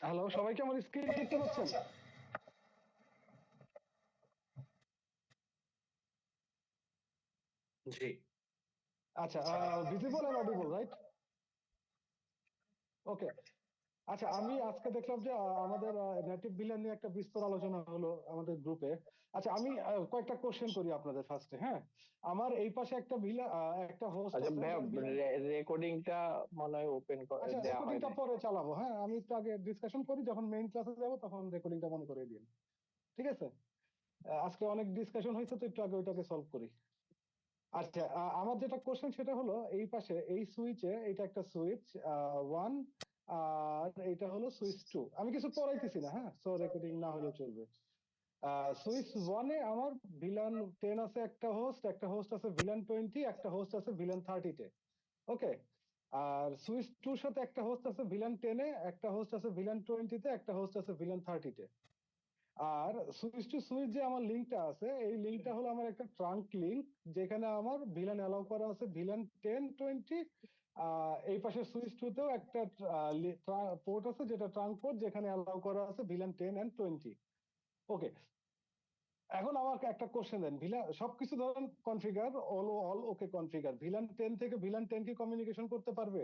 Hello, সবাই কি আমার স্ক্রিন দেখতে পাচ্ছেন? জি। আচ্ছা, ভিজিবল এন্ড অডিবল, রাইট? ওকে। আচ্ছা, আমি আজকে দেখলাম যে আমাদের নেটিভ ভিলেন নিয়ে একটা বিস্তর আলোচনা হলো আমাদের গ্রুপে। আচ্ছা, আমি কয়েকটা কোশ্চেন করি আপনাদের ফার্স্টে। হ্যাঁ, আমার এই পাশে একটা একটা হোস্ট আচ্ছা আছে, ভাইয়া, যার ভিলেন। রেকর্ডিংটা মনে হয় ওপেন আচ্ছা, দেওয়া হয় রেকর্ডিংটা নাই। পরে চালাবো। হ্যাঁ, আমি একটু আগে ডিসকাশন করি, যখন মেইন ক্লাসে যাব তখন রেকর্ডিংটা মনে করে দিন। ঠিক আছে? আজকে অনেক ডিসকাশন হয়েছে, তো একটু আগে ওইটাকে সলভ করি। আচ্ছা, আমার যেটা কোশ্চেন সেটা হলো, এই পাশে এই সুইচে, এটা একটা সুইচ 1, আর এটা হলো সুইচ 2। আমি কিছু পড়াইতেছি না, হ্যাঁ, সো রেকর্ডিং না হলেও চলবে। সুইচ 1-এ আমার ভিলান 10 আছে, একটা হোস্ট আছে ভিলান 20, একটা হোস্ট আছে ভিলান 30-তে। ওকে। আর সুইচ 2-র সাথে একটা হোস্ট আছে ভিলান 10-এ, একটা হোস্ট আছে ভিলান 20-তে, একটা হোস্ট আছে villain 30-তে। R switch to switch যে আমার লিঙ্কটা আছে, এই লিঙ্কটা হলো আমার একটা ট্রাঙ্ক লিঙ্ক, যেখানে আমার ভিলান অ্যালাউ করা আছে ভিলান 10, 20। এই পাশে সুইচ টু তেও একটা পোর্ট আছে, যেটা ট্রাঙ্ক পোর্ট, যেখানে অ্যালাউ করা আছে ভিলান 10 and 20। ওকে। এখন আমাকে একটা কোশ্চেন দেন, ভিলান সবকিছু ধরেন কনফিগার, অল ওকে কনফিগার, ভিলান 10 থেকে ভিলান 10 কি কমিউনিকেশন করতে পারবে?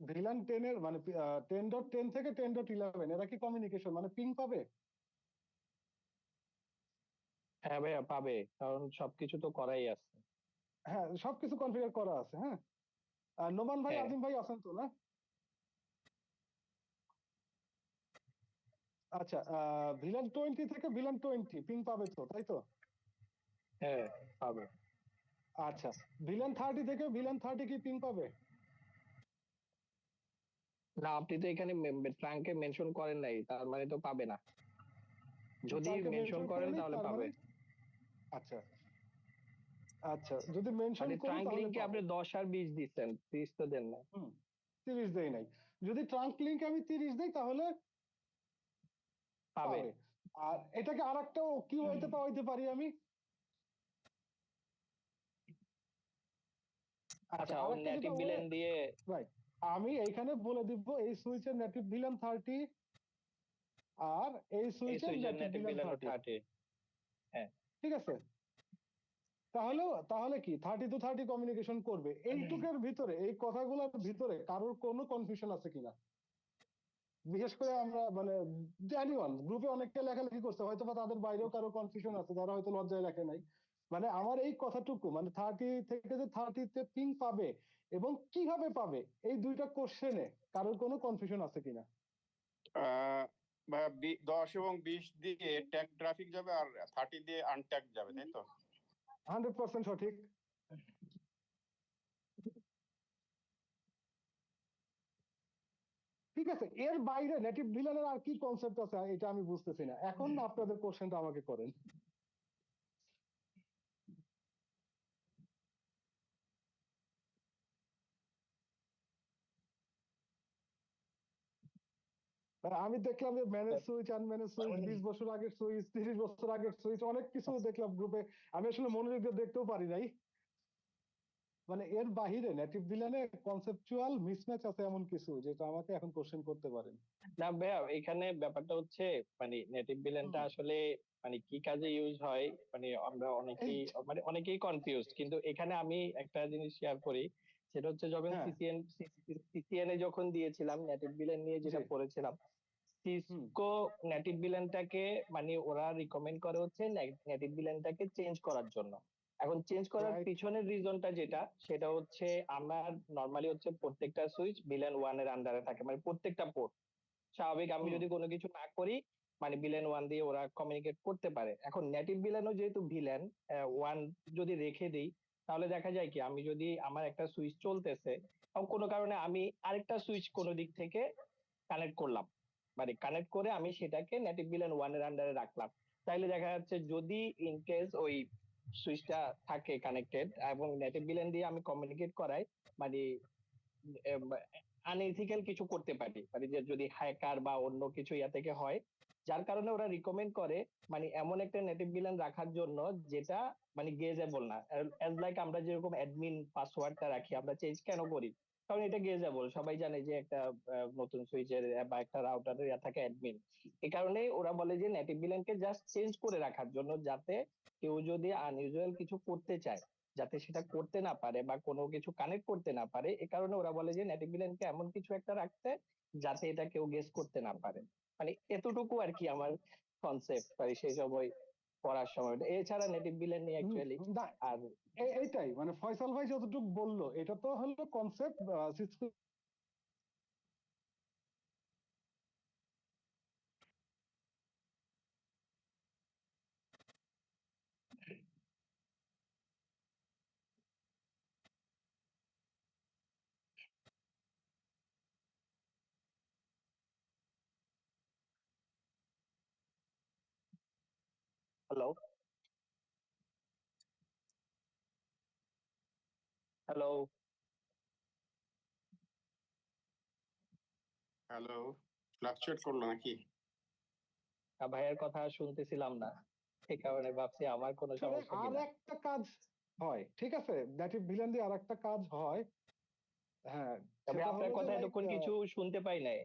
ভিলান 10-এর মানে 10.10 থেকে 10.11 এরা কি কমিউনিকেশন মানে পিং পাবে? হ্যাঁ ভাইয়া, পাবে, কারণ সবকিছু তো করাই আছে। হ্যাঁ, সবকিছু কনফিগার করা আছে। হ্যাঁ, নোমান ভাই, হ্যাঁ, আজিম ভাই আছেন তো, না? আচ্ছা, ভিলান 20 থেকে ভিলান 20 পিং পাবে তো, তাই তো? হ্যাঁ, পাবে। আচ্ছা, ভিলান 30 থেকে ভিলান 30 কি পিং পাবে? না, আপনি তো এখানে ট্রাঙ্কে মেনশন করেন নাই, তার মানে তো পাবে না। যদি ট্রাঙ্কে মেনশন মেনশন করেন করেনি, তাহলে তার মানে? পাবে। আচ্ছা, আচ্ছা, যদি মেনশন মানে করি ট্রাঙ্ক তাহলে লিঙ্কে পাবো। আপনি 10 আর 20 দিচ্ছেন, 30 তো দেন না। হুম, 30 দেই নাই। যদি ট্রাঙ্ক লিঙ্কে আমি 30 দেই তাহলে পাবে। পাবে। আর এটাকে আর একটা কি হইতে পাওয়াইতে পারি আমি? আচ্ছা, আচ্ছা, আর ওর একটা যেটা নেটিভ ভিলেন দিয়ে। রাইট, আমি এইখানে বলে দিব এই সুইচের নেটিভ ভিলান 30, আর এই এই সুইচের সুইচের নেটিভ নেটিভ ভিলান ভিলেন 30। 30। হ্যাঁ। ঠিক আছে? তাহলে তাহলে কি 30 to 30 কমিউনিকেশন করবে? এইটুকের ভিতরে, এই কথাগুলোর ভিতরে কারোর কোনো কনফিউশন আছে কিনা? বিশেষ করে আমরা মানে এনিওয়ান গ্রুপে অনেকটা লেখালেখি করছে, হয়তো বা তাদের বাইরেও কারো কনফিউশন আছে, যারা হয়তো লজ্জায় লেখে নাই। মানে আমার এই কথাটুকু, মানে 30 থেকে যে 30-তে পিং পাবে এবং কিভাবে পাবে, এই দুইটা কোশ্চেনে কারোর কোনো কনফিউশন আছে কিনা? আহ, ভাইয়া 10 এবং 20 দিয়ে ট্যাগ ট্রাফিক যাবে, আর 30 দিয়ে আনট্যাগ যাবে, তাই তো? 100% সঠিক। ঠিক আছে, এর বাইরে নেটিভ ভিলেনের আর কি কনসেপ্ট আছে এটা আমি বুঝতেছি না। এখন আপনাদের কোশ্চেনটা আমাকে করেন। আমি দেখলাম যে ম্যানেজ সুইচ, আনম্যানেজ সুইচ, 20 বছর আগের সুইচ, 30 বছর আগের সুইচ, অনেক কিছু দেখলাম গ্রুপে। আমি আসলে মনোযোগ দিয়ে দেখতেও পারি নাই। মানে এর বাহিরে নেটিভ ভিলেনে কনসেপচুয়াল মিসম্যাচ আছে এমন কিছু, যেটা আমাকে এখন কোশ্চেন করতে পারেন। না ভাইয়া, এখানে ব্যাপারটা হচ্ছে, মানে নেটিভ ভিলেনটা হুম। আসলে মানে কি কাজে ইউজ হয়, মানে আমরা এই, অনেকেই কনফিউজ, কিন্তু এখানে আমি একটা জিনিস শেয়ার করি। সেটা হচ্ছে, যখন হ্যাঁ, সিসিএন এ যখন দিয়েছিলাম নেটিভ ভিলেন নিয়ে জি, যেটা পড়েছিলাম, হুম, সিসকো নেটিভ ভিলেনটাকে, মানে ওরা রিকমেন্ড করে হচ্ছে নেটিভ ভিলেনটাকে চেঞ্জ করার জন্য। এখন চেঞ্জ করার রাইট, পিছনের রিজনটা যেটা, সেটা হচ্ছে আমার নর্মালি হচ্ছে প্রত্যেকটা সুইচ ভিলেন ওয়ান এর আন্ডারে থাকে, মানে প্রত্যেকটা পোর্ট। স্বাভাবিক, আমি হুম, যদি কোনো কিছু না করি, মানে ভিলেন ওয়ান দিয়ে ওরা কমিউনিকেট করতে পারে। এখন নেটিভ ভিলেনও যেহেতু ভিলেন ওয়ান যদি রেখে দিই, তাহলে দেখা যায় কি, আমি যদি আমার একটা সুইচ চলতেছে এবং কোনো কারণে আমি আরেকটা সুইচ কোনো দিক থেকে কানেক্ট করলাম, মানে কানেক্ট করে আমি সেটাকে নেটিভ ভিলেন ওয়ান এর আন্ডারে রাখলাম, তাইলে দেখা যাচ্ছে যদি ইন কেস ওই সুইচটা থাকে কানেক্টেড এবং নেটিভ ভিলেন দিয়ে আমি কমিউনিকেট করাই, মানে আনএথিক্যাল কিছু করতে পারি, মানে যে যদি হ্যাকার বা অন্য কিছু ইয়া থেকে হয়, যার কারণে ওরা রিকমেন্ড করে মানে এমন একটা নেটিভ ভিলেন রাখার জন্য যেটা মানে গেজেবল না। অ্যাজ লাইক আমরা যেরকম অ্যাডমিন পাসওয়ার্ডটা রাখি, আমরা চেঞ্জ কেন করি? কারণ এটা গেজেবল, সবাই জানে যে একটা নতুন সুইচের বা একটা রাউটারের থাকে অ্যাডমিন। এই কারণে ওরা বলে যে নেটিভ ভিলেনকে জাস্ট চেঞ্জ করে রাখার জন্য, যাতে কেউ যদি আনইউজুয়াল কিছু করতে চায় যাতে সেটা করতে না পারে বা কোনো কিছু কানেক্ট করতে না পারে। এ কারণে ওরা বলে যে নেটিভ ভিলেনকে এমন কিছু একটা রাখতে যাতে এটা কেউ গেস করতে না পারে। মানে এতটুকু আর কি আমার কনসেপ্ট মানে সেই সময় পড়ার সময়। এছাড়া নেটিভ ভিলেন নিয়ে হুম, অ্যাকচুয়ালি না, আর এইটাই মানে ফয়সাল ভাই যতটুকু বললো এটা তো হলো concept. Hello hello hello, fluctuate করলো নাকি? ভাইয়ের কথা শুনতেছিলাম না, এই কারণে ভাবছি আমার কোনো আসলে সমস্যা আর কিনা। একটা কাজ হয়, ঠিক আছে, নেটিভ ভিলেন দিয়ে আর একটা কাজ হয়। হ্যাঁ, তবে সেটা আপনার হলো যে কথা লাইক এতক্ষণ কিছু শুনতে পাই নাই।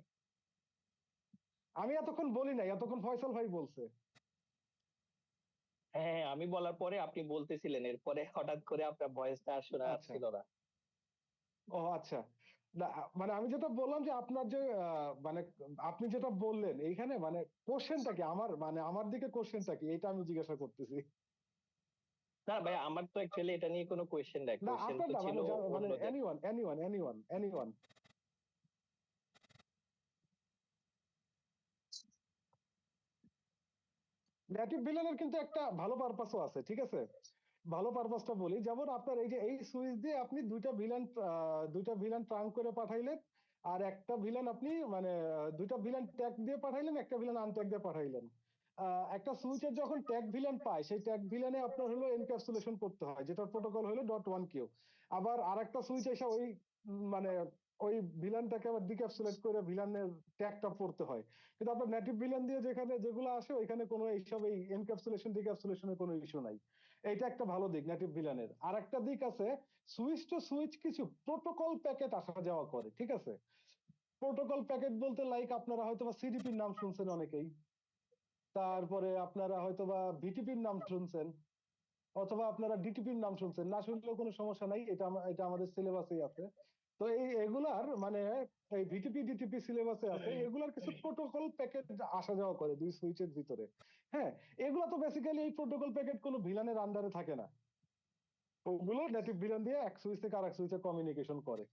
আমি এতক্ষণ বলি নাই, এতক্ষণ ফয়সাল ভাই বলছে। হ্যাঁ হ্যাঁ, আমি বলার পরে আপনি বলতেছিলেন, এরপরে হঠাৎ করে আপনার ভয়েসটা শোনা আচ্ছা, যাচ্ছিল না। ও আচ্ছা। না, মানে আমি যেটা বললাম যে আপনার যে মানে আপনি যেটা বললেন এইখানে মানে কোশ্চেনটা কি, আমার মানে আমার দিকে কোশ্চেনটা কি, এটা আমি জিজ্ঞাসা করতেছি। না ভাই, আমার তো অ্যাকচুয়ালি এটা নিয়ে কোনো কোয়েশ্চেন নাই, না কোয়েশ্চেন আপনার তো না, ছিল মানে মানে অন্যদের। এনিওয়ান। নেটিভ ভিলেনের কিন্তু একটা ভালো পারপাসও আছে, ঠিক আছে। ভালো পারপাসটা বলি, যেমন আপনার এই যে এই সুইচ দিয়ে আপনি দুইটা ভিলেন ট্রাঙ্ক করে পাঠাইলেন, আর একটা ভিলেন আপনি মানে দুইটা ভিলেন ট্যাগ দিয়ে পাঠাইলেন, একটা ভিলেন আনট্যাগ দিয়ে পাঠাইলেন। একটা সুইচের যখন ট্যাগ ভিলেন পায়, সেই ট্যাগ ভিলেনে আপনার হলো এনক্যাপসুলেশন করতে হয়, যেটার প্রোটোকল হলো .1Q। আবার আরেকটা সুইচ এসে ওই মানে ওই ভিলেনটাকে আবার ডিক্যাপসুলেট করে ভিলেনের ট্যাগটা পড়তে হয়। কিন্তু আপনার নেটিভ ভিলেন দিয়ে যেখানে যেগুলো আসে ওইখানে কোনো এইসব এই এনক্যাপসুলেশন ডিক্যাপসুলেশনের কোনো ইস্যু নাই। এইটা একটা ভালো দিক নেটিভ ভিলেনের। আর একটা দিক আছে, সুইচ টু সুইচ কিছু প্রোটোকল প্যাকেট আসা যাওয়া করে, ঠিক আছে। প্রোটোকল প্যাকেট বলতে লাইক আপনারা হয়তোবা সিডিপির নাম শুনছেন অনেকেই, তারপরে আপনারা হয়তোবা ভিটিপির নাম শুনছেন, অথবা আপনারা ডিটিপির নাম শুনছেন, না শুনলেও কোনো সমস্যা নাই, এটা আমাদের সিলেবাসেই আছে। তো এগুলার মানে এই ভিটিপি ডিটিপি সিলেবাসে আছে, এগুলার কিছু প্রোটোকল প্যাকেট আসা যাওয়া করে দুই সুইচের ভিতরে। হ্যাঁ, এগুলা তো বেসিক্যালি এই প্রোটোকল প্যাকেট কোনো ভিলানের আন্ডারে থাকে না, ওগুলো নেটিভ ভিলান দিয়ে এক সুইচ থেকে আরেক সুইচে কমিউনিকেশন করে।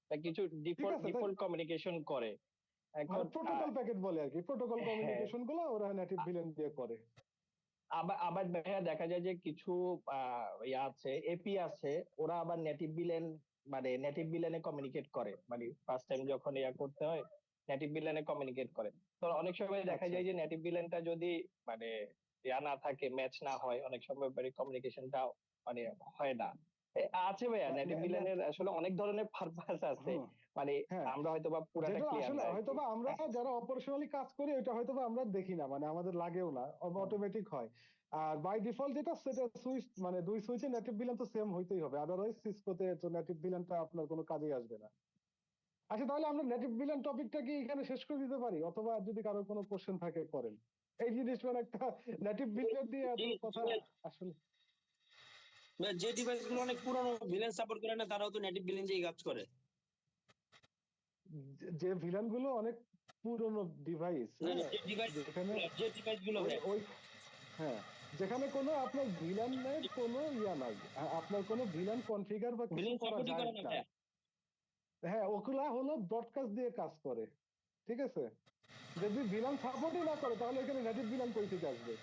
তা কিছু ঠিক ডিফল্ট আছে, তাই ডিফল্ট কমিউনিকেশন করে মানে এখন। প্রোটোকল প্যাকেট বলে আর কি, প্রোটোকল হ্যাঁ, কমিউনিকেশন গুলো ওরা নেটিভ ভিলান দিয়ে করে। আবার আবার ভাইয়া দেখা যায় যে কিছু ইয়া আছে, এপি আছে, ওরা আবার নেটিভ বিলেন মানে নেটিভ বিলেনে কমিউনিকেট করে, মানে ফার্স্ট টাইম যখন ইয়া করতে হয় নেটিভ বিলেনে কমিউনিকেট করে। তো অনেক সময় দেখা আচ্ছা, যায় যে নেটিভ বিলেনটা যদি মানে ইয়া না থাকে, ম্যাচ না হয়, অনেক সময় মানে কমিউনিকেশনটা মানে হয় না। আছে ভাইয়া, নেটিভ বিলেনের আসলে অনেক ধরনের পারপাস আছে। হুম, মানে হ্যাঁ, আমরা হয়তোবা পুরাটা যেটা ক্লিয়ার আসলে না আর কি। হয়তোবা আমরা যারা অপারেশনালি কাজ করি ওটা হয়তোবা আমরা দেখি না, মানে আমাদের লাগেও না, অটোমেটিক হয়। আর বাই ডিফল্ট যেটা সেটা সুইচ মানে দুই সুইচে নেটিভ ভিলান তো সেম হইতেই হবে, আদারওয়াইজ সিসকোতে তো নেটিভ ভিলানটা আপনার কোনো কাজে আসবে না। আচ্ছা, তাহলে আমরা নেটিভ ভিলান টপিকটা কি এখানে শেষ করে দিতে পারি, অথবা যদি কারোর কোনো কোশ্চেন থাকে করেন। এই জিনিস মানে একটা নেটিভ ভিলান দিয়ে এত কথা আসলে যে ডিভাইস গুলো অনেক পুরনো ভিলেন সাপোর্ট করে না, তারাও তো নেটিভ ভিলেন দিয়ে কাজ করে। যে ভিলান গুলো অনেক পুরনো ডিভাইস, না, হ্যাঁ, যেখানে যে ডিভাইস গুলো ওই ভাই ওই হ্যাঁ, যেখানে কোনো আপনার ভিলানের কোনো ইয়া নাই, আপনার কোনো ভিলান কনফিগার বা কিছু ভিলেন করা সাপোর্টই যায় করে না না। ভাই। হ্যাঁ, ওগুলা হলো ব্রডকাস্ট দিয়ে কাজ করে, ঠিক আছে। যদি ভিলান সাপোর্টই না করে তাহলে এখানে নেটিভ ভিলান কই থেকে আসবে?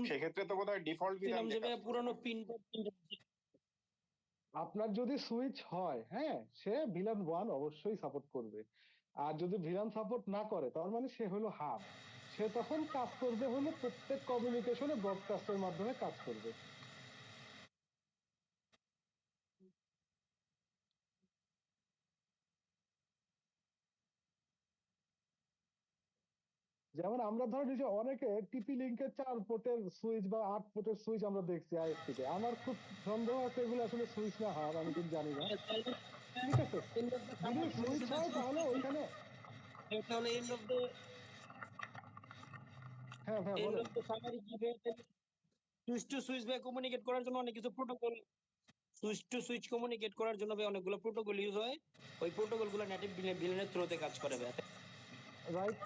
সেক্ষেত্রে তো বোধহয় ডিফল্ট বিধান শুনছিলাম যে দিয়ে ভাই কাজ করে পুরনো না? পিন আপনার যদি সুইচ হয়, হ্যাঁ, সে ভিলান 1 অবশ্যই সাপোর্ট করবে। আর যদি ভিলান সাপোর্ট না করে তার মানে সে হলো হাব, সে তখন কাজ করবে হলো প্রত্যেক কমিউনিকেশনে ব্রডকাস্টের মাধ্যমে কাজ করবে। যেমন আমরা ধরেন এই যে অনেকে টিপি লিঙ্কের 4 পোর্টের সুইচ বা 8 পোর্টের সুইচ আমরা দেখছি আইএসপি তে, আমার খুব সন্দেহ আছে এগুলো আসলে সুইচ না হাব, আমি ঠিক জানি না। ঠিক আছে, যদি সুইচ হয় তাহলে ওইখানে, এটা হলো হ্যাঁ হ্যাঁ এন্ড বলেন। অফ দ্য সামারি কি ভাই, সুইচ টু সুইচ ভাই কমিউনিকেট করার জন্য অনেক কিছু protocol, switch to switch communicate করার জন্য ভাই অনেকগুলো প্রোটোকল ইউজ হয়। ওই প্রোটোকল গুলো নেটিভ ভিলেনের থ্রুতে কাজ করে ভাই। রাইট,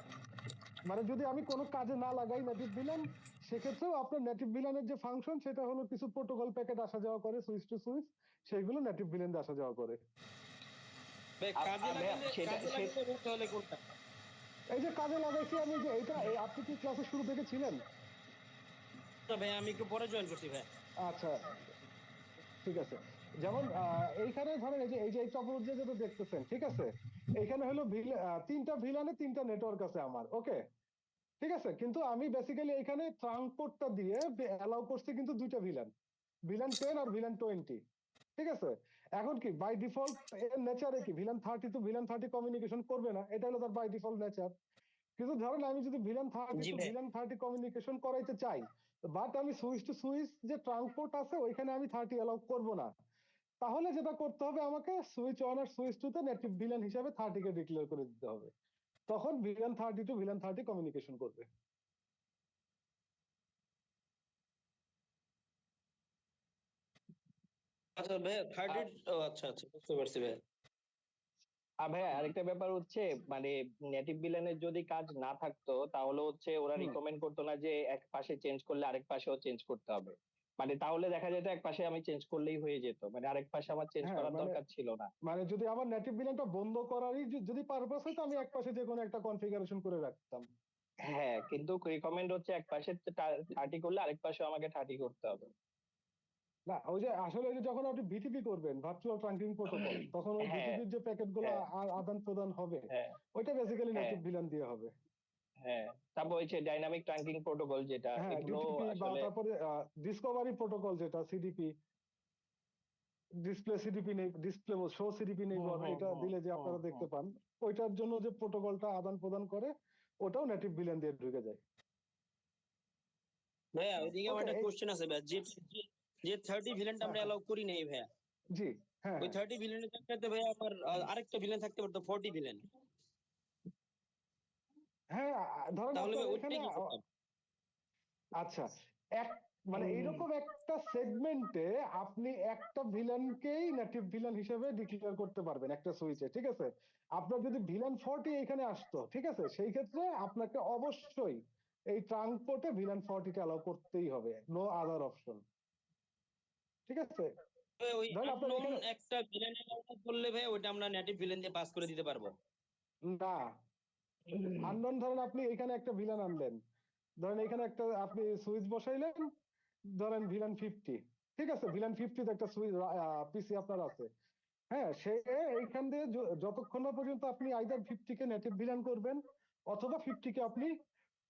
মানে যদি আমি কোনো কাজে না লাগাই নেটিভ ভিলেন, সেক্ষেত্রেও আপনার নেটিভ ভিলেনের যে ফাংশন সেটা হলো কিছু প্রোটোকল প্যাকেট আসা যাওয়া করে সুইচ টু সুইচ, সেইগুলো নেটিভ ভিলেন আসা যাওয়া করে। ভাই কাজে ভাইয়া লাগাইলে সেটা বলতে হলে কোনটা? এই যে কাজে লাগাইছি আমি, যে এটা আপনি কি ক্লাসের শুরু থেকে ছিলেন? না ভাই, আমি একটু পরে জয়েন করছি ভাই। আচ্ছা, ঠিক আছে। যেমন এইখানে ধরেন এই যে এই টপোলজি যেটা দেখতেছেন, ঠিক আছে, এইখানে হলো তিনটা ভিলানে তিনটা নেটওয়ার্ক আছে আমার, ওকে, ঠিক আছে, কিন্তু আমি বেসিক্যালি এখানে ট্রাঙ্ক পোর্টটা দিয়ে অ্যালাউ করছি কিন্তু দুইটা ভিলান, ভিলান 10 আর ভিলান 20, ঠিক আছে। এখন কি বাই ডিফল্ট এর নেচারে কি ভিলান 30 তো ভিলান 30 কমিউনিকেশন করবে না, এটা হলো তার বাই ডিফল্ট নেচার। কিন্তু ধরেন আমি যদি ভিলান 30 জি টু ভাই। ভিলান 30 কমিউনিকেশন করাইতে চাই, বাট আমি সুইচ টু সুইচ যে ট্রাঙ্ক পোর্ট আছে ওইখানে আমি 30 অ্যালাউ করব না, তাহলে যেটা করতে হবে আমাকে সুইচ 1 আর সুইচ 2 তে নেটিভ ভিলান হিসেবে 30 কে ডিক্লেয়ার করে দিতে হবে, তখন ভিলান 30 টু ভিলান 30 কমিউনিকেশন করবে। আচ্ছা ভাই 30, ও আচ্ছা আচ্ছা বুঝতে পারছি ভাই। আর ভাইয়া আরেকটা ব্যাপার হচ্ছে, মানে নেটিভ ভিলেনের যদি কাজ না থাকতো তাহলে হচ্ছে ওরা হুম, রিকমেন্ড করতো না যে এক পাশে চেঞ্জ করলে আরেক পাশেও চেঞ্জ করতে হবে। মানে তাহলে দেখা যেত এক পাশে আমি চেঞ্জ করলেই হয়ে যেত, মানে আরেক পাশে আমার চেঞ্জ হ্যাঁ করার মানে, দরকার ছিল না। মানে যদি আমার নেটিভ ভিলানটা বন্ধ করারই যদি পারপাস হয় তো আমি এক পাশে যে কোনো একটা কনফিগারেশন করে রাখতাম। হ্যাঁ, কিন্তু রিকমেন্ড হচ্ছে এক পাশে 30 করলে আরেক পাশে আমাকে 30 করতে হবে। না ওই যে আসলে ওই যে যখন আপনি বিটিপি করবেন ভার্চুয়াল ট্রাঙ্কিং প্রোটোকল, তখন ওই হ্যাঁ, বিটিপির যে প্যাকেট গুলো হ্যাঁ, আদান প্রদান হবে, হ্যাঁ, ওইটা বেসিক্যালি হ্যাঁ, নেটিভ ভিলান দিয়ে হবে। হ্যাঁ। তারপর হচ্ছে ডাইনামিক ট্রাঙ্কিং প্রোটোকল, যেটা হ্যাঁ এগুলো ডিটিপি বা আসলে তারপরে ডিসকভারি প্রোটোকল যেটা সিডিপি, ডিসপ্লে সিডিপি নেই, ডিসপ্লে শো সিডিপি হুম, নেইবার, হুম, এটা হুম, দিলে যে হুম, আপনারা হুম। দেখতে পান, ওইটার জন্য যে প্রোটোকলটা আদান প্রদান করে ওটাও নেটিভ ভিলেন দিয়ে ঢুকে যায়। ভাইয়া ওইদিকে আমার ওকে, একটা কোশ্চেন আছে ভাইয়া, যে যে 30 ভিলেনটা হ্যাঁ আমরা হ্যাঁ অ্যালাউ করি নাই ভাইয়া, জি, হ্যাঁ ওই হ্যাঁ 30 ভিলেনের জায়গাতে ভাইয়া আমার আরেকটা ভিলেন থাকতে পারতো 40 ভিলেন, হ্যাঁ, ধরেন তাহলে আপনার ভাই এখানে ওইটাই কি করতাম? আচ্ছা, এক মানে হুম, হুম। এইরকম একটা সেগমেন্টে আপনি একটা ভিলেনকেই নেটিভ ভিলেন হিসেবে ডিক্লেয়ার করতে পারবেন একটা সুইচে, ঠিক আছে। আপনার যদি ভিলেন 40 এখানে আসতো, ঠিক আছে, সেই ক্ষেত্রে আপনাকে অবশ্যই এই ট্রাঙ্ক পোর্টে ভিলেন 40 টা অ্যালাউ করতেই হবে, নো আদার অপশন, ঠিক আছে। ভাই, ওই ধরেন আপনার আননোন এখানে, একটা ভিলেন অ্যালাউ করলে ভাই ওইটা আমরা নেটিভ ভিলেন দিয়ে পাস করে দিতে পারবো। না, আননোন ধরেন আপনি এখানে একটা ভিলেন আনলেন, ধরেন এখানে একটা আপনি সুইচ বসাইলেন, ধরেন ভিলেন 50, ঠিক আছে, ভিলেন 50 একটা সুইচ পিসি আপনার আছে, হ্যাঁ, সে এইখান দিয়ে যতক্ষণ না পর্যন্ত আপনি আইদার 50 কে নেটিভ ভিলেন করবেন অথবা 50 কে আপনি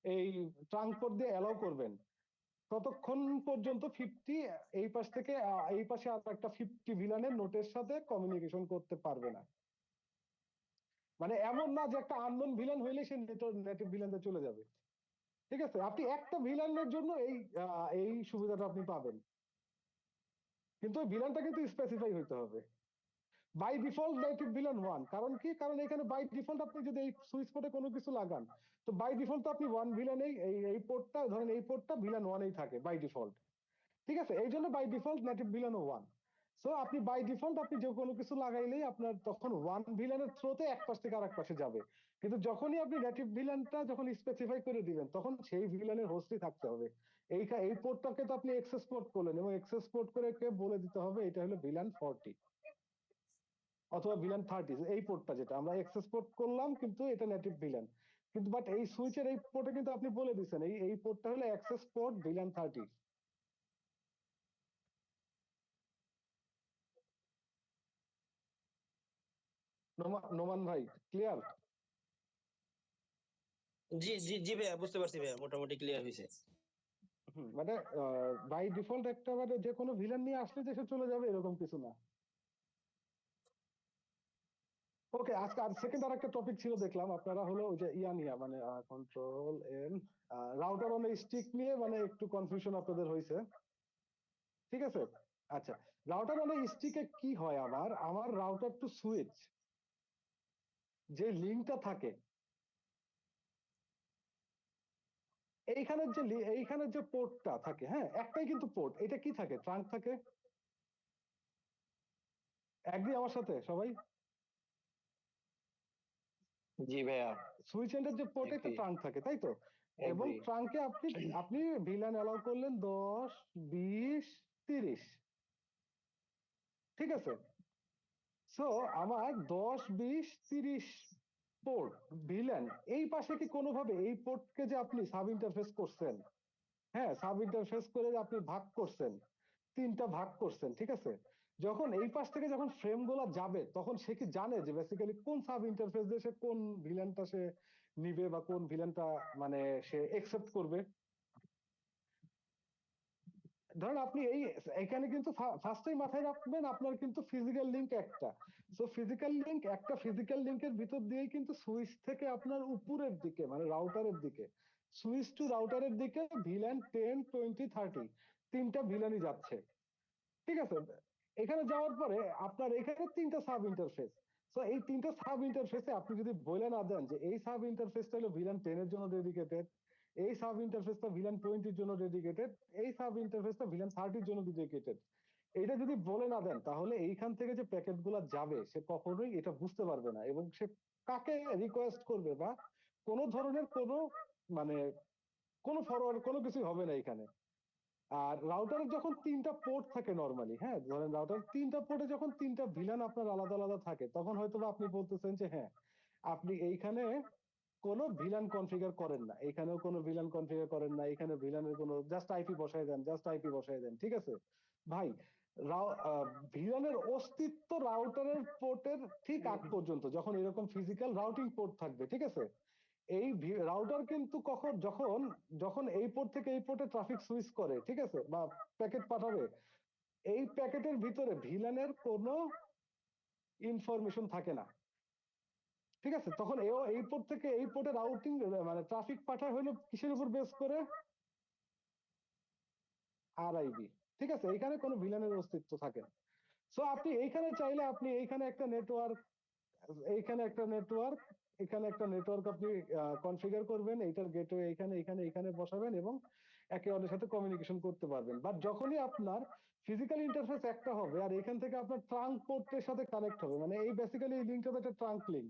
এই ট্রান্সপোর্ট দিয়ে অ্যালাউ করবেন, ততক্ষণ পর্যন্ত 50 এই পাশ থেকে এই পাশে আর একটা 50 ভিলানের নোটের সাথে কমিউনিকেশন করতে পারবে না। মানে এমন না যে একটা আননোন ভিলেন হইলে সে নেটিভ ভিলেনে চলে যাবে, ঠিক আছে, আপনি একটা ভিলেনের জন্য এই সুবিধাটা আপনি পাবেন, কিন্তু ওই ভিলেনটা কিন্তু স্পেসিফাই হইতে হবে। বাই ডিফল্ট নেটিভ ভিলেন 1, কারণ কি, কারণ এখানে বাই ডিফল্ট আপনি যদি এই সুইচ পোর্টে কোনো কিছু লাগান, তো বাই ডিফল্ট আপনি ওয়ান ভিলেনেই এই পোর্টটা ধরেন এই পোর্টটা ভিলেন 1 এই থাকে বাই ডিফল্ট, ঠিক আছে, এই জন্য বাই ডিফল্ট নেটিভ ভিলেনও 1। সো আপনি বাই ডিফল্ট আপনি যে কোনো কিছু লাগাইলেই আপনার তখন ওয়ান ভিলেনের থ্রোতে এক পাশ থেকে আরেক পাশে যাবে, কিন্তু যখনই আপনি নেটিভ ভিলেনটা যখন স্পেসিফাই করে দিবেন তখন সেই ভিলেনের হোস্টই থাকতে হবে। এই পোর্টটাকে তো আপনি এক্সেস পোর্ট করলেন এবং এক্সেস পোর্ট করে কে বলে দিতে হবে এটা হলো ভিলেন 40 অথবা ভিলেন 30, এই পোর্টটা যেটা আমরা এক্সেস পোর্ট করলাম কিন্তু এটা নেটিভ ভিলেন, কিন্তু বাট এই সুইচের এই পোর্টে কিন্তু আপনি বলে দিচ্ছেন এই পোর্টটা হলো অ্যাক্সেস পোর্ট ভিলেন 30। নোমান ভাই, ক্লিয়ার? জি জি জি ভাইয়া, বুঝতে পারছি ভাইয়া, মোটামুটি ক্লিয়ার হয়েছে। মানে বাই ডিফল্ট একটা মানে যে কোনো ভিলেন নিয়ে আসলে যে সে চলে যাবে এরকম কিছু না। ওকে, আজকে আর সেকেন্ড আর একটা টপিক ছিল দেখলাম আপনারা, হলো ওই যে নিয়ে মানে control N router on stick নিয়ে মানে একটু কনফিউশন আপনাদের হয়েছে, ঠিক আছে? আচ্ছা, রাউটার অন স্টিকে কি হয়, আমার রাউটার টু সুইচ যে লিঙ্কটা থাকে, এইখানের যে পোর্টটা থাকে, হ্যাঁ একটাই কিন্তু পোর্ট, এটা কি থাকে? ট্রাঙ্ক থাকে। এগ্রি আমার সাথে সবাই? জি ভাইয়া, সুইচ এন্ডের যে পোর্টে একটা এগ্রি ট্রাঙ্ক থাকে, তাই তো? এবং এগ্রি। ট্রাঙ্কে আপনি আপনি ভিলান অ্যালাউ করলেন 10, 20, 30, ঠিক আছে? সো আমার 10, 20, 30 পোর্ট ভিলেন, এই পাশে কি কোনোভাবে এই পোর্টকে যে আপনি সাব ইন্টারফেস করছেন, হ্যাঁ সাব ইন্টারফেস করে যে আপনি ভাগ করছেন, তিনটা ভাগ করছেন, ঠিক আছে? যখন এই পাশ থেকে যখন ফ্রেম গুলা যাবে, তখন সে কি জানে যে বেসিক্যালি কোন সাব ইন্টারফেস দিয়ে সে কোন ভিলেনটা সে নিবে বা কোন ভিলেনটা মানে সে একসেপ্ট করবে? ধরেন আপনি এখানে কিন্তু ফার্স্টেই মাথায় রাখবেন আপনার কিন্তু ফিজিক্যাল লিংক একটা। সো ফিজিক্যাল লিংকের ভিতর দিয়েই কিন্তু সুইচ থেকে আপনার উপরের দিকে মানে রাউটারের দিকে, সুইচ টু রাউটারের দিকে ভিল্যান 10, 20, 30 তিনটা ভিলানই যাচ্ছে, ঠিক আছে? এখানে যাওয়ার পরে আপনার এখানে তিনটা সাব ইন্টারফেস। সো এই তিনটা সাব ইন্টারফেসে আপনি যদি বলে না দেন যে এই সাব ইন্টারফেসটা হলো ভিলান 10 এর জন্য ডেডিকেটেড, এই সাব ইন্টারফেসটা ভিলান 20 এর জন্য ডেডিকেটেড, এই সাব ইন্টারফেসটা ভিলান 30 এর জন্য ডেডিকেটেড, এটা যদি বলে না দেন, তাহলে এইখান থেকে যে প্যাকেট গুলা যাবে সে কখনোই এটা বুঝতে পারবে না, এবং সে কাকে রিকোয়েস্ট করবে বা কোন ধরনের মানে কোনো ফরওয়ার্ড কোনো কিছু হবে না এখানে। আর রাউটারের যখন তিনটা পোর্ট থাকে নরমালি, হ্যাঁ ধরেন রাউটার তিনটা পোর্টে যখন তিনটা ভিলান আপনার আলাদা আলাদা থাকে, তখন হয়তো বা আপনি বলতেছেন যে হ্যাঁ আপনি এইখানে কোনো ভিলান কনফিগার করেন না, এখানেও কোনো ভিলান কনফিগার করেন না, এখানে ভিলানের কোনো জাস্ট আইপি বসায় দেন, জাস্ট আইপি বসায় দেন, ঠিক আছে? ভাই, ভিলানের অস্তিত্ব রাউটারের পোর্টের ঠিক আগ পর্যন্ত, যখন এরকম ফিজিক্যাল রাউটিং পোর্ট থাকবে, ঠিক আছে? এই রাউটার কিন্তু যখন যখন এই পোর্ট থেকে এই পোর্টে ট্রাফিক সুইচ করে, ঠিক আছে, বা প্যাকেট পাঠাবে, এই প্যাকেটের ভিতরে ভিলানের কোনো ইনফরমেশন থাকে না, ঠিক আছে? তখন এও এই পোর্ট থেকে এই পোর্টে রাউটিং মানে ট্রাফিক পাঠায় হলো কিসের উপর বেস করে? আরআইবি, ঠিক আছে? এইখানে কোনো ভিলানের অস্তিত্ব থাকে না। সো আপনি এইখানে চাইলে আপনি এইখানে একটা নেটওয়ার্ক, এইখানে একটা নেটওয়ার্ক, এখানে একটা নেটওয়ার্ক আপনি কনফিগার করবেন, এইটার গেটওয়ে এখানে এখানে এখানে বসাবেন এবং একে অন্যের সাথে কমিউনিকেশন করতে পারবেন। বাট যখনই আপনার ফিজিক্যাল ইন্টারফেস একটা হবে আর এখান থেকে আপনার ট্রাঙ্ক পোর্টের সাথে কানেক্ট হবে, মানে এই বেসিক্যালি এই লিঙ্কটা একটা ট্রাঙ্ক লিঙ্ক,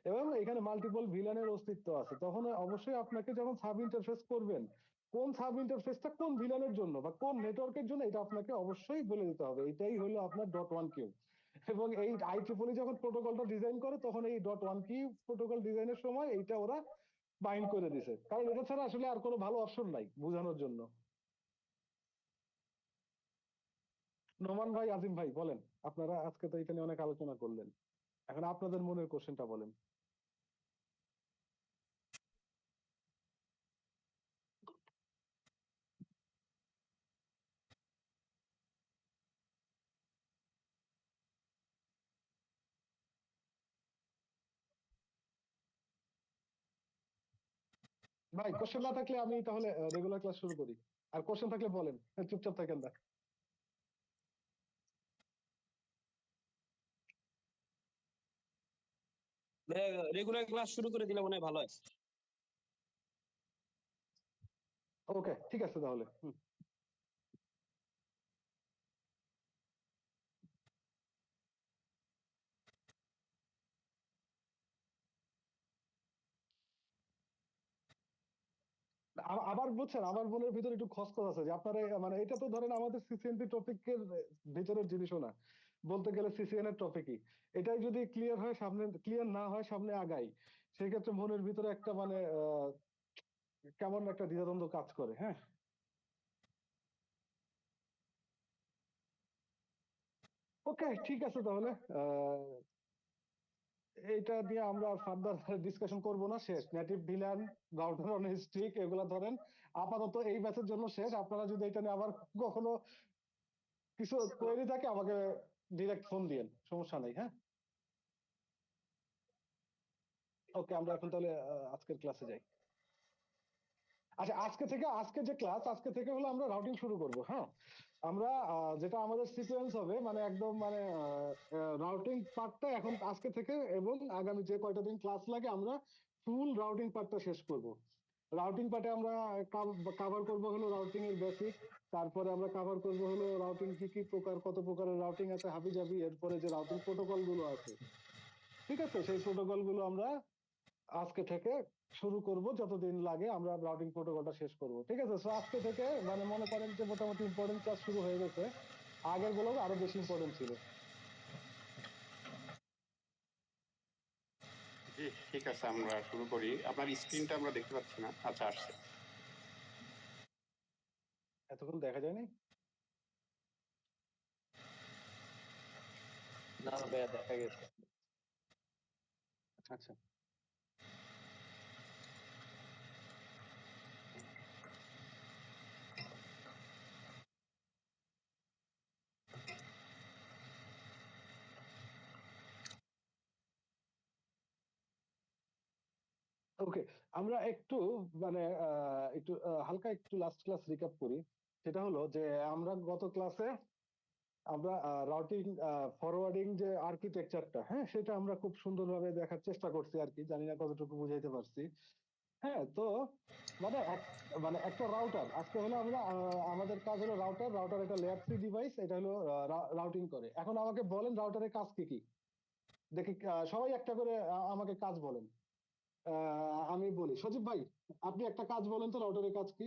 এবং এখানে মাল্টিপল ভিলানের অস্তিত্ব আছে, তখন অবশ্যই আপনাকে যখন সাব ইন্টারফেস করবেন, কোন সাব ইন্টারফেসটা কোন ভিলানের জন্য বা কোন নেটওয়ার্কের জন্য, এটা আপনাকে অবশ্যই বলে দিতে হবে। এটাই হলো আপনার .1Q। এবং এই IEEE যখন প্রোটোকলটা ডিজাইন করে, তখন এই .1Q প্রোটোকল ডিজাইনের সময় এইটা ওরা বাইন্ড করে দিছে, কারণ এটা ছাড়া আসলে আর কোনো ভালো অপশন নাই বোঝানোর জন্য। নোমান ভাই, আজিম ভাই বলেন, আপনারা আজকে তো এটা নিয়ে অনেক আলোচনা করলেন, এখন আপনাদের মনের কোশ্চেনটা বলেন। ভাই কোশ্চেন না থাকলে আমি তাহলে রেগুলার ক্লাস শুরু করি, আর কোশ্চেন থাকলে বলেন, চুপচাপ থাকেন না। রেগুলার ক্লাস শুরু করে দিলে মনে হয় ভালো হয়। ওকে ঠিক আছে তাহলে। আবার বুঝছেন, আমার মনের ভিতরে একটু খসখস আছে যে আপনারা মানে এটা তো ধরেন আমাদের সিসিএনপি টপিকের ভিতরের জিনিসও না, বলতে গেলে সিসিএন এর টপিকই, এটাই যদি ক্লিয়ার হয় সামনে, ক্লিয়ার না হয় সামনে আগাই, সেই ক্ষেত্রে মনের ভিতরে একটা মানে কেমন একটা দ্বিধাদ্বন্দ্ব কাজ করে, হ্যাঁ। ওকে ঠিক আছে তাহলে, এইটা দিয়ে আমরা ফার্দার ডিসকাশন করব না, শেষ। Native villain, router on stick, এগুলা ধরেন আপাতত এই ব্যাচের জন্য শেষ। আপনারা যদি এটা নিয়ে আবার কখনো কিছু কোয়েরি থাকে আমাকে ডিরেক্ট ফোন দিয়েন, সমস্যা নেই, হ্যাঁ। ওকে, আমরা এখন তাহলে আজকের ক্লাসে যাই। আচ্ছা, আজকে যে ক্লাস, আজকে থেকে হলো আমরা রাউটিং শুরু করব। হ্যাঁ, আমরা যেটা আমাদের সিকোয়েন্স হবে, মানে একদম মানে রাউটিং পার্টটা এখন আজকে থেকে এবং আগামী যে কয়টা দিন ক্লাস লাগে আমরা ফুল রাউটিং পার্টটা শেষ করব। রাউটিং পার্টে আমরা কভার করব হলো রাউটিং এর বেসিক, তারপরে আমরা কভার করব হলো রাউটিং কি কি প্রকার, কত প্রকারের রাউটিং আছে হাবিজাবি, এরপরে যে রাউটিং প্রোটোকল গুলো আছে, ঠিক আছে, সেই প্রোটোকল গুলো আমরা আজকে থেকে শুরু করব, যতদিন লাগে আমরা রাউটিং প্রোটোকলটা শেষ করব, ঠিক আছে। সো আজকে থেকে মানে মনে করেন যে মোটামুটি ইম্পর্টেন্ট ক্লাস শুরু হয়ে গেছে, আগের গুলো আরো বেশি ইম্পর্টেন্ট ছিল। জি, ঠিক আছে, আমরা শুরু করি। আপনার স্ক্রিনটা আমরা দেখতে পাচ্ছি না। আচ্ছা, আসছে। এতক্ষণ দেখা যায়নি। না ভাইয়া, দেখা গেছে। আচ্ছা, ওকে, আমরা একটু মানে একটু হালকা একটু লাস্ট ক্লাস রিক্যাপ করি। সেটা হলো যে আমরা গত ক্লাসে আমরা রাউটিং ফরওয়ার্ডিং যে আর্কিটেকচারটা, হ্যাঁ, সেটা আমরা খুব সুন্দরভাবে দেখার চেষ্টা করছি আর কি, জানি না কতটুকু বুঝাইতে পারছি। হ্যাঁ, তো মানে মানে একটা রাউটার, আজকে হলো আমরা আমাদের কাজ হলো রাউটার একটা লেয়ার 3 ডিভাইস, এটা হলো রাউটিং করে। এখন আমাকে বলেন রাউটারের কাজ কি কি, দেখি সবাই একটা করে আমাকে কাজ বলেন। আমি বলি, সজীব ভাই আপনি একটা কাজ বলেন তো, রাউটারের কাজ কি?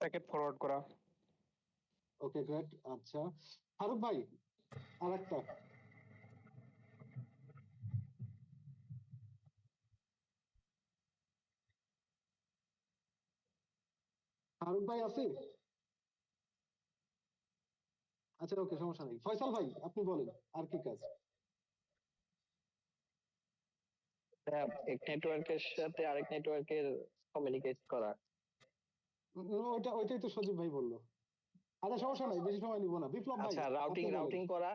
প্যাকেট ফরওয়ার্ড করা। ওকে, গ্রেট। আচ্ছা, ফারুক ভাই আর একটা। ফারুক ভাই আছে? আচ্ছা, ওকে, সমস্যা নেই। ফয়সাল ভাই আপনি বলেন আর কি কাজ? এক নেটওয়ার্কের সাথে আরেক নেটওয়ার্কের কমিউনিকেট করা। ওইটাই তো সজীব ভাই বললো। আচ্ছা, সমস্যা নাই, বেশি সময় নিব না। বিপ্লব ভাই আচ্ছা, রাউটিং আপনি বলেন। রাউটিং করা।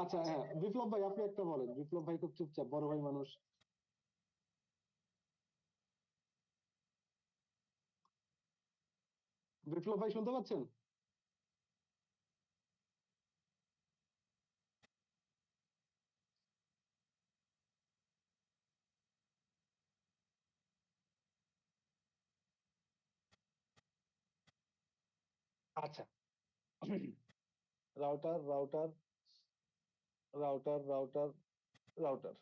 আচ্ছা, হ্যাঁ, বিপ্লব ভাই আপনি একটা বলেন। বিপ্লব ভাই খুব চুপচাপ, বড় ভাই মানুষ। বিপ্লব ভাই শুনতে পাচ্ছেন? আচ্ছা, router router router router router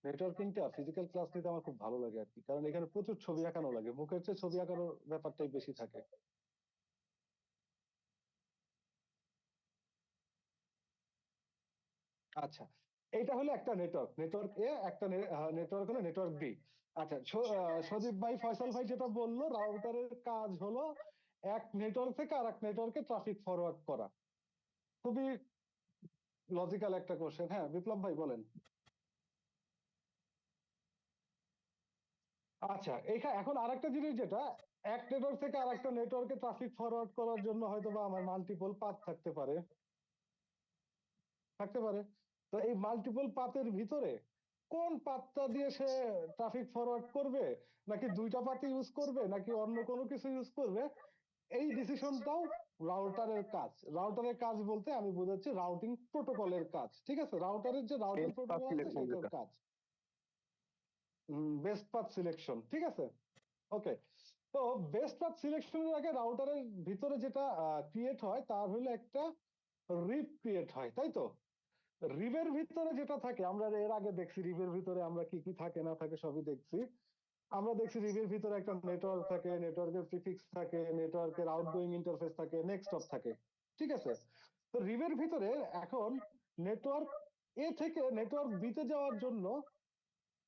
নেটওয়ার্কিংটা ফিজিক্যাল ক্লাস নিতে আমার খুব ভালো লাগে আর কি, কারণ এখানে প্রচুর ছবি আঁকানো লাগে, মুখের চেয়ে ছবি আঁকানোর ব্যাপারটাই বেশি থাকে। আচ্ছা, এইটা হলো একটা নেটওয়ার্ক, নেটওয়ার্ক এ একটা নেটওয়ার্ক হলো নেটওয়ার্ক বি। আচ্ছা, সজীব ভাই ফয়সাল ভাই যেটা বললো, রাউটারের কাজ হলো এক নেটওয়ার্ক থেকে আর এক নেটওয়ার্কে ট্রাফিক ফরওয়ার্ড করা। খুবই লজিক্যাল একটা কোশ্চেন। হ্যাঁ, বিপ্লব ভাই বলেন। আচ্ছা, এখন আরেকটা জিনিস, যেটা এক নেটওয়ার্ক থেকে আরেকটা নেটওয়ার্কে ট্রাফিক ফরওয়ার্ড করার জন্য হয়তো বা আমার মাল্টিপল পাথ থাকতে পারে। তো এই মাল্টিপল পাথের ভিতরে কোন পাথটা দিয়ে সে ট্রাফিক ফরওয়ার্ড করবে, নাকি দুইটা পাথ ইউজ করবে, নাকি অন্য কোনো কিছু ইউজ করবে, এই ডিসিশনটাও রাউটারের কাজ বলতে আমি বোঝাচ্ছি রাউটিং প্রোটোকলের কাজ, ঠিক আছে। রাউটারের যে রাউটিং বেস্ট পাথ প্রোটোকল আছে সিলেকশন সেটার যেটা। কাজ বেস্ট পাথ সিলেকশন, ঠিক আছে। ওকে, তো বেস্ট পাথ সিলেকশনের আগে রাউটারের ভিতরে যেটা ক্রিয়েট হয় তার হলো একটা রিপ ক্রিয়েট হয়, তাই তো। রিবের ভিতরে যেটা থাকে, আমরা এর আগে দেখছি রিবের ভিতরে আমরা কি কি থাকে না থাকে সবই দেখছি। আমরা দেখছি রিবের ভিতরে একটা নেটওয়ার্ক থাকে, নেটওয়ার্কের প্রিফিক্স থাকে, নেটওয়ার্কের আউটগোয়িং ইন্টারফেস থাকে, নেক্সট অফ থাকে, ঠিক আছে। তো রিবের ভিতরে এখন নেটওয়ার্ক এ থেকে নেটওয়ার্ক বি তে যাওয়ার জন্য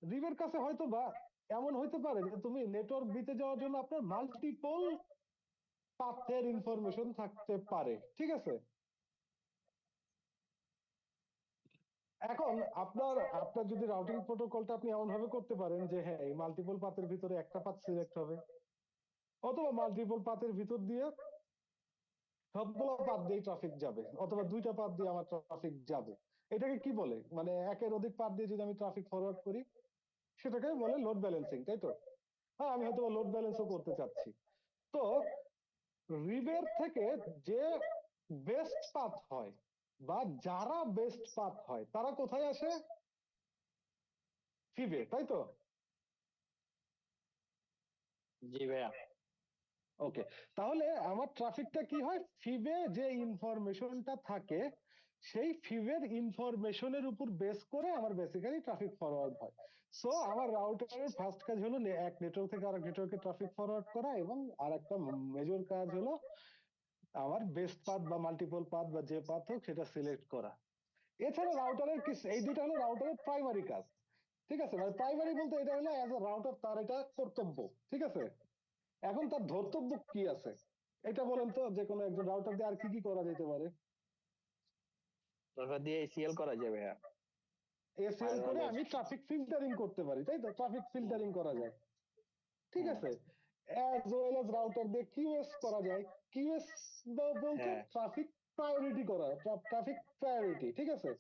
রিবের কাছে হয়তো বা এমন হইতে পারে যে তুমি নেটওয়ার্ক বি তে যাওয়ার জন্য আপনার মাল্টিপল পাথের ইনফরমেশন থাকতে পারে, ঠিক আছে। এখন আপনার আপনার যদি রাউটিং প্রোটোকলটা আপনি এমন ভাবে করতে পারেন যে হ্যাঁ এই মাল্টিপল পাথের ভিতরে একটা পাথ সিলেক্ট হবে, অথবা মাল্টিপল পাথের ভিতর দিয়ে সবগুলো পাথ দিয়ে ট্রাফিক যাবে, অথবা দুইটা পাথ দিয়ে আমার ট্রাফিক যাবে। এটাকে কি বলে, মানে একের অধিক পাথ দিয়ে যদি আমি ট্রাফিক ফরওয়ার্ড করি সেটাকে বলে লোড ব্যালেন্সিং, তাই তো? হ্যাঁ, আমি হয়তো লোড ব্যালেন্সও করতে চাচ্ছি। তো রিবের থেকে যে বেস্ট পাথ হয় বা যারা বেস্ট পাথ হয় তারা কোথায় আসে? ফিবে, তাই তো? জি ভাইয়া। ওকে, তাহলে আমার ট্রাফিকটা কি হয়? ফিবে যে ইনফরমেশনটা থাকে সেই ফিবের ইনফরমেশনের উপর বেস করে আমার বেসিক্যালি ট্রাফিক ফরওয়ার্ড হয়। সো আমার রাউটারের ফার্স্ট কাজ হলো এক নেটওয়ার্ক থেকে আরেক নেটওয়ার্কে ট্রাফিক ফরওয়ার্ড করা, এবং আরেকটা মেজর কাজ হলো আমার বেস্ট পাথ বা মাল্টিপল পাথ বা যে পাথ হোক সেটা সিলেক্ট করা। এছাড়া রাউটারের কি, এই দুইটা হলো রাউটারের প্রাইমারি কাজ। ঠিক আছে, মানে প্রাইমারি বলতে এটা হলো অ্যাজ এ রাউটার তার এটা কর্তব্য। ঠিক আছে, এখন তার ধর্তব্য কি আছে এটা বলেন তো, যে কোনো একজন রাউটার দিয়ে আর কি কি করা যেতে পারে? ওটা দিয়ে এসিএল করা যায় ভাইয়া। এসিএল করে ফায়ারওয়ালের। আমি ট্রাফিক ফিল্টারিং করতে পারি, তাই তো? ট্রাফিক ফিল্টারিং করা যায়, ঠিক হ্যাঁ আছে। অ্যাজ ওয়েল এজ রাউটার দিয়ে কিউএস করা যায়। কিউএস বলতে হ্যাঁ। ট্রাফিক প্রায়োরিটি করা, ট্রাফিক প্রায়োরিটি, ঠিক আছে।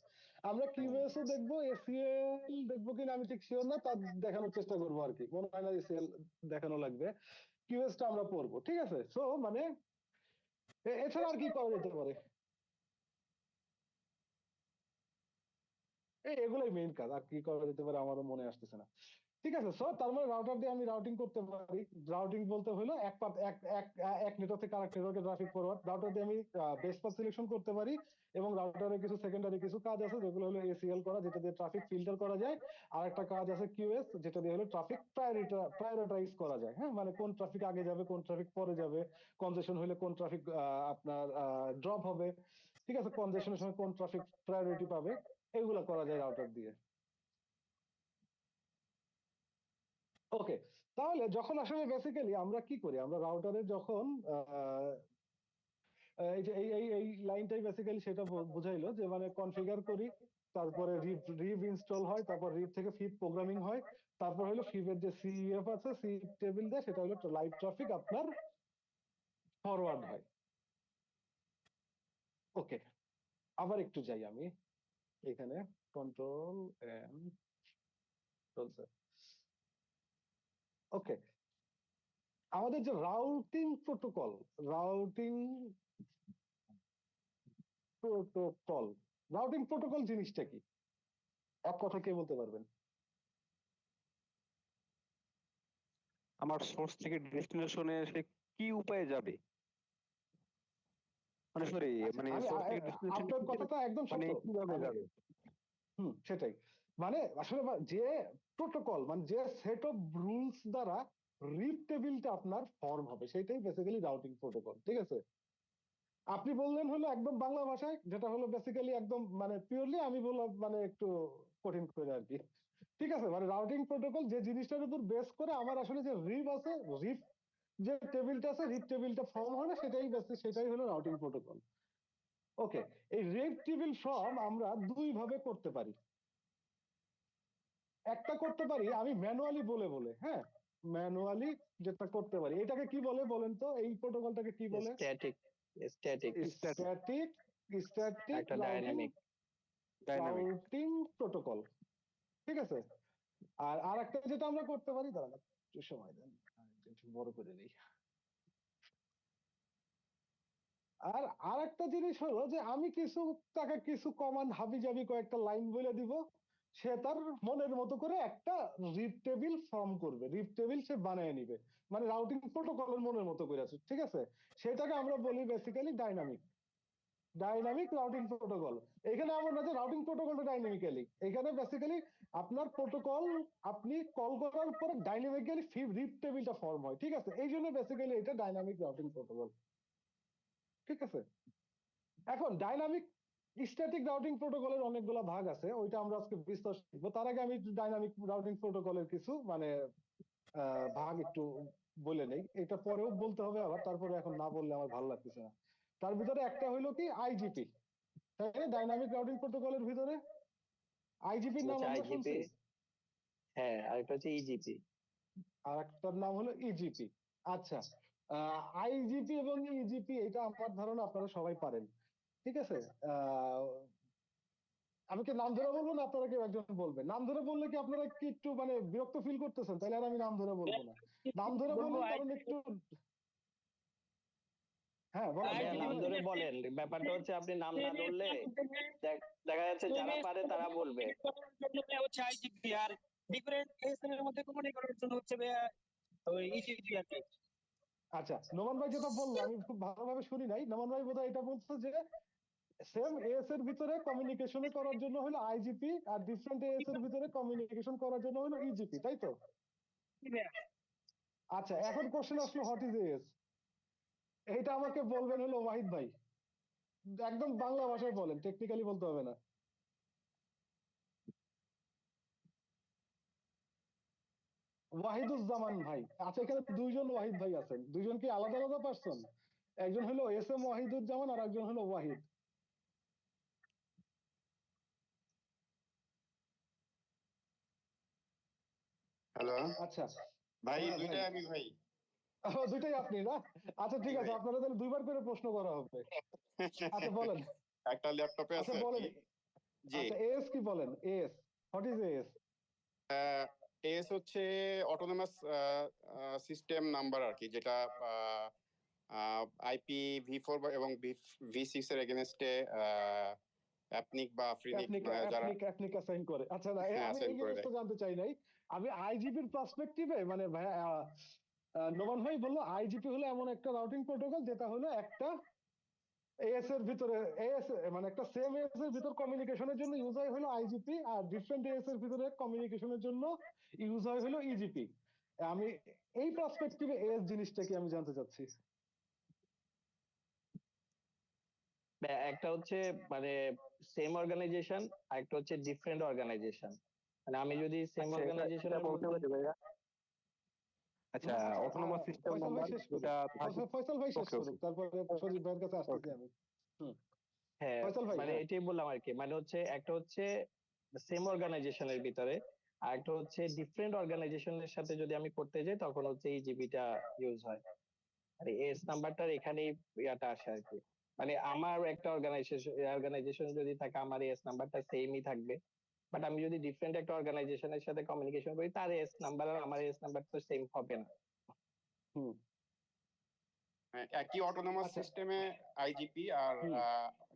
আমরা কিউএস ও দেখবো, এসিএল দেখবো কিনা আমি ঠিক শিওর না, তা দেখানোর চেষ্টা করবো আর কি। মনে হয় না এসিএল দেখানো লাগবে, কিউএস টা আমরা পড়বো, ঠিক আছে। সো মানে এছাড়া আর কি করা যেতে পারে? এগুলোই মেইন কাজ, আর কি করা যেতে পারে আমারও মনে আসতেছে না। ঠিক আছে, সো তার মানে রাউটার দিয়ে আমি রাউটিং করতে পারি। রাউটিং বলতে হলো এক পাথ এক এক এক নেটওয়ার্ক থেকে আরেক নেটওয়ার্কে ট্রাফিক ফরওয়ার্ড। রাউটার দিয়ে আমি বেস্ট পাথ সিলেকশন করতে পারি, এবং রাউটারের কিছু সেকেন্ডারি কিছু কাজ আছে যেগুলো হলো এসিএল করা, যেটা দিয়ে ট্রাফিক ফিল্টার করা যায়। আর একটা কাজ আছে কিউএস, যেটা দিয়ে হলো ট্রাফিক প্রায়োরিটাইজ করা যায়। হ্যাঁ, মানে কোন ট্রাফিক আগে যাবে, কোন ট্রাফিক পরে যাবে, কনজেশন হলে কোন ট্রাফিক আপনার ড্রপ হবে, ঠিক আছে, কনজেশনের সময় কোন ট্রাফিক প্রায়োরিটি পাবে, এগুলো করা যায় রাউটার দিয়ে। ওকে, তাহলে যখন আসলে বেসিক্যালি আমরা কি করি, আমরা রাউটারে যখন এই যে এই লাইনটাই বেসিক্যালি সেটা বুঝাইলো যে মানে কনফিগার করি, তারপরে রিভ ইনস্টল হয়, তারপর রিভ থেকে ফিব প্রোগ্রামিং হয়, তারপর হলো ফিবের যে সিএফ আছে, সি টেবিল দেয়, সেটা হলো লাইভ ট্রাফিক আপনার ফরওয়ার্ড হয়। ওকে, আবার একটু যাই আমি এখানে, কন্ট্রোল এন্ড ওকে, আমাদের যে রাউটিং প্রোটোকল রাউটিং প্রোটোকল জিনিসটা কি, এক কথা কে বলতে পারবেন? আমার সোর্স থেকে ডেস্টিনেশনে সে কি উপায়ে যাবে, মানে সরি, আচ্ছা, মানে আমি সোর্স থেকে ডেস্টিনেশনে আপনার কথাটা একদম মানে সত্য। কিভাবে আমি যাবে? সেটাই, মানে আসলে যে প্রোটোকল, মানে যে সেট অফ রুলস দ্বারা রিড টেবিলটা আপনার ফর্ম হবে, সেটাই বেসিক্যালি রাউটিং প্রোটোকল, ঠিক আছে। আপনি বললেন হলো একদম বাংলা ভাষায়, যেটা হলো বেসিক্যালি একদম মানে পিওরলি, আমি বললাম মানে একটু কঠিন করে আর কি। ঠিক আছে, মানে রাউটিং প্রোটোকল যে জিনিসটার উপর বেস করে আমার আসলে যে রিভ আছে, রিভ যে টেবিলটা আছে, রিভ টেবিলটা ফর্ম হয় না, সেটাই হলো রাউটিং প্রোটোকল। ওকে, এই রিভ টেবিল ফর্ম আমরা দুই ভাবে করতে পারি। একটা করতে পারি আমি ম্যানুয়ালি বলে বলে, হ্যাঁ, ম্যানুয়ালি যেটা করতে পারি, এটাকে কি বলে বলেন তো, এই প্রোটোকলটাকে কি বলে? স্ট্যাটিক। স্ট্যাটিক। স্ট্যাটিক স্ট্যাটিক একটা routing dynamic. Dynamic. Routing protocol, ঠিক আছে। আর আরেকটা যেটা আমরা করতে পারি, দাঁড়ান একটু সময় দেন, একটু বড় করে দিই। আর আরেকটা জিনিস হলো যে আমি তাকে কিছু কমান্ড হাবিজাবি কয়েকটা লাইন বলে দিব, সে তার মনের মতো করে একটা রিড টেবিল ফর্ম করবে, রিড টেবিল সে বানিয়ে নিবে, মানে রাউটিং প্রোটোকলের মনের মতো করে আছে, ঠিক আছে। সেটাকে আমরা বলি বেসিক্যালি ডাইনামিক রাউটিং প্রোটোকল। এখানে এমন না যে রাউটিং প্রোটোকলটা ডাইনামিক্যালি, এখানে বেসিক্যালি আপনার প্রোটোকল আপনি কল করার পরে ডাইনামিক্যালি রিড টেবিলটা ফর্ম হয়, ঠিক আছে। এই জন্য বেসিক্যালি এটা ডাইনামিক রাউটিং প্রোটোকল, ঠিক আছে। এখন ডাইনামিক স্ট্যাটিক রাউটিং প্রোটোকলের অনেকগুলো ভাগ আছে, ওইটা আমরা আজকে বিস্তার শিখবো। তার আগে আমি ডাইনামিক রাউটিং প্রোটোকলের কিছু মানে ভাগ একটু বলে নেই, এটা পরেও বলতে হবে আবার, তারপরে এখন না বললে আমার ভালো লাগতেছে না। তার ভিতরে একটা হইলো কি আইজিপি, তাই না, ডাইনামিক রাউটিং প্রোটোকলের ভিতরে। আইজিপির নাম হচ্ছে আমরা আইজিপি, শুনছি, হ্যাঁ, আরেকটা হচ্ছে ইজিপি। আর একটার নাম হলো ইজিপি। আচ্ছা, আইজিপি এবং ইজিপি এটা আমার ধারণা আপনারা সবাই পারেন, ঠিক আছে। আহ, আমি কি নাম ধরে বলবো না আপনারা কেউ একজন বলবেন? নাম ধরে বললে কি আপনারা কি একটু মানে বিরক্ত ফিল করতেছেন? তাহলে আর আমি নাম ধরে বলবো না। নাম ধরে বলবো বলেন কারণ একটু, হ্যাঁ বলেন ভাইয়া আশিক নাম ভাই। ধরে বলেন, ব্যাপারটা হচ্ছে আপনি নাম না ধরলে দেখা যাচ্ছে যারা পারে তারা বলবে। হচ্ছে আইজিপি, আর ডিফারেন্ট এসএন এর মধ্যে কমিউনিকেট করার জন্য হচ্ছে ওই ইজিপি আর কি। আচ্ছা, নোমান ভাই যেটা বললো আমি খুব ভালোভাবে শুনি নাই। নোমান ভাই বোধহয় এটা বলছে যে সেম এএস এর ভিতরে কমিউনিকেশন করার জন্য হলো আইজিপি, আর ডিফারেন্ট এএস এর ভিতরে কমিউনিকেশন করার জন্য হলো ইজিপি, তাই তো? আচ্ছা, এখন কোশ্চেন আসলো হোয়াট ইজ এএস। এইটা আমাকে বলবেন হলো ওয়াহিদ ভাই, একদম বাংলা ভাষায় বলেন, টেকনিক্যালি বলতে হবে না। ওয়াহিদুজ্জামান ভাই। আচ্ছা, এখানে দুইজন ওয়াহিদ ভাই আছেন, দুইজন কি আলাদা আলাদা পার্সন? একজন হলো এস এম ওয়াহিদুজ্জামান আর একজন হলো ওয়াহিদ। হ্যালো আচ্ছা, ভাই, হ্যাঁ ভাই, দুইটাই আমি ভাই। দুইটাই আপনি না? আচ্ছা জি ঠিক আছে, ভাই। আপনারা তাহলে দুইবার করে প্রশ্ন করা হবে। আচ্ছা বলেন, একটা ল্যাপটপে আচ্ছা আছে আর বলেন, কি। জি, আচ্ছা এএস কি বলেন, as what is as? S হচ্ছে অটোনমাস সিস্টেম নাম্বার আর কি, যেটা আইপি ভি4 এবং ভি6 এর এগেনস্টে অ্যাপনিক বা ফ্রিনিক অ্যাপনিক যারা অ্যাপনিক অ্যাপনিক অ্যাসাইন করে। আচ্ছা না, হ্যাঁ আমি অ্যাসাইন এই করে জিনিসটা দেয়। জানতে চাই নাই। আমি আইজিপির পার্সপেক্টিভে মানে ভাই, নোমান ভাই বললো আইজিপি হলো এমন একটা রাউটিং প্রোটোকল যেটা হলো একটা এএস এর ভিতরে, এএস মানে একটা সেম এএস এর ভিতর কমিউনিকেশনের জন্য ইউজ হয় হলো আইজিপি, আর ডিফারেন্ট এএস এর ভিতরে কমিউনিকেশনের জন্য ইউজ হয় হলো ইজিপি। আমি এই পার্সপেক্টিভে এএস জিনিসটা কি আমি জানতে চাচ্ছি। একটা হচ্ছে মানে সেম অর্গানাইজেশন, আর একটা হচ্ছে ডিফারেন্ট অর্গানাইজেশন। মানে আমি যদি সেম আচ্ছা, এটা অর্গানাইজেশনের বলতে মধ্যে, পারি ভাইয়া? আচ্ছা, অটোনোমাস সিস্টেম ফয়সাল ভাই নাম্বার শেষ করুক, যেটা থাকে। ফয়সাল ভাই শেষ ওকে, করুক, তারপরে সজীব ভাইয়ের কাছে আসতেছি ওকে। আমি। হুম, হ্যাঁ, ফয়সাল ভাই, মানে হ্যাঁ। এটাই বললাম আর কি। মানে হচ্ছে একটা হচ্ছে সেম অর্গানাইজেশনের ভিতরে, আর একটা হচ্ছে ডিফারেন্ট অর্গানাইজেশনের সাথে যদি আমি করতে যাই তখন হচ্ছে এই জিবিটা ইউজ হয়। আর এস নাম্বারটার এখানেই ইয়াটা আসে আর কি। মানে আমার একটা অর্গানাইজেশন যদি থাকে, আমার এস নাম্বারটা সেমই থাকবে। বাট আমি যদি ডিফারেন্ট একটা অর্গানাইজেশনের সাথে কমিউনিকেশন করি, তার এস নাম্বার আর আমার এস নাম্বার তো সেম হবে না। হুম, একই অটোনমাস আচ্ছা, সিস্টেমে আইজিপি আর হুম,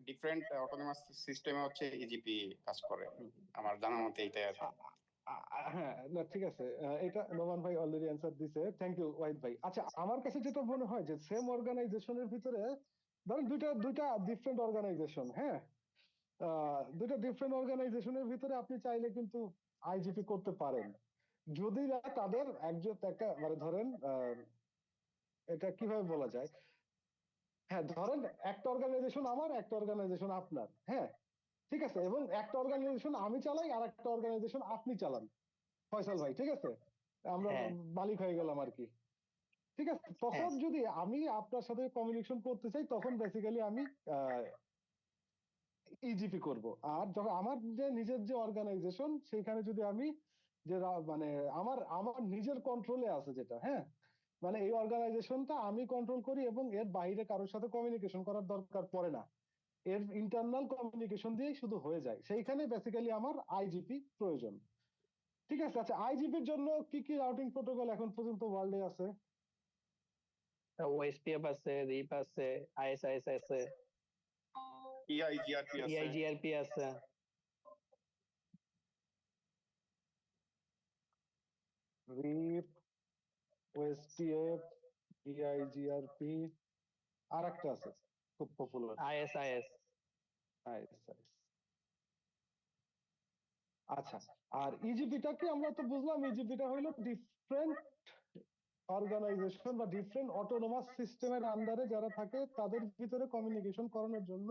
ডিফারেন্ট অটোনমাস সিস্টেমে হচ্ছে ইজিপি কাজ করে। হুম। আমার জানা মতে এটাই আছে। হ্যাঁ, না ঠিক আছে, এটা নোমান ভাই অলরেডি অ্যান্সার দিছে, থ্যাংক ইউ ওয়াহিদ ভাই। আচ্ছা, আমার কাছে যেটা মনে হয় যে সেম অর্গানাইজেশনের ভিতরে ধরেন দুইটা দুইটা ডিফারেন্ট অর্গানাইজেশন, হ্যাঁ, দুইটা ডিফারেন্ট অর্গানাইজেশনের ভিতরে আপনি চাইলে কিন্তু আইজিপি করতে পারেন, যদি না তাদের একজন একটা মানে ধরেন এটা কিভাবে বলা যায়, হ্যাঁ ধরেন একটা অর্গানাইজেশন আমার, একটা অর্গানাইজেশন আপনার, হ্যাঁ ঠিক আছে, এবং একটা অর্গানাইজেশন আমি চালাই আর একটা অর্গানাইজেশন আপনি চালান, ফয়সাল ভাই, ঠিক আছে, আমরা হ্যাঁ, মালিক হয়ে গেলাম আর কি, ঠিক আছে। হ্যাঁ, তখন যদি আমি আপনার সাথে কমিউনিকেশন করতে চাই তখন বেসিক্যালি আমি ইজিপি করব। আর যখন আমার যে নিজের যে অর্গানাইজেশন সেখানে যদি আমি যে মানে আমার আমার নিজের কন্ট্রোলে আছে যেটা, হ্যাঁ, মানে এই অর্গানাইজেশনটা আমি কন্ট্রোল করি এবং এর বাইরে কারোর সাথে কমিউনিকেশন করার দরকার পড়ে না, এর ইন্টারনাল কমিউনিকেশন দিয়েই শুধু হয়ে যায়, সেইখানে বেসিক্যালি আমার আইজিপি প্রয়োজন, ঠিক আছে। আচ্ছা, আইজিপির জন্য কি কি রাউটিং প্রোটোকল এখন পর্যন্ত ওয়ার্ল্ডে আছে? ওএসপিএফ আছে, রিপ আছে, আইএসআইএস আছে, ইআইজিআরপি আছে। ইআইজিআরপি আছে। রিপ, ওএসটিএফ, ইআইজিআরপি, আর একটা আছে খুব পপুলার, আইএসআইএস। আইএসআইএস। আচ্ছা, আর ইজিপিটা কি, আমরা তো বুঝলাম ইজিপিটা হলো ডিফারেন্ট অর্গানাইজেশন বা ডিফারেন্ট অটোনোমাস সিস্টেমের আন্ডারে যারা থাকে তাদের ভিতরে কমিউনিকেশন করানোর জন্য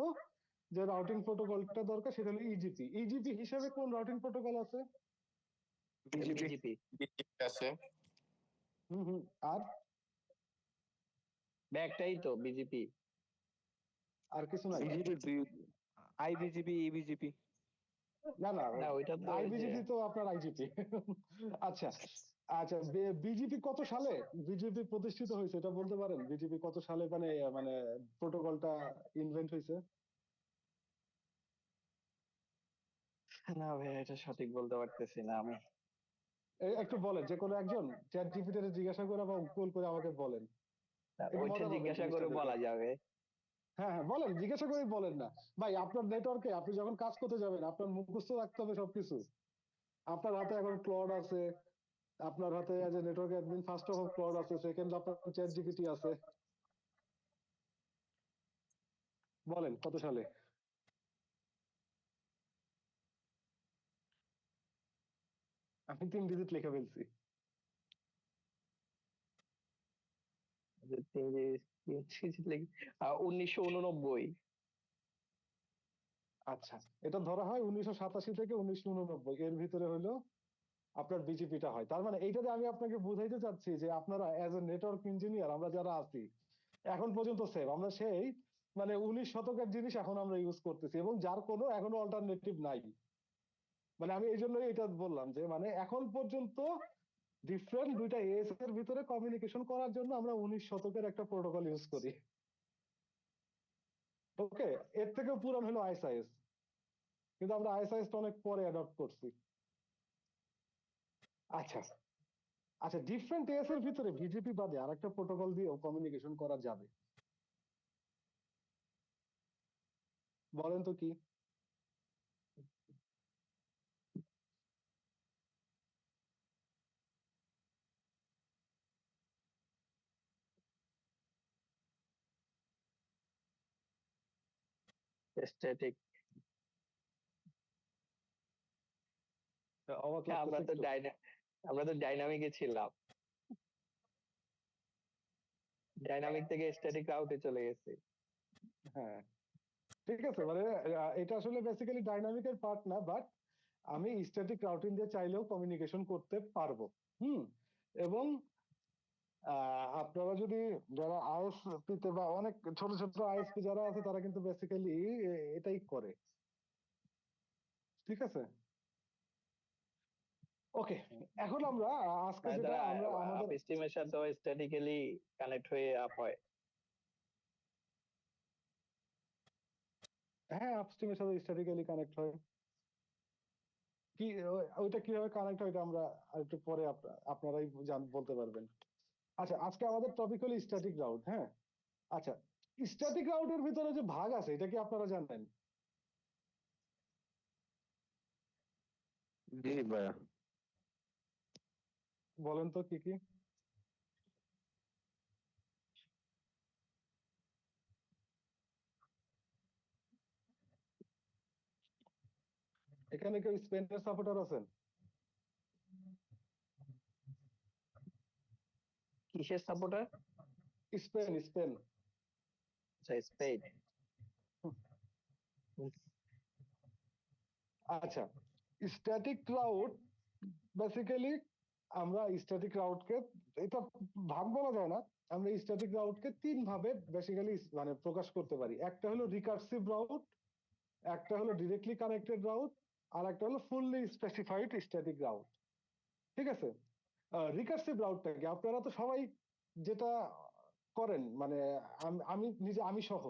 যে রাউটিং প্রোটোকলটা দরকার সেটা হলো ইজিপি। ইজিপি হিসেবে কোন রাউটিং প্রোটোকল আছে? বিজিপি। বিজিপি। বিজিপি আছে। হুম, হুম, আর একটাই তো বিজিপি। আর কিছু নাই? বিজিপি, আইবিজিপি, ইবিজিপি। না না, না ওইটা তো ওই যে আইবিজিপি তো আপনার আইজিপি। আচ্ছা আচ্ছা, বিজেপি কত সালে বিজেপি প্রতিষ্ঠিত হয়েছে এটা বলতে পারেন? বিজেপি কত সালে মানে মানে প্রোটোকলটা ইনভেন্ট হয়েছে? না ভাই, এটা সঠিক বলতে পারতেছি না আমি। একটু বলেন, যে কোনো একজন চ্যাট জিপিটি জিজ্ঞাসা করে বা গুগল করে আমাকে বলেন, একটু ওইটা মজা পাবেন জিজ্ঞাসা জিনিসটা করে দেখে। বলা যাবে। হ্যাঁ হ্যাঁ বলেন, জিজ্ঞাসা করেই বলেন না। ভাই আপনার নেটওয়ার্কে আপনি যখন কাজ করতে যাবেন আপনার মুখস্থ রাখতে হবে সবকিছু। আপনার হাতে এখন ক্লড আছে, আপনার হাতে as a network admin first of Claude আছে, সেকেন্ড আপনার চ্যাট জিপিটি আছে। বলেন কত সালে? আমি 3 ডিজিট লিখে ফেলছি। যে 1989। আচ্ছা, এটা ধরা হয় 1987 থেকে 1989, এর ভিতরে হলো আপনার বিজেপিটা হয়। তার মানে এইটাতে আমি আপনাকে বুঝাইতে চাচ্ছি যে আপনারা এজ এ নেটওয়ার্ক ইঞ্জিনিয়ার আমরা যারা আছি এখন পর্যন্ত সেভ, আমরা সেই মানে 19 শতকের জিনিস এখন আমরা ইউজ করতেছি, এবং যার কোনো এখনো অল্টারনেটিভ নাই। মানে আমি এই জন্যই এটা বললাম যে মানে এখন পর্যন্ত ডিফারেন্ট দুইটা এস এর ভিতরে কমিউনিকেশন করার জন্য আমরা 19 শতকের একটা প্রোটোকল ইউজ করি। ওকে, এর থেকেও পুরান হলো আইএসআইএস, কিন্তু আমরা আইএসআইএস অনেক পরে অ্যাডপ্ট করছি। আচ্ছা আচ্ছা, ডিফারেন্ট এস এর ভিতরে বিজেপি বাদে আরেকটা প্রোটোকল দিয়েও কমিউনিকেশন করা যাবে, বলেন তো কি? স্ট্যাটিক। অবাক আমরা লাগতেছে তো একটু। ডাইনামিকে ছিলাম, ডাইনামিক থেকে স্ট্যাটিক আউটে চলে গেছি। হ্যাঁ ঠিক আছে, মানে এটা আসলে বেসিক্যালি ডাইনামিকের পার্ট না, বাট আমি স্ট্যাটিক রাউটিং দিয়ে চাইলেও কমিউনিকেশন করতে পারবো। হুম। এবং আপনারা যদি যারা আইএসপি তে বা অনেক ছোট ছোট আইএসপি যারা আছে তারা কিন্তু বেসিক্যালি এটাই করে। ঠিক আছে, ওকে। এখন আমরা আজকে মানে যেটা তারা আমরা আপ আমাদের, স্ট্রিমের সাথে স্ট্যাটিক্যালি কানেক্ট হয়ে আপ হয়। হ্যাঁ আপস্ট্রিমের সাথে স্ট্যাটিক্যালি কানেক্ট হয়। কি ওইটা কিভাবে কানেক্ট হয় এটা আমরা একটু পরে আপনারাই বলতে পারবেন। আচ্ছা, আজকে আমাদের টপিক হলো স্ট্যাটিক রাউট। হ্যাঁ, আচ্ছা, স্ট্যাটিক রাউটের ভিতরে যে ভাগ আছে এটা কি আপনারা জানেন? জি ভাইয়া। বলেন তো কি কি? এখানে কেউ স্পেনের সাপোর্টার আছেন? কিসের সাপোর্টার? Spain Spain. আচ্ছা, স্পেন। আচ্ছা, স্ট্যাটিক রাউট বেসিক্যালি আমরা স্ট্যাটিক রাউটকে, এটা ভাগ বলা যায় না, আমরা স্ট্যাটিক রাউটকে 3 ভাবে বেসিক্যালি মানে প্রকাশ করতে পারি। একটা হলো রিকার্সিভ রাউট, একটা হলো ডিরেক্টলি কানেক্টেড রাউট, আর একটা হলো ফুললি স্পেসিফাইড স্ট্যাটিক রাউট। ঠিক আছে, রিকার্সিভ রাউটটাকে আপনারা তো সবাই যেটা করেন মানে আমি নিজে আমি সহ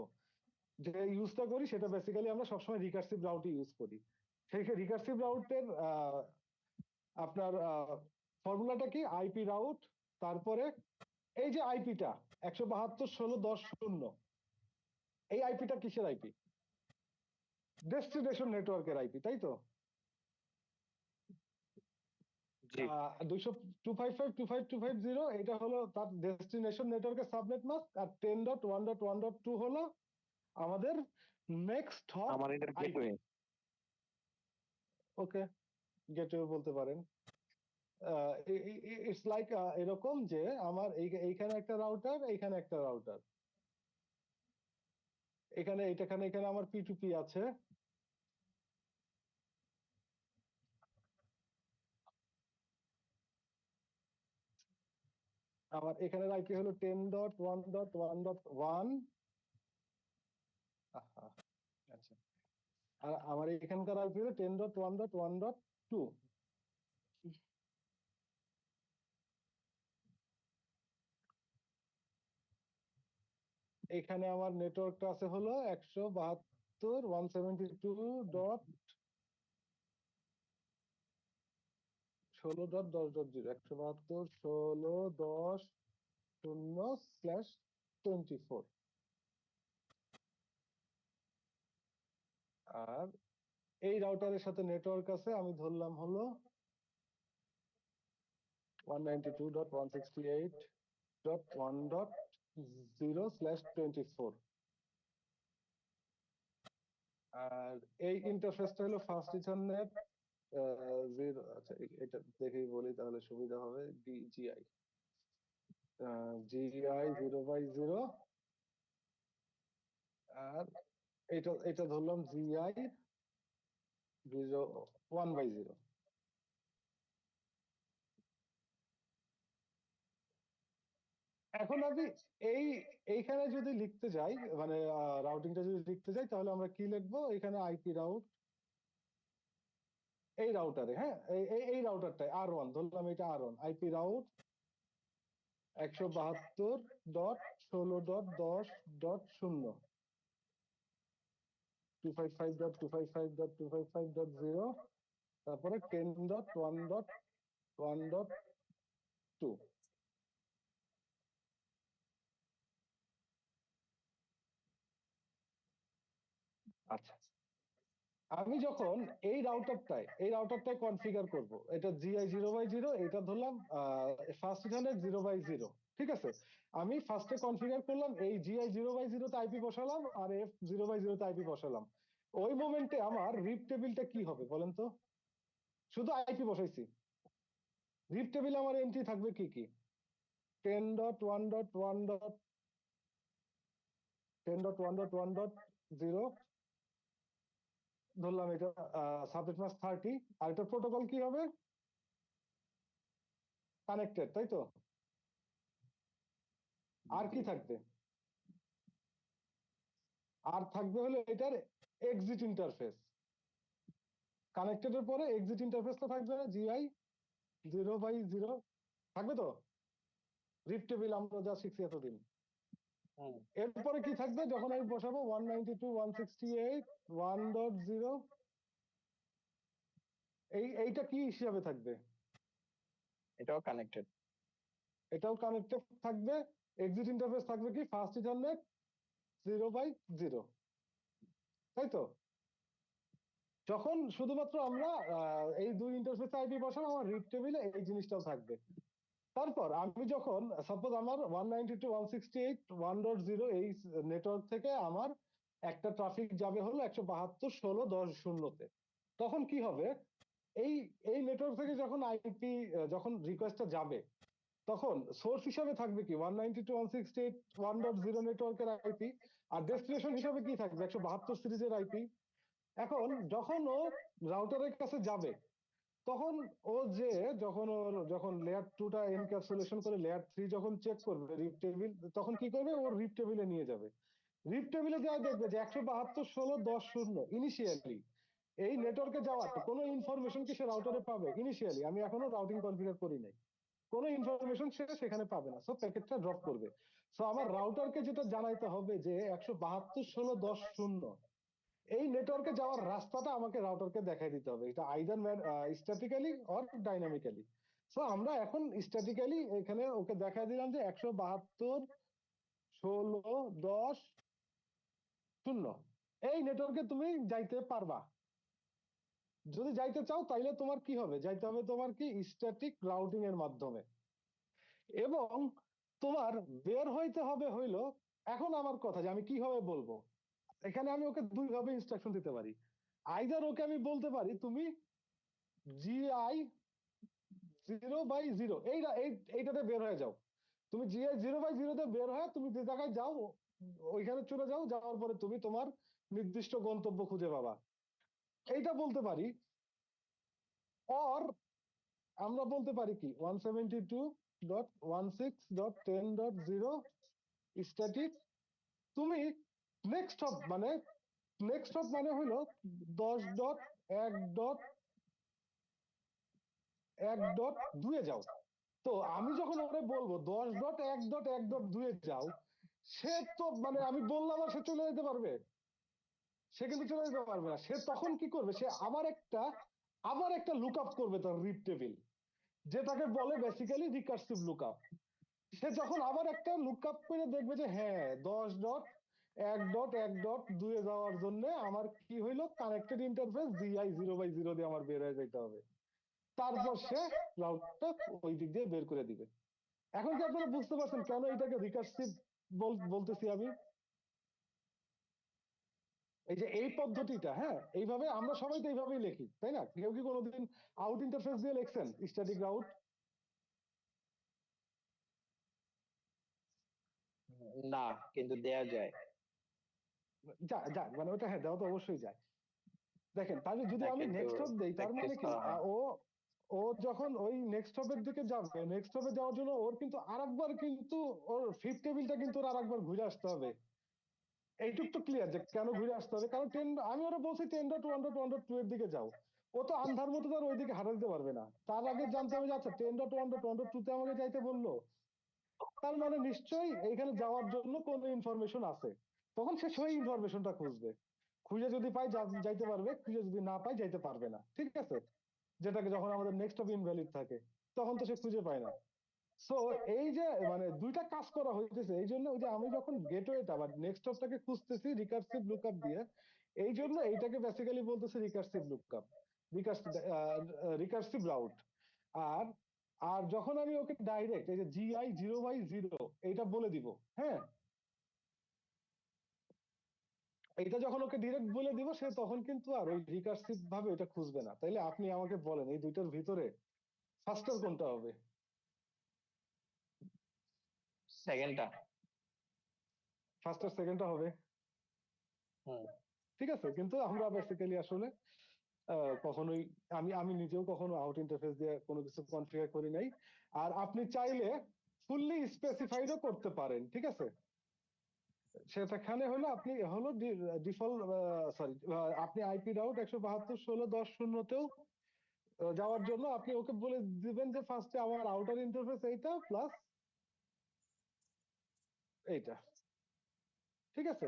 যে ইউজটা করি সেটা বেসিক্যালি আমরা সবসময় রিকার্সিভ রাউটই ইউজ করি। সেই রিকার্সিভ রাউটের আপনার ফর্মুলাটা কি? আইপি রাউট, তারপরে এই যে আইপিটা 172.16.10, এই আইপিটা কিসের আইপি? ডেস্টিনেশন নেটওয়ার্কের আইপি, তাই তো? জি। 255.25250 এটা হলো তার ডেস্টিনেশন নেটওয়ার্কের সাবনেট মাস্ক, আর 10.1.1.2 হলো আমাদের নেক্সট হপ আমার এটার আইপি। গেটওয়ে। ওকে, গেটওয়ে বলতে পারেন। ইটস লাইক এরকম যে আমার এইখানে একটা রাউটার, এইখানে একটা রাউটার, এখানে এখানে আমার P2P আছে। আমার এখানে আইপি হলো 10.1.1.1। আচ্ছা, আর আমার এখানকার আইপি হলো 10.1.1.2। এখানে আমার নেটওয়ার্কটা আছে হলো 172.16.10.0, 172.16.10.0/24। আর এই রাউটারের সাথে নেটওয়ার্ক আছে আমি ধরলাম হলো 192.168.1.0/24। আর এই ইন্টারফেসটা হলো ফার্স্ট ইথারনেট জিরো। আচ্ছা এটা দেখেই বলি তাহলে সুবিধা হবে। জিআই 0/0। আর এটা ধরলাম জিআই 1/0। এখন আমি এইখানে যদি লিখতে যাই, মানে রাউটিংটা যদি লিখতে যাই, তাহলে আমরা কি লিখবো? এখানে আইপি রাউট, এই রাউটারে, হ্যাঁ, এই রাউটারটাই R1 ধরলাম, এটা R1 আইপি রাউট 172.16.10.0, 255.255.255.0, তারপরে 10.1.1.2। আচ্ছা, আমি যখন এই রাউটারটায় কনফিগার করব, এটা জিআই 0/0, এটা ধরলাম ফার্স্ট ইথারনেট 0/0, ঠিক আছে। আমি ফার্স্টে কনফিগার করলাম, এই জিআই 0/0 তে আইপি বসালাম আর এফ 0/0 তে আইপি বসালাম। ওই মোমেন্টে আমার রিপ টেবিলটা কি হবে বলেন তো? শুধু আইপি বসাইছি, রিপ টেবিলে আমার এন্ট্রি থাকবে কি কি? 10.1.1.10.1.1.0 ধরলাম, এটা সাবনেট মাস্ক 30। আর এটা প্রোটোকল কি হবে? কানেক্টেড, তাই তো? আর কি থাকবে? আর থাকবে হলো এটার এক্সিট ইন্টারফেস। কানেক্টেড এর পরে এক্সিট ইন্টারফেসটা থাকবে জিআই 0/0 থাকবে তো? রিপ টেবিল আমরা যা শিখছি এতদিন। এরপরে কি থাকবে যখন আমি বসাবো? 192.168.1.0। এইটা কি হিসাবে থাকবে? এটাও কানেক্টেড। এটাও কানেক্টেড থাকবে। এক্সিট ইন্টারফেস থাকবে কি? ফার্স্ট ইথারনেট 0/0, তাই তো? যখন শুধুমাত্র আমরা এই দুই ইন্টারফেসে আইপি বসাবো, আমার রিপ টেবিলে এই জিনিসটাও থাকবে। তারপর আমি যখন সাপোজ আমার 192.168.1.0 এই নেটওয়ার্ক থেকে আমার একটা ট্রাফিক যাবে হলো 172.16.10.0 তে, তখন কি হবে? এই এই নেটওয়ার্ক থেকে যখন আইপি, যখন রিকোয়েস্টটা যাবে, তখন সোর্স হিসাবে থাকবে কি? 192.168.1.0 নেটওয়ার্কের আইপি। আর ডেস্টিনেশন হিসাবে কি থাকবে? 172 সিরিজের আইপি। এখন যখন ও রাউটারের কাছে যাবে, তখন ও যখন লেয়ার 2টা এনক্যাপসুলেশন করে লেয়ার 3 যখন চেক করবে রিপ টেবিল, তখন কি করবে? ও রিপ টেবিলে নিয়ে যাবে। রিপ টেবিলে যা দেখবে যে 172.16.10 ইনিশিয়ালি এই নেটওয়ার্কে যাওয়ার কোনো ইনফরমেশন কি সে রাউটারে পাবে? ইনিশিয়ালি আমি এখনো রাউটিং কনফিগার করি নাই, কোনো ইনফরমেশন সে সেখানে পাবে না। সো প্যাকেটটা ড্রপ করবে। সো আমার রাউটারকে যেটা জানাইতে হবে যে 172.16.10 এই নেটওয়ার্কে যাওয়ার রাস্তাটা আমাকে রাউটারকে দেখাই দিতে হবে। এটা either statically or dynamically. So আমরা এখন স্ট্যাটিক্যালি এখানে ওকে দেখাই দিলাম যে 172.16.10 এই নেটওয়ার্কে তুমি যাইতে পারবা। যদি যাইতে চাও তাইলে তোমার কি হবে? যাইতে হবে তোমার কি স্ট্যাটিক রাউটিং এর মাধ্যমে। এবং তোমার বের হইতে হবে হইলো, এখন আমার কথা যে আমি কিভাবে বলবো, এখানে আমি ওকে দুই ভাবে ইনস্ট্রাকশন দিতে পারি। আইদার ওকে আমি বলতে পারি তুমি জিআই 0/0 এইটাতে বের হয়ে যাও। তুমি জিআই 0/0 তে বের হয়ে তুমি যে জায়গায় যাও ওইখানে চলে যাও, যাওয়ার পরে তুমি তোমার নির্দিষ্ট গন্তব্য খুঁজে পাবা, এইটা বলতে পারি। অর আমরা বলতে পারি কি 172.16.10.0 স্ট্যাটিক, তুমি নেক্সট মানে নেক্সট হপ মানে হলো 10.1.1.2 এ যাও। তো আমি যখন ওরে বলবো 10.1.1.2 এ যাও, সে তো মানে আমি বললাম আর সে চলে যেতে পারবে? সে কিন্তু চলে যেতে পারবে না। সে তখন কি করবে? সে আবার একটা লুক আপ করবে তার রিড টেবিল, যেটাকে বলে বেসিক্যালি রিকার্সিভ লুক আপ। সে যখন আবার একটা লুক আপ করে দেখবে যে হ্যাঁ 10.1.1.2 এ যাওয়ার জন্য আমার কি হইলো, কানেক্টেড ইন্টারফেস GI 0/0 দিয়ে আমার বের হয়ে যেতে হবে, তারপর সে রাউটটা ওই দিক দিয়ে বের করে দিবে। এখন কি আপনারা বুঝতে পারছেন কেন এটাকে রিকার্সিভ বলতেছি আমি? এই যে এই পদ্ধতিটা, হ্যাঁ, এইভাবে আমরা সবাই তো এইভাবেই লিখি, তাই না? কেউ কি কোনোদিন আউট ইন্টারফেস দিয়ে লিখছেন স্ট্যাটিক রাউট? না, কিন্তু দেয়া যায়। যা মানে ওটা হ্যাঁ দেওয়া তো অবশ্যই যায়। দেখেন তাহলে যদি আমি কিন্তু নেক্সট হপ দেই, তার মানে প্র্যাকটিস কি করা হয় না। ও যখন ওই নেক্সট হপের দিকে যাবে, নেক্সট হপে যাওয়ার জন্য ওর কিন্তু আরেকবার কিন্তু ওর ফিফথ টেবিলটা কিন্তু ওর আরেকবার ঘুরে আসতে হবে। এইটুক তো ক্লিয়ার যে কেন ঘুরে আসতে হবে, কারণ আমি ওরা বলছি 10.1.1.2 এর দিকে যাও। ও তো আন্ধার মতো তার ওই দিকে হাঁটা দিতে পারবে না, তার আগে জানতে হবে যে আচ্ছা 10.1.1.2 তে আমাকে যাইতে বললো, তার মানে নিশ্চয়ই এইখানে যাওয়ার জন্য কোনো ইনফরমেশন আছে। তখন সে সেই ইনফরমেশনটা খুঁজবে, খুঁজে যদি পায় যাইতে পারবে, খুঁজে যদি না পায় যাইতে পারবে না, ঠিক আছে? যেটাকে যখন আমাদের নেক্সট অফ ইনভ্যালিড থাকে, তখন তো সে খুঁজে পায় না। সো এই যে মানে দুইটা কাজ করা হইতেছে, এই জন্য ওই যে আমি যখন গেটওয়েটা বা নেক্সট অফটাকে খুঁজতেছি রিকার্সিভ লুকআপ দিয়ে, এই জন্য এইটাকে বেসিক্যালি বলতেছে রিকার্সিভ লুকআপ, রিকার্সিভ রাউট। আর আর যখন আমি ওকে ডাইরেক্ট এই যে GI 0/0 এইটা বলে দিব, হ্যাঁ, এটা যখন ওকে ডিরেক্ট বলে দিব, সে তখন কিন্তু আর ওই রিকার্সিভ ভাবে এটা খুঁজবে না। তাইলে আপনি আমাকে বলেন এই দুইটার ভিতরে ফাস্টার কোনটা হবে? সেকেন্ডটা। ফাস্টার সেকেন্ডটা হবে। হুম। ঠিক আছে, কিন্তু আমরা বেসিক্যালি আসলে কখনোই আমি আমি নিজেও কখনো আউট ইন্টারফেস দিয়ে কোনো কিছু কনফিগার করি নাই। আর আপনি চাইলে ফুললি স্পেসিফাইডও করতে পারেন, ঠিক আছে? সেটাখানে হলো আপনি হলো ডিফল্ট, সরি, আপনি আইপি রাউট 172.16.10.0-তেও যাওয়ার জন্য আপনি ওকে বলে দিবেন যে ফার্স্টে আমার আউটার ইন্টারফেস এইটা প্লাস এইটা, ঠিক আছে?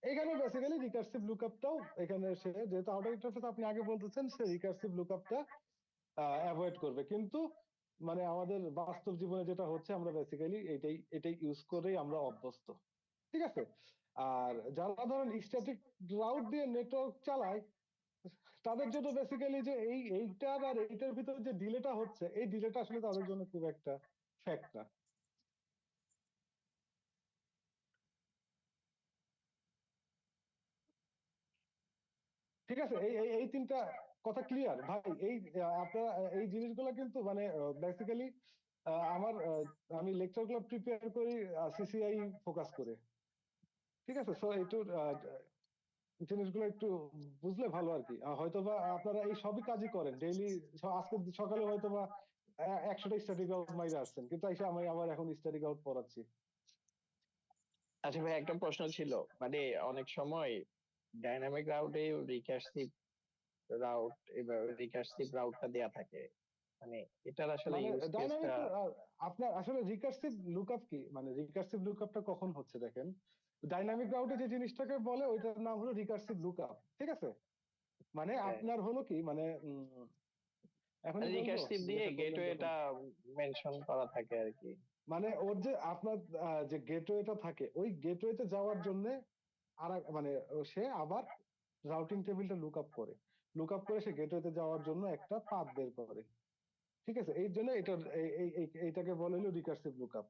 এখানে বেসিক্যালি রিকার্সিভ লুকআপটাও এখানে সে যেহেতু আউটার ইন্টারফেস আপনি আগে বলতেছেন, সে রিকার্সিভ লুকআপটা অ্যাভয়েড করবে। কিন্তু মানে আমাদের বাস্তব জীবনে যেটা হচ্ছে, আমরা বেসিক্যালি এটাই ইউজ করেই আমরা অভ্যস্ত, ঠিক আছে? আর যারা ধরেন স্ট্যাটিক রাউট দিয়ে নেটওয়ার্ক চালায়, তাদের জন্য বেসিক্যালি যে এইটার আর এইটার ভিতরে যে ডিলেটা হচ্ছে, এই ডিলেটা আসলে তাদের জন্য খুব একটা ফ্যাক্ট না। ঠিক আছে, এই এই এই তিনটা কথা ক্লিয়ার ভাই? এই আপনারা এই জিনিসগুলো কিন্তু মানে বেসিক্যালি আমার আমি লেকচার গুলো প্রিপেয়ার করি CCI ফোকাস করে, ঠিক আছে? সো একটু জিনিসগুলো একটু বুঝলে ভালো আর কি। হয়তোবা আপনারা এই সবই কাজই করেন ডেইলি, আজকে সকালে হয়তোবা 100টা স্ট্যাটিক আউট মাইরে আসছেন, কিন্তু এসে আমি আবার এখন স্ট্যাটিক আউট পড়াচ্ছি। আচ্ছা ভাই, একটা প্রশ্ন ছিল। মানে অনেক সময় ডাইনামিক রাউটে রিকার্সিভ রাউটটা দেয়া থাকে। মানে এটার আসলে মানে ইউজ কেসটা। ডাইনামিক আপনার আসলে রিকার্সিভ লুকআপ কি, মানে রিকার্সিভ লুকআপটা কখন হচ্ছে দেখেন, ডাইনামিক রাউটে যে জিনিসটাকে বলে ওইটার নাম হলো রিকার্সিভ লুকআপ, ঠিক আছে? মানে আপনার হলো কি মানে এখনই বলবো, রিকার্সিভ দিয়ে জিজ্ঞাসা করলেন যখন। গেটওয়েটা মেনশন করা থাকে আর কি। মানে ওর যে আপনার যে গেটওয়েটা থাকে, ওই গেটওয়েতে যাওয়ার জন্য মানে সে আবার রাউটিং টেবিলটা লুক আপ করে সে গেটওয়েতে যাওয়ার জন্য একটা পাথ বের করে, ঠিক আছে? এই জন্য এইটাকে বলে হলো রিকার্সিভ লুকআপ,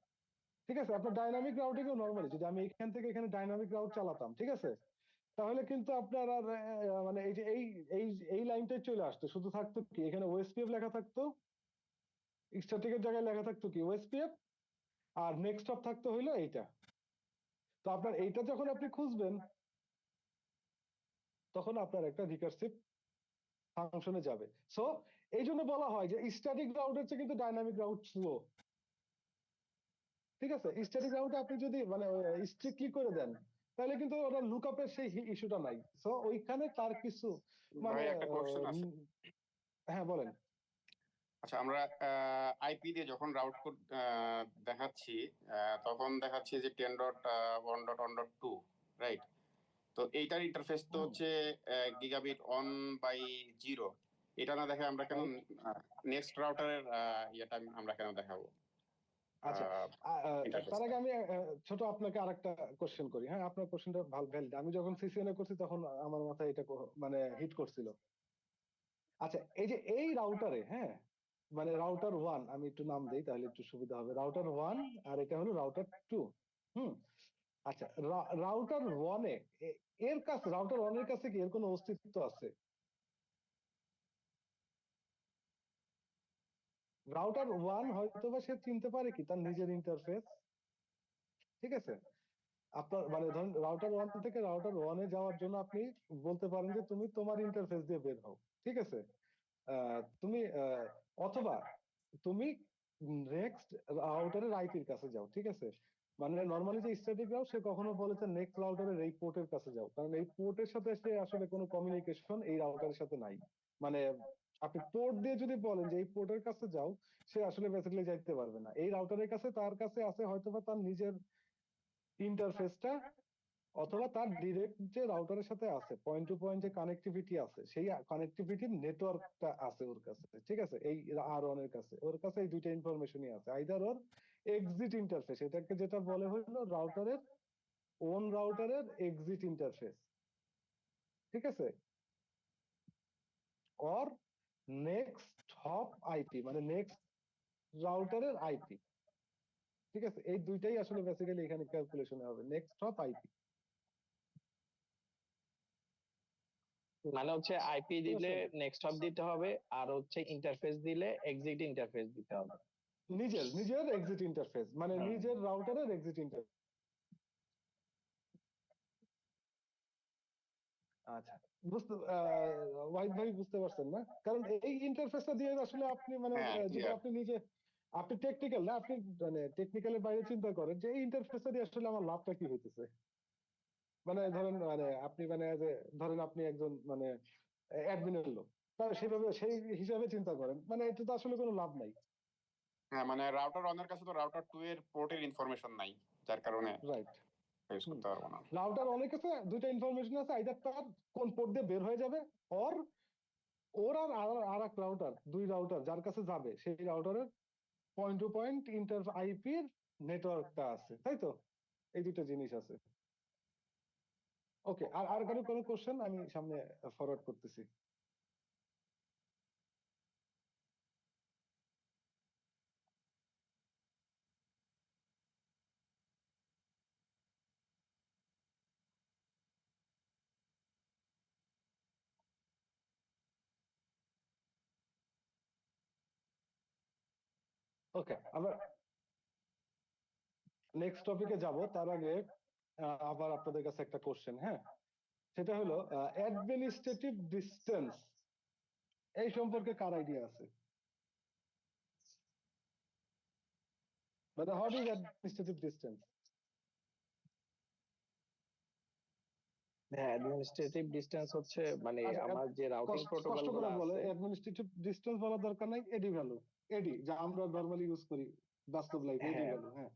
ঠিক আছে? আপনার ডাইনামিক রাউটিং এও নরমালি যদি আমি এখান থেকে এখানে ডাইনামিক রাউট চালাতাম, ঠিক আছে, তাহলে কিন্তু আপনার আর মানে এই যে এই এই লাইনটাই চলে আসতো, শুধু থাকতো কি এখানে ওএসপিএফ লেখা থাকতো, স্ট্যাটিকের জায়গায় লেখা থাকতো কি ওএসপিএফ, আর নেক্সট স্টপ থাকতো হইলো এইটা। তো আপনার এইটা যখন আপনি খুঁজবেন, তখন আপনার একটা রিকার্সিভ ফাংশনে যাবে। সো এই জন্য বলা হয় যে স্ট্যাটিক রাউটের চেয়ে কিন্তু ডাইনামিক রাউট স্লো, ঠিক আছে? স্ট্যাটিক রাউটে আপনি যদি মানে স্ট্রিক্টলি করে দেন তাহলে কিন্তু ওটা লুকআপের সেই ইস্যুটা নাই। সো ওইখানে তার কিছু মানে ভাই একটা কোশ্চেন আছে। হ্যাঁ বলেন। আচ্ছা, আমরা আইপি দিয়ে যখন রাউট দেখাচ্ছি, তখন দেখাচ্ছি যে 10.1.1.2, রাইট? তো এইটার ইন্টারফেস তো হুম, হচ্ছে গিগাবিট 1/0। এটা না দেখে আমরা কেন right? নেক্সট রাউটারের ইয়েটা আমরা কেন দেখাবো আচ্ছা, তার ইন্টারফেসটা? আগে আমি ছোট আপনাকে আরেকটা কোশ্চেন করি। হ্যাঁ, আপনার কোশ্চেনটা ভালো ভ্যালিড। আমি যখন সিসিএনএ করছি তখন আমার মাথায় এটা মানে হিট করছিল। আচ্ছা, এই যে এই রাউটারে, হ্যাঁ, মানে রাউটার ওয়ান, আমি একটু নাম দেই তাহলে একটু সুবিধা হবে। রাউটার ওয়ান আর এটা হলো রাউটার টু। হুম। আচ্ছা, রাউটার ওয়ানে এর কাছে, রাউটার ওয়ানের কাছে কি এর কোনো অস্তিত্ব আছে? রাউটার ওয়ান হয়তো বা সে চিনতে পারে কি তার নিজের ইন্টারফেস? ঠিক আছে, আপনার মানে ধরুন রাউটার ওয়ান থেকে রাউটার ওয়ানে যাওয়ার জন্য আপনি বলতে পারেন যে তুমি তোমার ইন্টারফেস দিয়ে বের হও। ঠিক আছে, তুমি অথবা তুমি নেক্সট রাউটারের আইপির কাছে যাও। ঠিক আছে, মানে নর্মালি যে স্ট্যাটিক রাউট সে কখনো বলেছে নেক্সট রাউটারের এই পোর্টের কাছে যাও, কারণ এই পোর্টের সাথে সে আসলে কোনো কমিউনিকেশন এই রাউটারের সাথে নাই। মানে আপনি পোর্ট দিয়ে যদি বলেন যে এই পোর্টের কাছে যাও, সে আসলে বেসিক্যালি যাইতে পারবে না। এই রাউটারের কাছে তার কাছে আছে হয়তোবা তার নিজের ইন্টারফেসটা, অথবা তার ডিরেক্ট যে রাউটারের সাথে আছে পয়েন্ট টু পয়েন্ট যে কানেক্টিভিটি আছে, সেই কানেক্টিভিটির নেটওয়ার্কটা আছে ওর কাছে। ঠিক আছে, এই আর ওর কাছে, ওর কাছে এই দুইটা ইনফরমেশনই আছে। আইদার ওর এক্সিট ইন্টারফেস, এটাকে যেটা বলে হলো রাউটারের ওন রাউটারের এক্সিট ইন্টারফেস। ঠিক আছে, অর নেক্সট হপ আইপি, মানে নেক্সট রাউটারের আইপি। ঠিক আছে, এই দুইটাই আসলে বেসিক্যালি এখানে ক্যালকুলেশনে হবে, নেক্সট হপ আইপি। মানে হচ্ছে আইপি বুঝতে দিলে পারছেন? নেক্সট হপ দিতে হবে, আর হচ্ছে ইন্টারফেস দিলে এক্সিট ইন্টারফেস দিতে হবে। নিজের নিজের এক্সিট ইন্টারফেস, মানে হুম। নিজের রাউটারের এক্সিট ইন্টারফেস। আচ্ছা, বুঝতে ওয়াহিদ ভাই বুঝতে পারছেন না? কারণ এই ইন্টারফেসটা দিয়ে আসলে আপনি মানে হ্যাঁ, যদি ক্লিয়ার। আপনি নিজে, আপনি টেকনিক্যাল না, আপনি মানে টেকনিক্যালের বাইরে চিন্তা করেন যে এই ইন্টারফেসটা দিয়ে আসলে আমার লাভটা কি হইতেছে। মানে ধরেন মানে আপনি মানে ধরেন আপনি একজন মানে অ্যাডমিনের লোক, তাহলে সেভাবে সেই হিসাবে চিন্তা করেন, মানে এটা তো আসলে কোনো লাভ নাই। হ্যাঁ, মানে রাউটার ওয়ানের কাছে তো রাউটার 2 এর পোর্টের ইনফরমেশন নাই, যার কারণে রাইট। ইউজ হুম, করতে পারবো না। রাউটার অনেক কাছে দুইটা ইনফরমেশন আছে, আইদার তার কোন পোর্ট দিয়ে বের হয়ে যাবে, অর ওর আর আর এক রাউটার, দুই রাউটার যার কাছে যাবে সেই রাউটারের পয়েন্ট টু পয়েন্ট ইন্টার আইপির নেটওয়ার্কটা আছে, তাই তো? এই দুটো জিনিস আছে। ওকে, আর আর কারো কোনো কোশ্চেন আমি সামনে ফরওয়ার্ড করতেছি। ওকে, আবার নেক্সট টপিকে যাব তার আগে আবার আপনাদের কাছে একটা কোশ্চেন, হ্যাঁ, সেটা হলো অ্যাডমিনিস্ট্রেটিভ ডিস্টেন্স, এই সম্পর্কে কার আইডিয়া আছে? মানে হোয়াট ইজ অ্যাডমিনিস্ট্রেটিভ ডিস্টেন্স? হ্যাঁ, অ্যাডমিনিস্ট্রেটিভ ডিস্টেন্স হচ্ছে মানে আচ্ছা, আমার যে রাউটিং প্রোটোকল কষ্ট গুলো করে বলে, আছে। অ্যাডমিনিস্ট্রেটিভ ডিস্টেন্স বলার দরকার নাই, এডি ভ্যালু। এডি যা আমরা নরমালি ইউজ করি বাস্তব লাইফে, এডি হ্যাঁ, ভ্যালু। হ্যাঁ,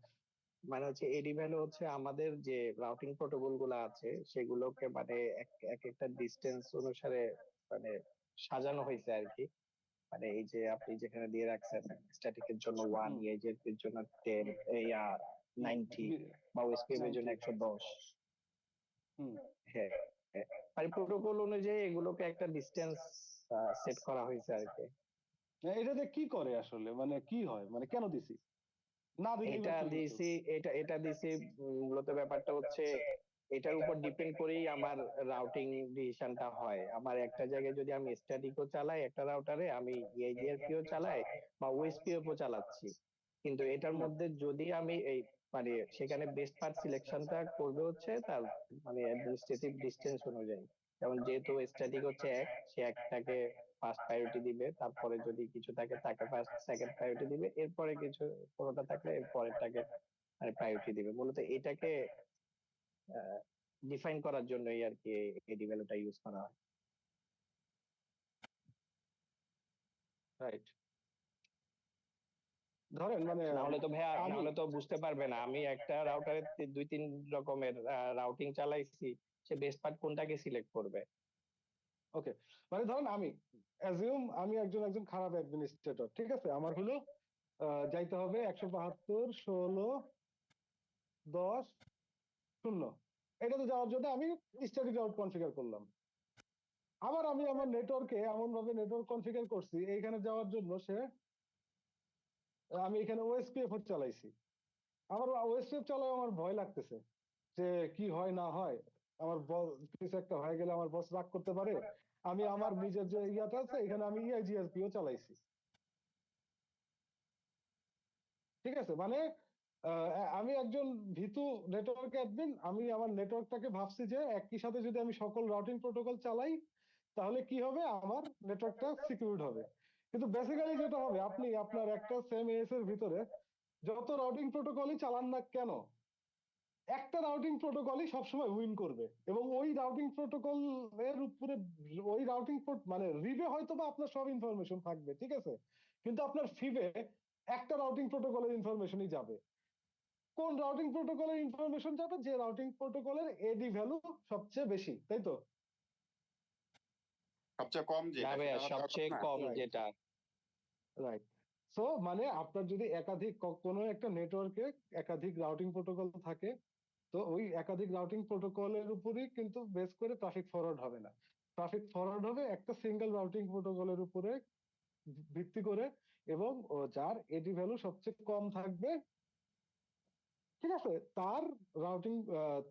মানে হচ্ছে এডি ভ্যালু হচ্ছে আমাদের যে রাউটিং প্রোটোকল গুলো আছে সেগুলোকে মানে এক এক একটা ডিস্টেন্স অনুসারে মানে সাজানো হয়েছে আর কি। মানে এই যে আপনি যেখানে দিয়ে রাখছেন স্ট্যাটিকের জন্য 1, হুম, ইএজের এর জন্য 10, ইয়া হুম, 90, বা ওএসপিএফ এর জন্য 90। 110। হুম, হ্যাঁ, হ্যাঁ। মানে প্রোটোকল অনুযায়ী এগুলোকে একটা ডিস্টেন্স সেট করা হয়েছে আর কি। এটাতে কি করে আসলে, মানে কি হয়, মানে কেন দিছি, না দিলেই বা এটা কি হইতো? দিছি, এটা দিছি মূলত ব্যাপারটা হচ্ছে এটার উপর ডিপেন্ড করেই আমার রাউটিং ডিসিশনটা হয়। আমার একটা জায়গায় যদি আমি স্ট্যাটিকও চালাই একটা রাউটারে, আমি ইআইজিআরপিও চালাই বা ওএসপিএফও চালাচ্ছি, কিন্তু এটার হুম, মধ্যে যদি আমি এই মানে সেখানে বেস্ট পার্ট সিলেকশনটা করবে হচ্ছে তার মানে অ্যাডমিনিস্ট্রেটিভ ডিস্টেন্স অনুযায়ী। যেমন যেহেতু স্ট্যাটিক হচ্ছে এক, সে একটাকে ফার্স্ট প্রায়োরিটি দিবে, তারপরে যদি কিছু থাকে তাকে ফার্স্ট সেকেন্ড প্রায়োরিটি দিবে, এরপরে কিছু কোনোটা থাকলে এর পরেরটাকে মানে প্রায়োরিটি দিবে। মূলত এটাকে ডিফাইন করার জন্যই আর কি এডি ভ্যালুটা ইউজ করা হয়। রাইট। ধরেন মানে না হলে তো ভাইয়া, না আমি হলে তো বুঝতে পারবে না আমি একটা রাউটারে 2-3 রকমের রাউটিং চালাইছি, সে বেস্ট পার্ট কোনটাকে সিলেক্ট করবে। ওকে, মানে ধরেন আমি অ্যাজিউম আমি একজন খারাপ অ্যাডমিনিস্ট্রেটর, ঠিক আছে? আমার হলো যাইতে হবে 172.16.10.0 এটাতে যাওয়ার জন্য আমি স্ট্যাটিক রাউট কনফিগার করলাম। আবার আমি আমার নেটওয়ার্কে এমন ভাবে নেটওয়ার্ক কনফিগার করছি এইখানে যাওয়ার জন্য আমি এখানে ওএসপিএফ চালাইছি। আমার ওএসপিএফ চালায় আমার ভয় লাগতেছে যে কি হয় না হয়, আমার কিছু একটা হয়ে গেলে আমার বস রাগ করতে পারে। আমি আমার নিজের যে ইয়াটা আছে এখানে আমি ইআইজিআরপিও চালাইছি, ঠিক আছে? মানে আমি একজন ভীতু নেটওয়ার্ক অ্যাডমিন, আমি আমার নেটওয়ার্কটাকে ভাবছি যে একই সাথে যদি আমি সকল রাউটিং প্রোটোকল চালাই তাহলে কি হবে, আমার নেটওয়ার্কটা সিকিউরড হবে। কিন্তু বেসিক্যালি যেটা হবে, আপনি আপনার একটা সেম এএস এর ভিতরে যত রাউটিং প্রোটোকলই চালান না কেন, একটা রাউটিং প্রোটোকলই সবসময় উইন করবে, এবং ওই রাউটিং প্রোটোকল এর উপরে ওই রাউটিং মানে রিবে হয়তো বা আপনার সব ইনফরমেশন থাকবে, ঠিক আছে, কিন্তু আপনার ফিবে একটা রাউটিং প্রোটোকলের ইনফরমেশনই যাবে। কোন রাউটিং প্রোটোকলের ইনফরমেশন যাবে? যে রাউটিং প্রোটোকলের এডি ভ্যালু সবচেয়ে বেশি, তাই তো? সবচেয়ে কম না যেটা ভাইয়া, সেটা হওয়ার সবচেয়ে কথা না। কম রাইট, যেটা। রাইট। সো মানে আপনার যদি একাধিক কোনো একটা নেটওয়ার্কে একাধিক রাউটিং প্রোটোকল থাকে, তো ওই একাধিক রাউটিং প্রোটোকলের উপরই কিন্তু বেস করে ট্রাফিক ফরওয়ার্ড হবে না। ট্রাফিক ফরওয়ার্ড হবে একটা সিঙ্গেল রাউটিং প্রোটোকলের উপরে ভিত্তি করে, এবং যার এডি ভ্যালু সবচেয়ে কম থাকবে, ঠিক আছে, তার রাউটিং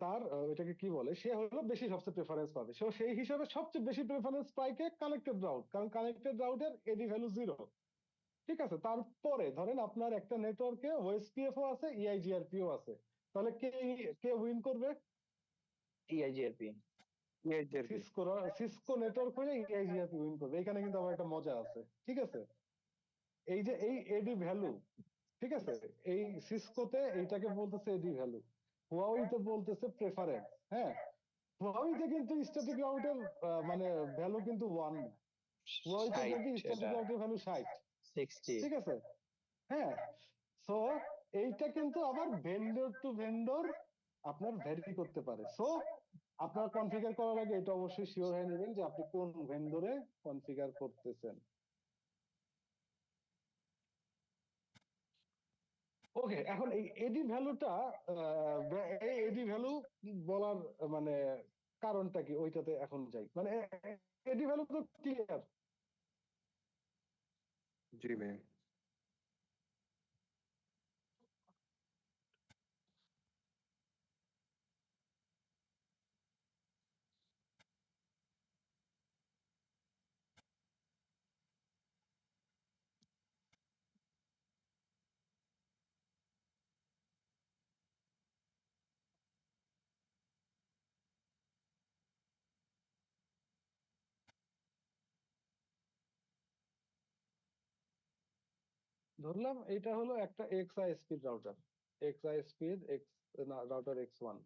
তার এটাকে কি বলে, সে হলো বেশি সবচেয়ে প্রেফারেন্স পাবে। সো সেই হিসাবে সবচেয়ে বেশি প্রেফারেন্স পায় কে? কানেক্টেড রাউট, কারণ কানেক্টেড রাউটের এডি ভ্যালু 0, ঠিক আছে? তারপরে ধরেন আপনার একটা নেটওয়ার্কে ওএসপিএফও আছে, ইআইজিআরপিও আছে, তাহলে কে কে উইন করবে? টিআইজিআরপি। ইআইজিআরপি। সিসকো নেটওয়ার্ক হলে ইআইজিআরপি উইন করবে। এখানে কিন্তু আবার একটা মজা আছে, ঠিক আছে? এই যে এই এডি ভ্যালু, ঠিক আছে, এই সিসকোতে এইটাকে বলতেছে এডি ভ্যালু, হুয়াওইতে বলতেছে প্রেফারেন্স। হ্যাঁ, হুয়াওইতে কিন্তু স্ট্যাটিক রাউটের মানে ভ্যালু কিন্তু 1 না, হুয়াওইতে 60, কিন্তু স্ট্যাটিক এটা রাউটের ভ্যালু 60, 60। ঠিক আছে? হ্যাঁ, সো এইটা কিন্তু আবার ভেন্ডর টু ভেন্ডর আপনার ভ্যারি করতে পারে। সো আপনার কনফিগার করার আগে এটা অবশ্যই শিওর হয়ে নেবেন যে আপনি কোন ভেন্ডরে কনফিগার করতেছেন। ওকে, এখন এই এডি ভ্যালুটা, এই এডি ভ্যালু বলার মানে কারণটা কি, ওইটাতে এখন যাই। মানে এডি ভ্যালু তো ক্লিয়ার। জি ভাই। ধরলাম এটা হলো একটা x I speed router, x I speed x router X1।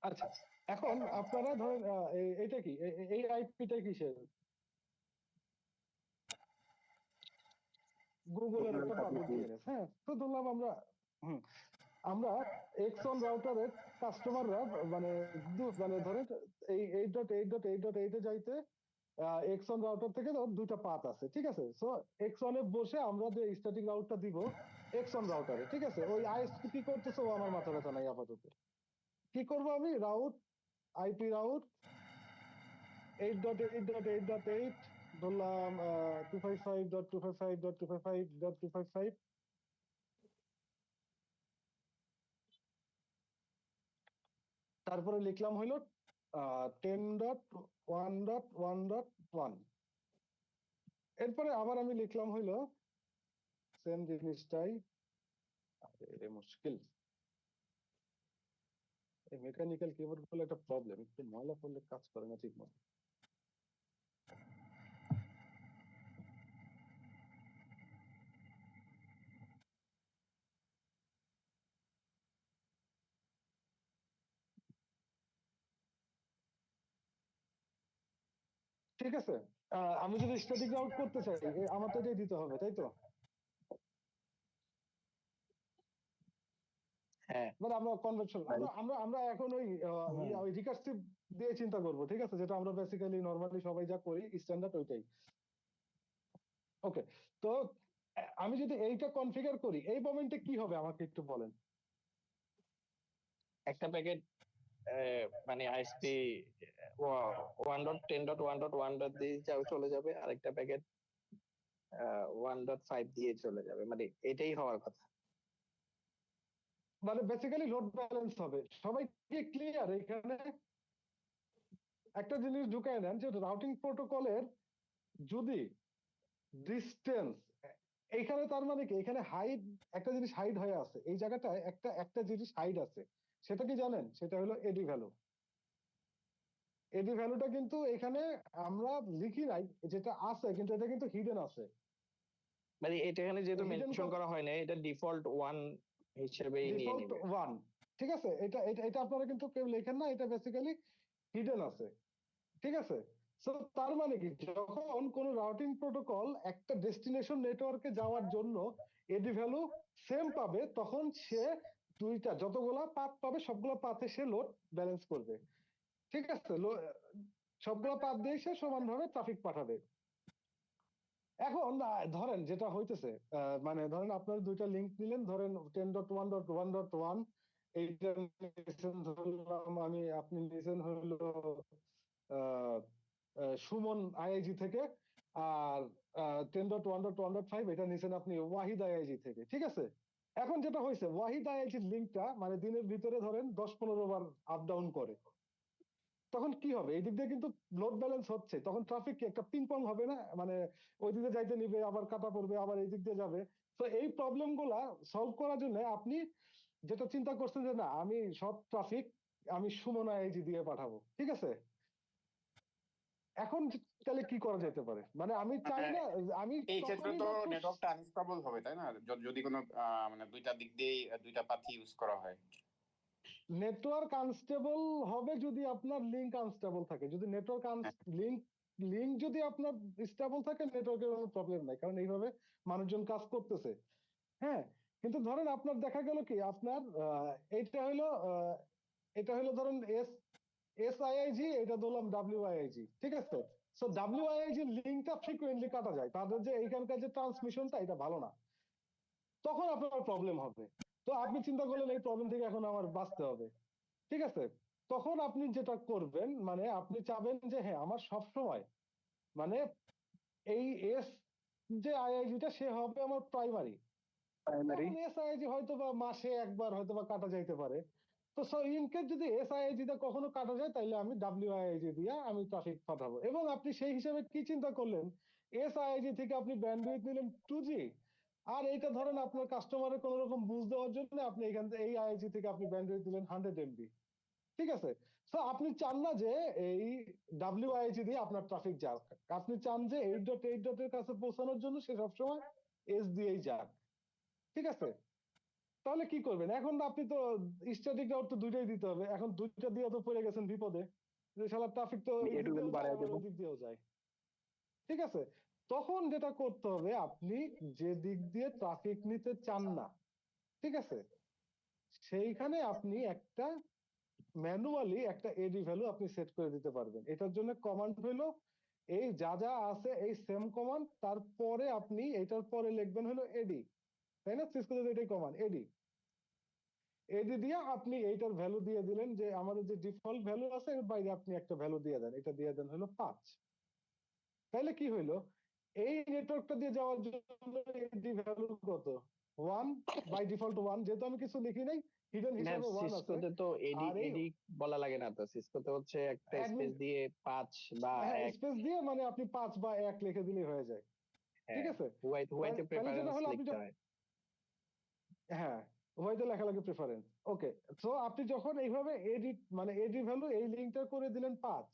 আচ্ছা, এখন আপনারা ধরেন এইটা কি এই আইপিটা কিসের? গুগলের একটা পাবলিক ডিএনএস। হ্যাঁ, তো ধরলাম আমরা হুম আমরা এক্সন রাউটারের কাস্টমাররা মানে মানে ধরেন এই 8.8.8.8 এ যাইতে এক্সন রাউটার থেকে ধর দুইটা পাথ আছে, ঠিক আছে? সো এক্সনে বসে আমরা যে স্ট্যাটিক রাউটটা দিব এক্সন রাউটারে, ঠিক আছে? ওই আইএসপি কি করতেছে ও আমার মাথা ব্যথা নাই আপাতত। কি করব আমি? রাউট আইপি রাউট 8.8.8.8 ধরলাম 255.255.255.255। তারপরে লিখলাম হইলো 10.1.1.1। এরপরে আবার আমি লিখলাম হইলো সেম জিনিসটাই। আরে মুশকিল, এই মেকানিক্যাল কিবোর্ড গুলো একটা প্রবলেম, একটু ময়লা করলে কাজ করে না ঠিক মতো। ঠিক আছে, আমি যদি স্ট্যাটিক রাউট করতে চাই আমার তো এটাই দিতে হবে, তাই তো? হ্যাঁ, মানে আমরা কনভেনশন আমরা আমরা আমরা এখন ওই রিকার্সিভ দিয়ে চিন্তা করব, ঠিক আছে? যেটা আমরা বেসিক্যালি নরমালি সবাই যা করি স্ট্যান্ডার্ড ওইটাই। ওকে, তো আমি যদি এইটা কনফিগার করি এই মোমেন্টে কি হবে আমাকে একটু বলেন। একটা প্যাকেট মানে আইএসপি 1.10.1.1 দিয়ে চলে যাবে, আরেকটা প্যাকেট 1.5 দিয়ে চলে যাবে, মানে এটাই হওয়ার কথা। মানে বেসিক্যালি লোড ব্যালেন্স হবে। সবাই কি ক্লিয়ার? এখানে একটা জিনিস ঢুকায় নেন যে রাউটিং প্রোটোকলের যদি ডিস্টেন্স, এইখানে তার মানে কি এখানে হাইড, একটা জিনিস হাইড হয়ে আছে এই জায়গাটায়, একটা একটা জিনিস হাইড আছে। সেটা কি জানেন? সেটা হলো এডি ভ্যালু। এডি ভ্যালুটা কিন্তু এখানে আমরা লিখি নাই, যেটা আছে কিন্তু এটা কিন্তু হিডেন আছে। মানে এটা এখানে যেহেতু হিডেন মেনশন করা হয় না, এটা ডিফল্ট 1 হিসেবেই নিয়ে ডিফল্ট নেবে। 1, ঠিক আছে? এটা এটা এটা আপনারা কিন্তু কেউ লেখেন না, এটা বেসিক্যালি হিডেন আছে, ঠিক আছে? সো তার মানে কি যখন কোন রাউটিং প্রোটোকল একটা ডেস্টিনেশন নেটওয়ার্কে যাওয়ার জন্য এডি ভ্যালু সেম পাবে, তখন সে দুইটা যতগুলা পাথ পাবে সবগুলো পাথে সে লোড ব্যালেন্স করবে, ঠিক আছে? সবগুলো পাথ দিয়ে সে সমানভাবে ট্রাফিক পাঠাবে। এখন ধরেন যেটা হইতেছে মানে ধরেন আপনার দুইটা লিংক নিলেন, ধরেন 10.1.1.1 এইটা নিয়েছেন ধরলাম আমি, আপনি নিয়েছেন হলো সুমন আইআইজি থেকে, আর 10.1.1.5 এটা নিয়েছেন আপনি ওয়াহিদ আইআইজি থেকে, ঠিক আছে? এখন যেটা হয়েছে ওয়াহিদ আইআইজির লিঙ্কটা মানে দিনের ভিতরে ধরেন 10-15 বার আপ ডাউন করে, তখন কি হবে? এই দিক দিয়ে কিন্তু লোড ব্যালেন্স হচ্ছে, তখন ট্রাফিক কি একটা পিং পং হবে না? মানে ওই দিকে যাইতে নিবে, আবার কাটা পড়বে, আবার এই দিক দিয়ে যাবে। তো এই প্রবলেম গুলা সলভ করার জন্য আপনি যেটা চিন্তা করছেন যে না আমি সব ট্রাফিক আমি সুমন আইআইজি দিয়ে পাঠাবো, ঠিক আছে? এখন তাহলে কি করা যেতে পারে? মানে আমি চাই না, আমি এই ক্ষেত্রে তখনই তো মাত্র নেটওয়ার্কটা আনস্টেবল হবে, তাই না? যদি কোনো মানে দুইটা দিক দিয়েই দুইটা পাথি ইউজ করা হয়। নেটওয়ার্ক আনস্টেবল হবে যদি আপনার লিংক আনস্টেবল থাকে। যদি নেটওয়ার্ক লিংক লিংক যদি আপনার স্টেবল থাকে নেটওয়ার্কের কোনো প্রবলেম নাই, কারণ এইভাবে মানুষজন কাজ করতেছে। হ্যাঁ, কিন্তু ধরেন আপনার দেখা গেল কি আপনার এটা হলো ধরেন এসআইআইজি, এটা ধরলাম ডাব্লিউআইআইজি, ঠিক আছে? সো ডাব্লিউআইআইজি লিংকটা ফ্রিকোয়েন্টলি কাটা যায়, তাদের যে এইখানকার যে ট্রান্সমিশনটা এটা ভালো না, তখন আপনার প্রবলেম হবে। তো আপনি চিন্তা করলেন এই প্রবলেম থেকে এখন আমার বাঁচতে হবে, ঠিক আছে? তখন আপনি যেটা করবেন মানে আপনি চাবেন যে হ্যাঁ আমার সব সময় মানে এই এস যে আইআইজিটা সে হবে আমার প্রাইমারি। প্রাইমারি। এখন এস আইআইজি হয়তো বা মাসে একবার হয়তো বা কাটা যাইতে পারে। তো ইনকেস যদি এস আইআইজি টা কখনো কাটা যায় তাহলে আমি ডাব্লিউআইআইজি দিয়ে আমি ট্রাফিক পাঠাবো। এবং আপনি সেই হিসাবে কি চিন্তা করলেন, এস আইআইজি থেকে আপনি ব্যান্ডউইথ নিলেন 2G, আর এইটা ধরেন আপনার কাস্টমারের কোন রকম বুঝ দেওয়ার জন্য আপনি এখান থেকে এই আইআইজি থেকে আপনি ব্যান্ডউইথ দিলেন 100 MB, ঠিক আছে? তো আপনি চান না যে এই ডাব্লিউআইজি দিয়ে আপনার ট্রাফিক যাক, আপনি চান যে 8.8 এর কাছে পৌঁছানোর জন্য সে সবসময় এস দিয়েই যাক, ঠিক আছে? তাহলে কি করবেন এখন? আপনি তো স্ট্যাটিক রাউট তো দুইটাই দিতে হবে, এখন দুইটা দিয়ে তো পড়ে গেছেন বিপদে, যে শালা ট্রাফিক তো আমি এই দিক একটু দিয়েও যায় বাড়ায় আবার দেবো। ওই দিক দিয়েও যায়। ঠিক আছে, তখন যেটা করতে হবে, আপনি যে দিক দিয়ে ট্রাফিক নিতে চান না, ঠিক আছে, সেইখানে আপনি একটা ম্যানুয়ালি একটা এডি ভ্যালু আপনি সেট করে দিতে পারবেন। এটার জন্য কমান্ড হলো এই যা যা আছে এই সেম কমান্ড, তারপরে আপনি এটার পরে লিখবেন হলো এডি, তাই না? সিসকোতে এটাই কমান্ড এডি। এডি দিয়ে আপনি এইটার ভ্যালু দিয়ে দিলেন, যে আমাদের যে ডিফল্ট ভ্যালু আছে এর বাইরে আপনি একটা ভ্যালু দিয়ে দেন, এটা দিয়ে দেন হলো 5। তাইলে কি হইলো, এই নেটওয়ার্কটা দিয়ে যাওয়ার জন্য এডি ভ্যালু কত? 1, বাই ডিফল্ট 1, যেহেতু আমি কিছু লিখি নাই, হিডেন না, হিসাবে 1 আছে। সিসকোতে তো এডি আর এই এডি বলা লাগে না তো, সিসকোতে হচ্ছে একটা স্পেস অ্যাডমিন, দিয়ে 5 বা হ্যাঁ 1। স্পেস দিয়ে মানে আপনি 5 বা 1 লিখে দিলেই হয়ে যায়। ঠিক হ্যাঁ, আছে, হুয়াইতে তাহলে যেটা প্রেফারেন্স হলো আপনি লিখতে হয়। হ্যাঁ হয়তো লেখা লাগে প্রেফারেন্স। ওকে, তো আপনি যখন এইভাবে এডিট মানে এডি ভ্যালু এই লিঙ্কটা করে দিলেন 5,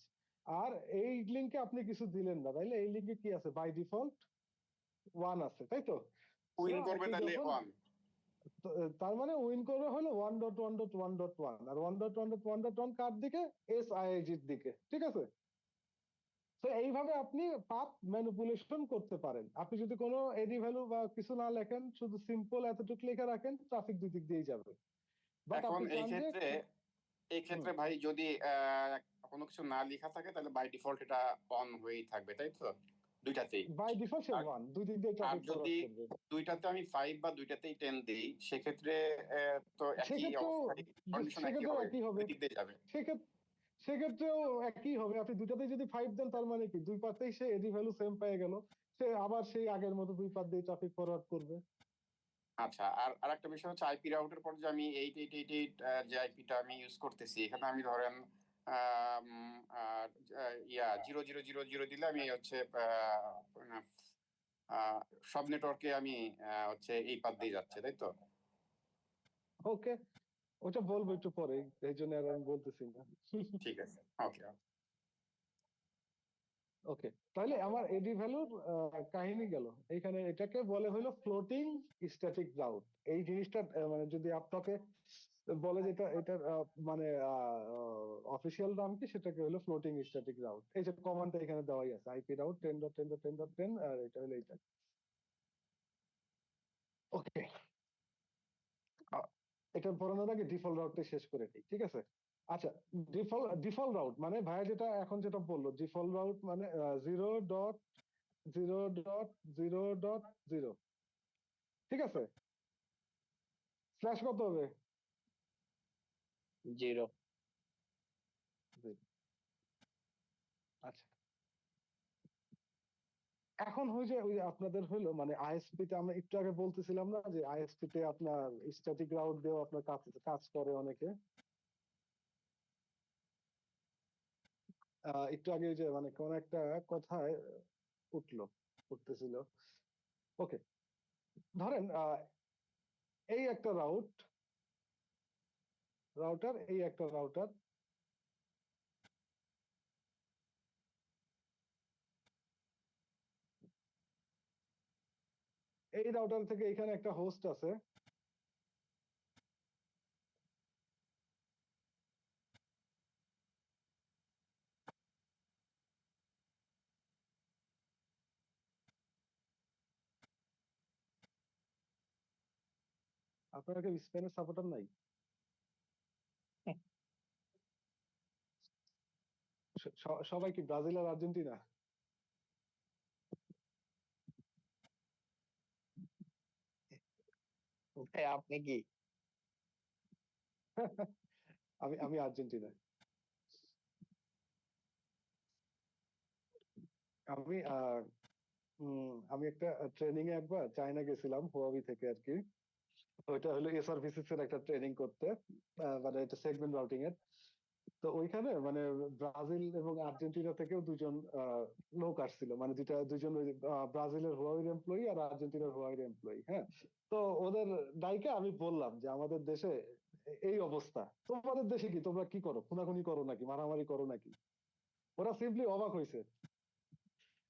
আর এই লিঙ্কে আপনি কিছু দিলেন না, তাইলে এই লিঙ্কে কি আছে? বাই ডিফল্ট 1 আছে, তাই তো? সো উইন করবে আপনি তাহলে যখন 1। তার মানে উইন করবে হলো 1.1.1.1, আর 1.1.1.1 কার দিকে? এসআইআইজির দিকে, ঠিক আছে? তো এইভাবে আপনি পাথ ম্যানিপুলেশন করতে পারেন। আপনি যদি কোনো এডি ভ্যালু বা কিছু না লেখেন, শুধু সিম্পল এতটুকু লেখা রাখেন, ট্রাফিক দুই দিক দিয়েই যাবে। বাট এখন আপনি এই চান যে ক্ষেত্রে এই হুম, ক্ষেত্রে ভাই যদি কোনো কিছু না লেখা থাকে তাহলে বাই ডিফল্ট এটা অন হয়েই থাকবে, তাই তো? দুইটাতেই। বাই ডিফল্ট সে আর 1 দুই দিক দিয়ে আর ট্রাফিক যদি ফরওয়ার্ড করবে। দুইটাতে আমি 5 বা দুইটাতেই 10 দিই, সেক্ষেত্রে তো একই সেক্ষেত্রেও অবস্থায় কন্ডিশন একই সেক্ষেত্রেও হবে, একই হবে। দুই দিক দিয়ে যাবে। সেক্ষেত্রে সেক্ষেত্রেও একই হবে। আপনি দুটাতেই যদি 5 দেন, তার মানে কি দুই পাতেই সে এডি ভ্যালু সেম পেয়ে গেল, সে আবার সেই আগের মতো দুই পাত দিয়ে ট্রাফিক ফরওয়ার্ড করবে। আচ্ছা, আর আরেকটা বিষয় হচ্ছে আইপি রাউটের পর যে আমি 8888 যে আইপিটা আমি ইউজ করতেছি, এখানে আমি ধরেন ইয়া 0000 দিলে আমি হচ্ছে সব নেটওয়ার্কে আমি হচ্ছে এই পাত দিয়ে যাচ্ছে, তাই তো? ওকে, ওটা বলবো একটু পরে, এই জন্য আর আমি বলতেছি না। ঠিক আছে, ওকে। ওকে, তাহলে আমার এডি ভ্যালুর কাহিনী গেল এইখানে। এটাকে বলে হলো ফ্লোটিং স্ট্যাটিক রাউট। এই জিনিসটা মানে যদি আপনাকে বলে যে এটার মানে অফিসিয়াল নাম কি, সেটাকে হলো ফ্লোটিং স্ট্যাটিক রাউট। এই যে কমান্ডটা এখানে দেওয়াই আছে, আইপি রাউট 10.10.10.10, আর এটা হলো এইটা। ওকে, এটা পড়ানোর আগে ডিফল্ট রাউটটা শেষ করে দিই, ঠিক আছে? আচ্ছা, ডিফল্ট রাউট মানে ভাইয়া যেটা এখন যেটা বললো, ডিফল্ট রাউট মানে 0.0.0.0, ঠিক আছে? স্ল্যাশ কত হবে? 0। আচ্ছা, এখন ওই যে আপনাদের হইলো মানে আইএসপি তে আমরা একটু আগে বলতেছিলাম না, যে আইএসপি তে আপনার স্ট্যাটিক রাউট দিয়েও আপনার কাজ কাজ করে অনেকে। একটু আগে ওই যে মানে কোন একটা কথায় উঠলো উঠতেছিল। ওকে, ধরেন এই একটা রাউটার, এই একটা রাউটার, এই রাউটার থেকে এখানে একটা হোস্ট আছে, আপনার কি স্পেনের সাপোর্টার নাই? সবাই কি ব্রাজিল আর আর্জেন্টিনা? ভাই আপনি কি? আমি আমি আর্জেন্টিনা। আমি আমি একটা ট্রেনিং এ একবার চায়না গেছিলাম, হুয়াবি থেকে আর কি। ওইটা হলো এসআরভিসিস এর একটা ট্রেনিং করতে, মানে এটা সেগমেন্ট রাউটিং এর। তো ওইখানে মানে ব্রাজিল এবং আর্জেন্টিনা থেকেও দুজন লোক আসছিল, মানে যেটা দুজন ওই ব্রাজিলের হুয়াওয়ের এমপ্লয়ি আর আর্জেন্টিনার হুয়াওয়ের এমপ্লয়ি। হ্যাঁ, তো ওদের ডাইকে আমি বললাম যে আমাদের দেশে এই অবস্থা, তোমাদের দেশে কি তোমরা কি করো? খুনাখুনি করো নাকি, মারামারি করো নাকি? ওরা সিম্পলি অবাক হয়েছে।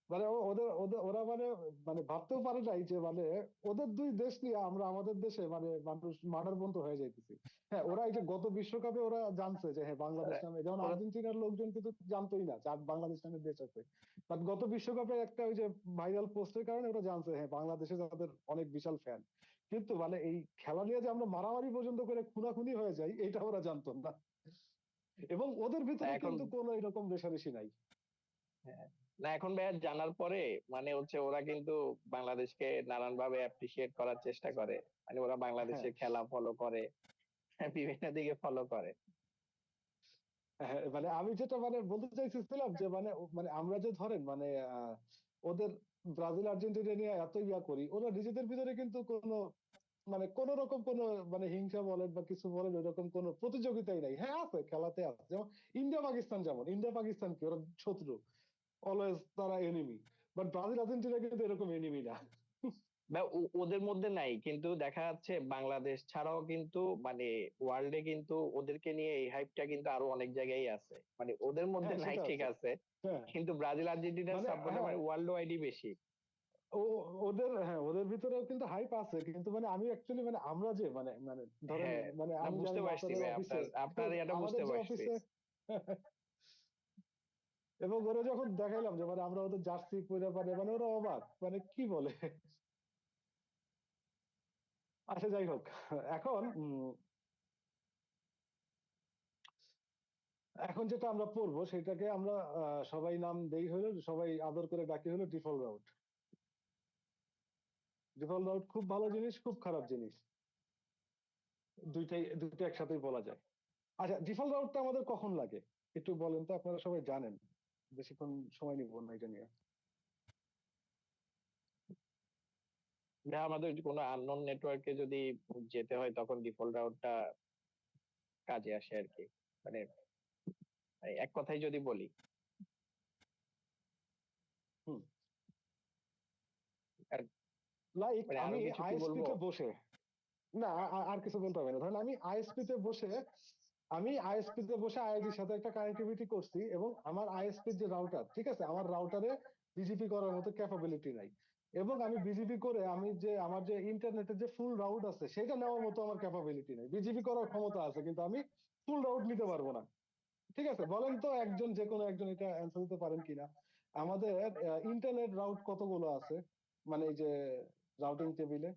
মানে ওদের ওদের ওরা মানে মানে ভাবতেও পারে নাই যে মানে ওদের দুই দেশ নিয়ে আমরা আমাদের দেশে মানে মানুষ মার্ডার বন্ধ হয়ে যাইতেছি। হ্যাঁ, ওরা এই যে গত বিশ্বকাপে ওরা জানছে যে হ্যাঁ বাংলাদেশ নামে, যেমন ওরা আর্জেন্টিনার লোকজন কিন্তু জানতোই না যে বাংলাদেশ নামে দেশ আছে। বাট গত বিশ্বকাপে একটা ওই যে ভাইরাল পোস্টের কারণে ওরা জানছে হ্যাঁ বাংলাদেশে তাদের অনেক বিশাল ফ্যান। কিন্তু মানে এই খেলা নিয়ে যে আমরা মারামারি পর্যন্ত করে খুনাখুনি হয়ে যাই এটা ওরা জানতো না। এবং ওদের ভিতরে এখন কিন্তু কোনো এরকম রেষারেষি নাই। হ্যাঁ, না এখন ভাইয়া জানার পরে মানে হচ্ছে ওরা কিন্তু বাংলাদেশকে নানান ভাবে অ্যাপ্রিসিয়েট করার চেষ্টা করে, মানে ওরা হ্যাঁ, বাংলাদেশের খেলা ফলো করে, বিভিন্ন দিকে ফলো করে। হ্যাঁ, মানে আমি যেটা মানে বলতে চাইছিলাম যে মানে মানে আমরা যে ধরেন মানে ওদের ব্রাজিল আর্জেন্টিনা নিয়ে এত ইয়া করি, ওরা নিজেদের ভিতরে কিন্তু কোনো মানে কোন রকম কোন মানে হিংসা বলেন বা কিছু বলেন ওইরকম কোন প্রতিযোগিতাই নাই। হ্যাঁ আছে, খেলাতে আছে, যেমন ইন্ডিয়া পাকিস্তান, যেমন ইন্ডিয়া পাকিস্তান কি ওরা শত্রু, অলওয়েজ তারা এনিমি। বাট ব্রাজিল আর্জেন্টিনা কিন্তু এরকম এনিমি না। বা ওদের মধ্যে নাই, কিন্তু দেখা যাচ্ছে বাংলাদেশ ছাড়াও কিন্তু মানে ওয়ার্ল্ডে কিন্তু ওদেরকে নিয়ে এই হাইপটা কিন্তু আরো অনেক জায়গায় আছে, মানে ওদের মধ্যে হ্যাঁ নাই সেটা ঠিক আছে। আছে, হ্যাঁ কিন্তু ব্রাজিল আর্জেন্টিনার মানে সাপোর্টার হ্যাঁ মানে ওয়ার্ল্ড ওয়াইডই বেশি। ও ওদের হ্যাঁ ওদের ভিতরেও কিন্তু হাইপ আছে, কিন্তু মানে আমি অ্যাকচুয়ালি মানে আমরা যে মানে মানে ধরেন হ্যাঁ, মানে না আমি বুঝতে জানি পারছি নাটোরের ভাই, অফিসে, আপনার আপনার এটা আমাদের বুঝতে যে পারছি। অফিসে এবং ওরা যখন দেখাইলাম যে মানে আমরা ওদের জার্সি পরে মানে মানে ওরা অবাক মানে কি বলে। আচ্ছা যাই হোক, এখন এখন যেটা আমরা পড়বো সেটাকে আমরা সবাই নাম দেই হলো, সবাই আদর করে ডাকি হলো ডিফল্ট রাউট। ডিফল্ট রাউট খুব ভালো জিনিস, খুব খারাপ জিনিস, দুইটা একসাথেই বলা যায়। আচ্ছা, ডিফল্ট রাউটটা আমাদের কখন লাগে একটু বলেন তো, আপনারা সবাই জানেন, বেশিক্ষণ সময় নিব না এটা নিয়ে। যা আমাদের কোনো আননোন নেটওয়ার্কে যদি যেতে হয় তখন ডিফল্ট রাউটটা কাজে আসে আর কি, মানে এক কথায় যদি বলি। হুম, আর লাইক মানে আরো আমি কিছু কি আইএসপি বলবো? তে বসে, না আর কিছু বলতে হবে না, ধরেন আমি আইএসপি তে বসে আইআইটির সাথে একটা কানেক্টিভিটি করছি এবং আমার আইএসপি যে রাউটার, ঠিক আছে, আমার রাউটারে বিজিপি করার মতো ক্যাপাবিলিটি নাই। এবং আমি বিজিপি করে আমি যে আমার যে ইন্টারনেটের যে ফুল রাউট আছে সেটা নেওয়ার মতো আমার ক্যাপাবিলিটি নাই। বিজিপি করার ক্ষমতা আছে কিন্তু আমি ফুল রাউট নিতে পারবো না। ঠিক আছে, বলেন তো একজন, যে কোনো একজন এটা অ্যান্সার দিতে পারেন কিনা। আমাদের ইন্টারনেট রাউট কতগুলো আছে, মানে এই যে রাউটিং টেবিলে।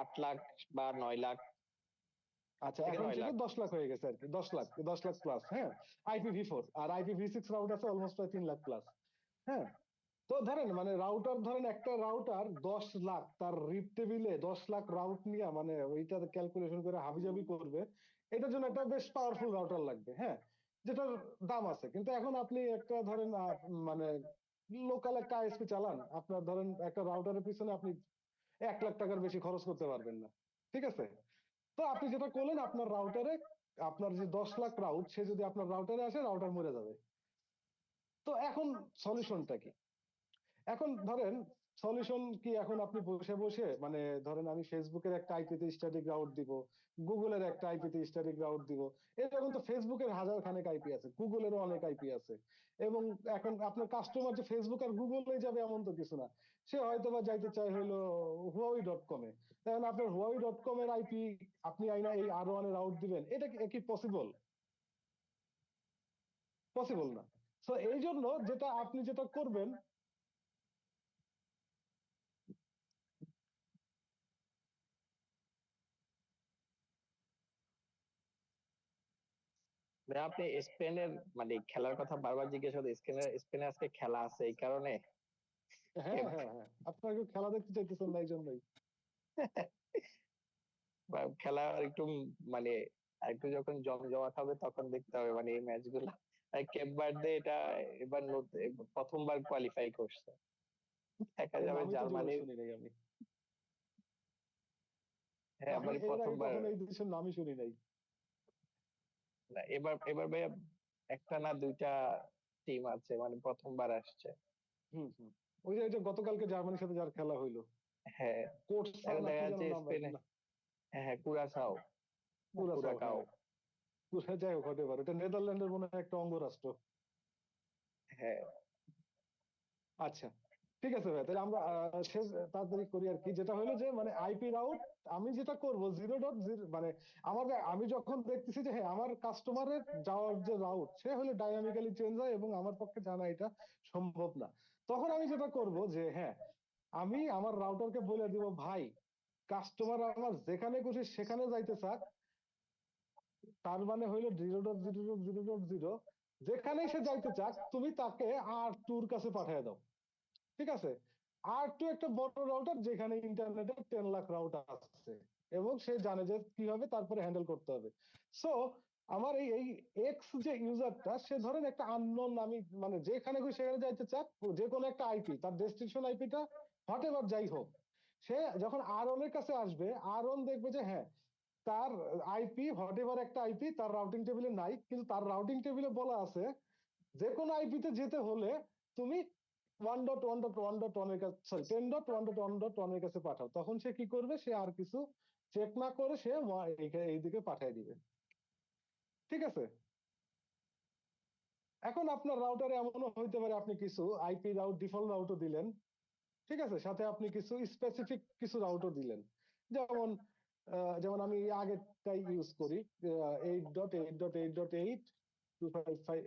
8 লাখ বা 9 লাখ, আচ্ছা, থেকে এখন নয় সেটা লাখ 10 লাখ হয়ে গেছে আর কি, 10 লাখ প্লাস। হ্যাঁ, IPv4 আর IPv6 রাউট আছে অলমোস্ট প্রায় 3 লাখ প্লাস। হ্যাঁ, তো ধরেন মানে রাউটার, ধরেন একটা রাউটার 10 লাখ, তার রিপ টেবিলে 10 লাখ রাউট নিয়ে মানে ওইটা ক্যালকুলেশন করে হাবিজাবি করবে, এটার জন্য একটা বেশ পাওয়ারফুল রাউটার লাগবে। হ্যাঁ, যেটার দাম আছে। কিন্তু এখন আপনি একটা ধরেন মানে লোকাল একটা আইএসপি চালান, আপনার ধরেন একটা রাউটারের পিছনে আপনি 1 লাখ টাকার বেশি খরচ করতে পারবেন না। ঠিক আছে, তো আপনি যেটা করলেন আপনার রাউটারে, আপনার যে 10 লাখ রাউট, সে যদি আপনার রাউটারে আসে রাউটার মরে যাবে। তো এখন সলিউশনটা কি? এখন ধরেন সলিউশন কি, এখন আপনি বসে বসে মানে ধরেন আমি ফেসবুকের একটা আইপিতে স্ট্যাটিক রাউট দিব, গুগলের একটা আইপিতে স্ট্যাটিক রাউট দিব। এরকম তো ফেসবুকের হাজার খানেক আইপি আছে, গুগলেরও অনেক আইপি আছে। এবং এখন আপনার কাস্টমার যে ফেসবুক আর গুগলে যাবে এমন তো কিছু না, সে হয়তো বা যাইতে চায় হলো huawei.com-এ। এখন আপনার huawei.com এর আইপি আপনি আইনা এই R1 এ রাউট দিবেন, এটা কি পসিবল? পসিবল না। তো এই জন্য যেটা আপনি যেটা করবেন, আপনি স্পেনের মানে খেলার কথা বারবার জিজ্ঞেস করতে, স্পেনে আজকে খেলা আছে এই কারণে হ্যাঁ হ্যাঁ হ্যাঁ, আপনাকে খেলা দেখতে চাইতেছেন না এই জন্যই। বা খেলা একটু মানে একটু যখন জমজমাট হবে তখন দেখতে হবে মানে এই ম্যাচ গুলা। কেপ ভার্দে এটা এবার প্রথমবার কোয়ালিফাই করছে, দেখা এর যাবে নামই তো জীবনে জার্মানির। শুনি নাই আমি। হ্যাঁ আমি মানে এর আগে প্রথমবার। কখনো এই দেশের নামই শুনি নাই। না, এবার এবার ভাইয়া একটা না দুইটা টিম আছে মানে প্রথমবার আসছে। হম হম, ওই যে গতকালকে জার্মানির সাথে যার খেলা হইলো, হ্যাঁ, কোটসা এখন না দেখা কি যেন যাচ্ছে নাম, স্পেনে, না হ্যাঁ হ্যাঁ কুরাসাও, না কুরাসাও, কুরাকাও। হ্যাঁ যাই হোক হতে পারে, এটা নেদারল্যান্ডের মনে হয় একটা অঙ্গরাষ্ট্র। হ্যাঁ, আচ্ছা, ঠিক আছে ভাই, তাহলে আমরা শেষ তাড়াতাড়ি করি আর কি। যেটা হলো যে মানে আইপি রাউট আমি যেটা করব 0.0, মানে আমি যখন দেখতেছি যে হ্যাঁ আমার কাস্টমারের যাওয়ার যে রাউট সে হলে ডাইনামিক্যালি চেঞ্জ হয় এবং আমার পক্ষে জানা এটা সম্ভব না, তখন আমি যেটা করব যে হ্যাঁ আমি আমার রাউটারকে বলে দিব, ভাই কাস্টমার আমার যেখানে খুশি সেখানে যাইতে চাক, তার মানে হইলো 0.0.0.0, যেখানেই সে যাইতে চাক তুমি তাকে R2 কাছে পাঠিয়ে দাও। ঠিক আছে, R2 একটা বড় রাউটার যেখানে ইন্টারনেটে 10 লাখ রাউটার আছে এবং সে জানে যে কিভাবে তারপরে হ্যান্ডেল করতে হবে। সো আমার এই এই এক্স যে ইউজারটা, সে ধরেন একটা আননোন, আমি মানে যেখানে খুশি সেখানে যাইতে চাক, যে কোনো একটা আইপি, তার ডেস্টিনেশন আইপিটা হোয়াট এভার যাই হোক, সে যখন R1 এর কাছে আসবে, R1 দেখবে যে হ্যাঁ তার আইপি হোয়াট এভার একটা আইপি তার রাউটিং টেবিলে নাই, কিন্তু তার রাউটিং টেবিলে বলা আছে যে কোনো আইপিতে যেতে হলে তুমি 1.1.1.1 এর কাছে, সরি 10.1.1.1 এর কাছে পাঠাও। তখন সে কি করবে, সে আর কিছু চেক না করে সে এইদিকে পাঠিয়ে দিবে। ঠিক আছে, এখন আপনার রাউটারে এমনও হইতে পারে আপনি কিছু আইপি রাউট ডিফল্ট রাউটও দিলেন, ঠিক আছে, সাথে আপনি কিছু স্পেসিফিক কিছু রাউটও দিলেন। যেমন যেমন আমি আগেরটাই ইউজ করি, 8.8.8.8 255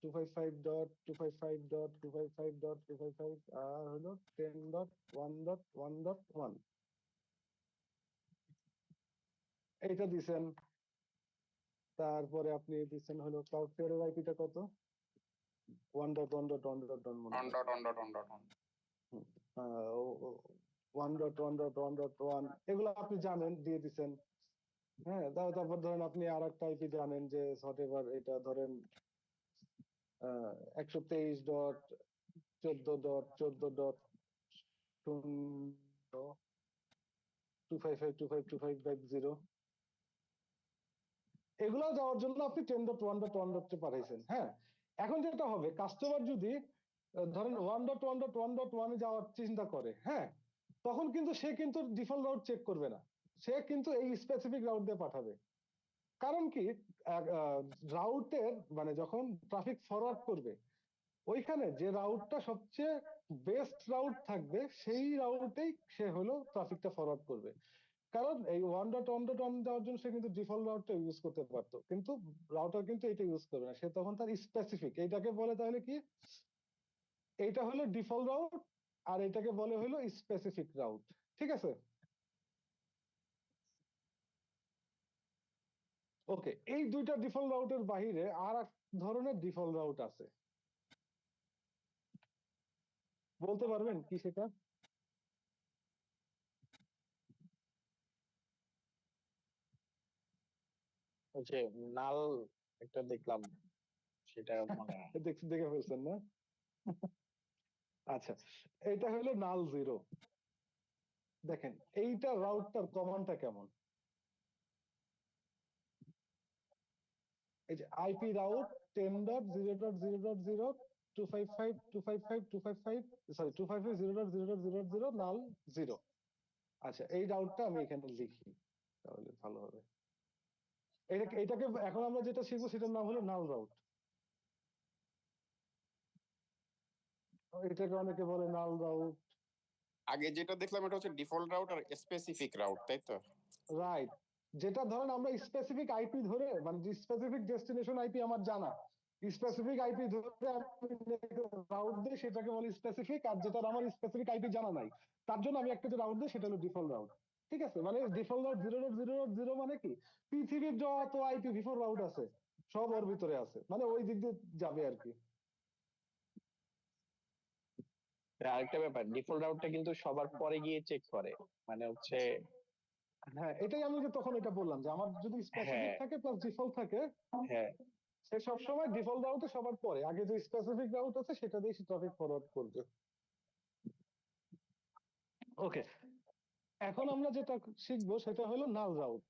255.255.255.255 আর হলো 10.1.1.1 এইটা দিছেন। তারপরে আপনি দিছেন হলো ক্লাউড ফেয়ারের আইপিটা কত, 1.1.1.1 মনে অন হয়, dot on dot on dot on. 1.1.1.1 এগুলো আপনি জানেন, দিয়ে দিছেন। হ্যাঁ, তারপর ধরেন আপনি আর একটা আইপি জানেন যে হোয়াটএভার, এটা ধরেন 123.14.14.255.255.250, এগুলো যাওয়ার জন্য আপনি 10.1.1 পাঠাইছেন। হ্যাঁ, এখন যেটা হবে, কাস্টমার যদি ধরেন 1.1.1.1 যাওয়ার চিন্তা করে, হ্যাঁ, তখন কিন্তু সে কিন্তু ডিফল্ট রাউট চেক করবে না, সে কিন্তু এই স্পেসিফিক রাউট দিয়ে পাঠাবে। কারণ কি, রাউটের মানে যখন ট্রাফিক ফরওয়ার্ড করবে, ওইখানে যে রাউটটা সবচেয়ে বেস্ট রাউট থাকবে সেই রাউটেই সে হলো ট্রাফিকটা ফরওয়ার্ড করবে। কারণ এই 1.1.1 যাওয়ার জন্য সে কিন্তু ডিফল্ট রাউটটা ইউজ করতে পারতো, কিন্তু রাউটার কিন্তু এটা ইউজ করবে না, সে তখন তার স্পেসিফিক, এইটাকে বলে তাহলে কি, এইটা হলো ডিফল্ট রাউট আর এটাকে বলে হলো স্পেসিফিক রাউট। ঠিক আছে, ওকে, এই দুইটা ডিফল্ট রাউটের বাহিরে আর এক ধরনের ডিফল্ট রাউট আছে, বলতে পারবেন কি সেটা? ওই যে নাল একটা দেখলাম, সেটা মনে হয়। দেখে ফেলছেন না? আচ্ছা, এটা হলো নাল জিরো। দেখেন এইটা রাউটটার কমান্ডটা কেমন, এই যে আইপি রাউট 10.0.0.0 255.255.255, সরি 255.0.0.0.0 নাল জিরো। আচ্ছা, এই রাউটটা আমি এখানে লিখি তাহলে ভালো হবে। এটাকে এখন আমরা যেটা শিখবো সেটার নাম হলো নাল রাউট। এটাকে অনেকে বলে নাল রাউট। আগে যেটা দেখলাম এটা হচ্ছে ডিফল্ট রাউট আর স্পেসিফিক রাউট, তাই তো? রাইট, যেটা ধরেন আমরা স্পেসিফিক আইপি ধরে, মানে স্পেসিফিক ডেস্টিনেশন আইপি আমার জানা, স্পেসিফিক আইপি ধরে আমি রাউট দিই, সেটাকে বলি স্পেসিফিক। আর যেটা আমার স্পেসিফিক আইপি জানা নাই, তার জন্য আমি একটা যে রাউট দিই সেটা হলো ডিফল্ট রাউট। ঠিক আছে, মানে ডিফল্ট রাউট 0.0.0 মানে কি, পৃথিবীর যত আইপি বিফোর রাউট আছে সব ওর ভিতরে আছে, মানে ওই দিক দিয়ে যাবে আর কি। আরেকটা ব্যাপার, ডিফল্ট রাউটটা কিন্তু সবার পরে গিয়ে চেক করে, মানে হচ্ছে, হ্যাঁ, এটাই আমি যে তখন এটা বললাম যে আমার যদি স্পেসিফিক হ্যাঁ থাকে প্লাস ডিফল্ট থাকে, হ্যাঁ, সে সবসময় ডিফল্ট রাউটে সবার পরে, আগে যে স্পেসিফিক রাউট আছে সেটা দিয়ে সে ট্রাফিক ফরওয়ার্ড করবে। ওকে, এখন আমরা যেটা শিখবো সেটা হলো নাল রাউট।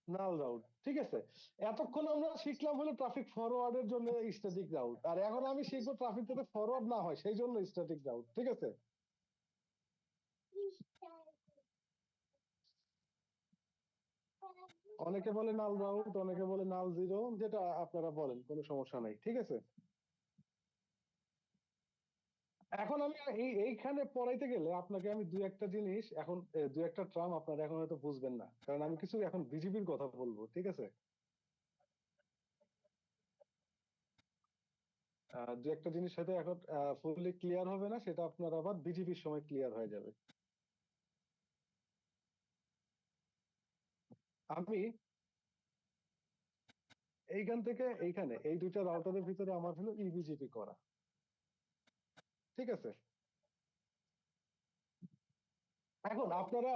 নাল রাউট, ঠিক আছে, এতক্ষণ আমরা শিখলাম হলো ট্রাফিক ফরওয়ার্ডের জন্য স্ট্যাটিক রাউট, আর এখন আমি শিখবো ট্রাফিক যাতে ফরওয়ার্ড না হয় সেই জন্য স্ট্যাটিক রাউট। ঠিক আছে, অনেকে বলে নাল রাউট, অনেকে বলে নাল জিরো, যেটা আপনারা বলেন কোনো সমস্যা নাই। ঠিক আছে, এখন আমি এইখানে পড়াইতে গেলে আপনাকে আমি দুই একটা জিনিস এখন দুই একটা ট্রাম আপনারা এখন হয়তো বুঝবেন না, কারণ আমি কিছু এখন বিজিবির কথা বলবো, ঠিক আছে? দুই একটা জিনিস হয়তো এখন ফুললি ক্লিয়ার হবে না, সেটা আপনার আবার বিজিবির সময় ক্লিয়ার হয়ে যাবে। আমি এইখান থেকে এইখানে এই দুইটা রাউটারের ভিতরে আমার হলো ইবিজিপি করা, ঠিক আছে? এখন আপনারা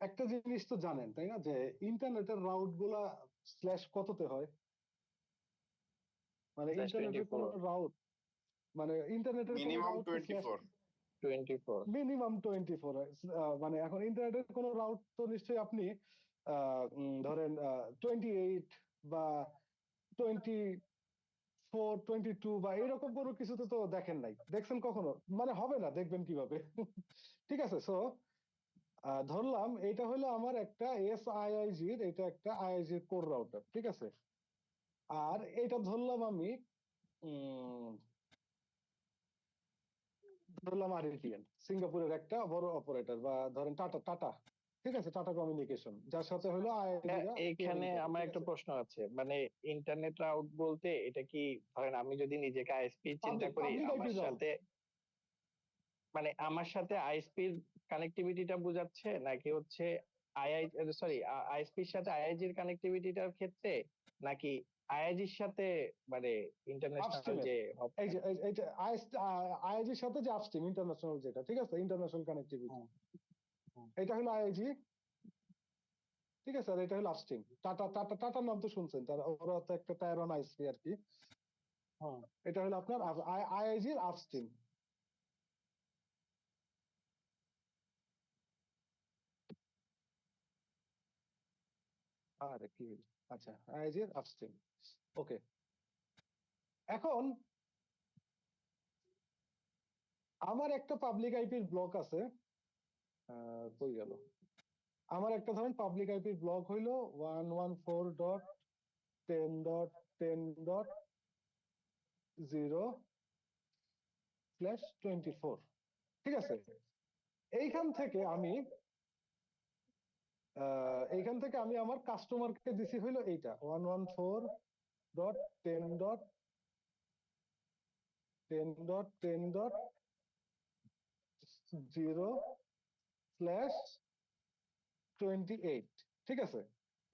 একটা জিনিস তো জানেন তাই না, যে ইন্টারনেটের রাউট গুলা স্ল্যাশ কততে হয়? মানে ইন্টারনেটের কোন 24 রাউট, মানে ইন্টারনেটের কোন মিনিমাম রাউট তো স্ল্যাশ 24। 24 মিনিমাম 24। মানে এখন ইন্টারনেটের কোন রাউট তো নিশ্চয়ই আপনি ধরেন 28 বা 24 22 বা এরকম কোনো কিছুতে তো দেখেন নাই, দেখছেন কখনো? মানে হবে না, দেখবেন কিভাবে? ঠিক আছে, সো ধরলাম এটা হলো আমার একটা এসআইআইজির, এটা একটা আইআইজির কোর রাউটার, ঠিক আছে? আর এটা ধরলাম আমি ধরলাম আরএটিএন, সিঙ্গাপুরের একটা বড় অপারেটর, বা ধরেন টাটা টাটা, ঠিক আছে, টাটা কমিউনিকেশন, যার সাথে হলো আইআইজিরা এইখানে পেয়ারিং করে, আমার ঠিক একটা আছে? প্রশ্ন আছে, মানে ইন্টারনেট রাউট বলতে এটা কি, ধরেন আমি যদি নিজেকে আইএসপি চিন্তা পাবলিক করি, পাবলিক আইপি আমার রাউট। সাথে মানে আমার সাথে আইএসপির কানেক্টিভিটিটা বোঝাচ্ছে, নাকি হচ্ছে আইআই সরি আইএসপির সাথে আইআইজির কানেক্টিভিটিটার ক্ষেত্রে, নাকি আইআইজির সাথে মানে ইন্টারন্যাশনাল আপস্ট্রিমের, যে এই যে এই যে আইআইজির সাথে যে আপস্ট্রিম ইন্টারন্যাশনাল যেটা, ঠিক আছে, ইন্টারন্যাশনাল কানেক্টিভিটি, এটা হলো আইআইজি, ঠিক আছে? আর এটা হলো আপস্ট্রিম। টাটা টাটা টাটার নাম তো শুনছেন, তারা ওরা তো একটা টায়ার ওয়ান আইএসপি আর কি। এটা হলো আপনার আইআইজির আপস্ট্রিম। আরে কি হলো? আচ্ছা, আইআইজির আপস্ট্রিম, ওকে। এখন আমার একটা পাবলিক আইপির ব্লক আছে, কই গেল? আমার একটা ধরেন পাবলিক আইপির ব্লক হইলো 114.10.10.0/24, ঠিক আছে? এইখান থেকে আমি আমার কাস্টমারকে দিছি হইলো এইটা 114.10.10.0/28, ঠিক আছে?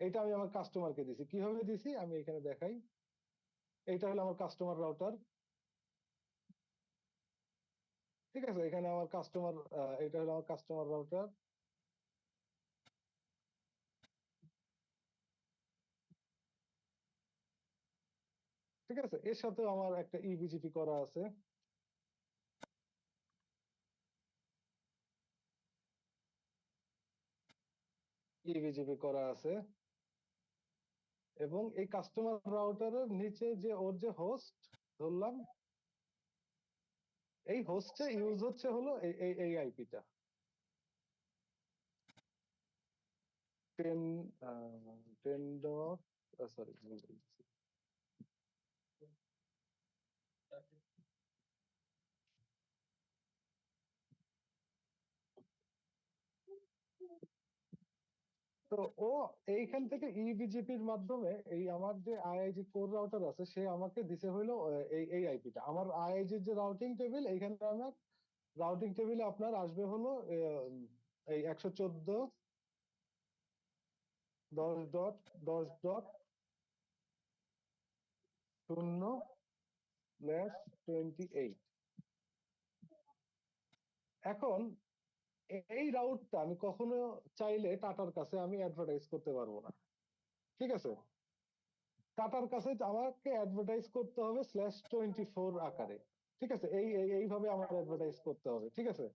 এটা আমি আমার কাস্টমারকে দিছি, কিভাবে দিছি আমি এখানে দেখাই। এইটা হলো আমার কাস্টমার রাউটার, ঠিক আছে? এখানে আমার কাস্টমার, এটা হলো আমার কাস্টমার রাউটার, ঠিক আছে? এর সাথে আমার একটা ইবিজিপি করা আছে, ইবিজিপি করা আছে। এবং এই কাস্টমার রাউটারের নিচে যে ওর যে হোস্ট ধরলাম, এই হোস্টে ইউজ হচ্ছে হলো এই আইপিটা 10 10 ডট, সরি, তো ও এইখান থেকে ইবিজিপির মাধ্যমে এই আমার যে আইআইজি কোর রাউটার আছে, সে আমাকে দিছে হইলো এই আইপিটা। আমার আইআইজির যে রাউটিং টেবিল, এইখানে আমার রাউটিং টেবিলে আপনার আসবে হলো এই 114.10.10/28। এখন এই রাউটটা আমি কখনো চাইলে টাটার কাছে আমি অ্যাডভার্টাইজ করতে পারবো না, ঠিক আছে? টাটার কাছে আমাকে অ্যাডভার্টাইজ করতে হবে /24 আকারে, ঠিক আছে? এইভাবে আমার অ্যাডভার্টাইজ করতে হবে, ঠিক আছে?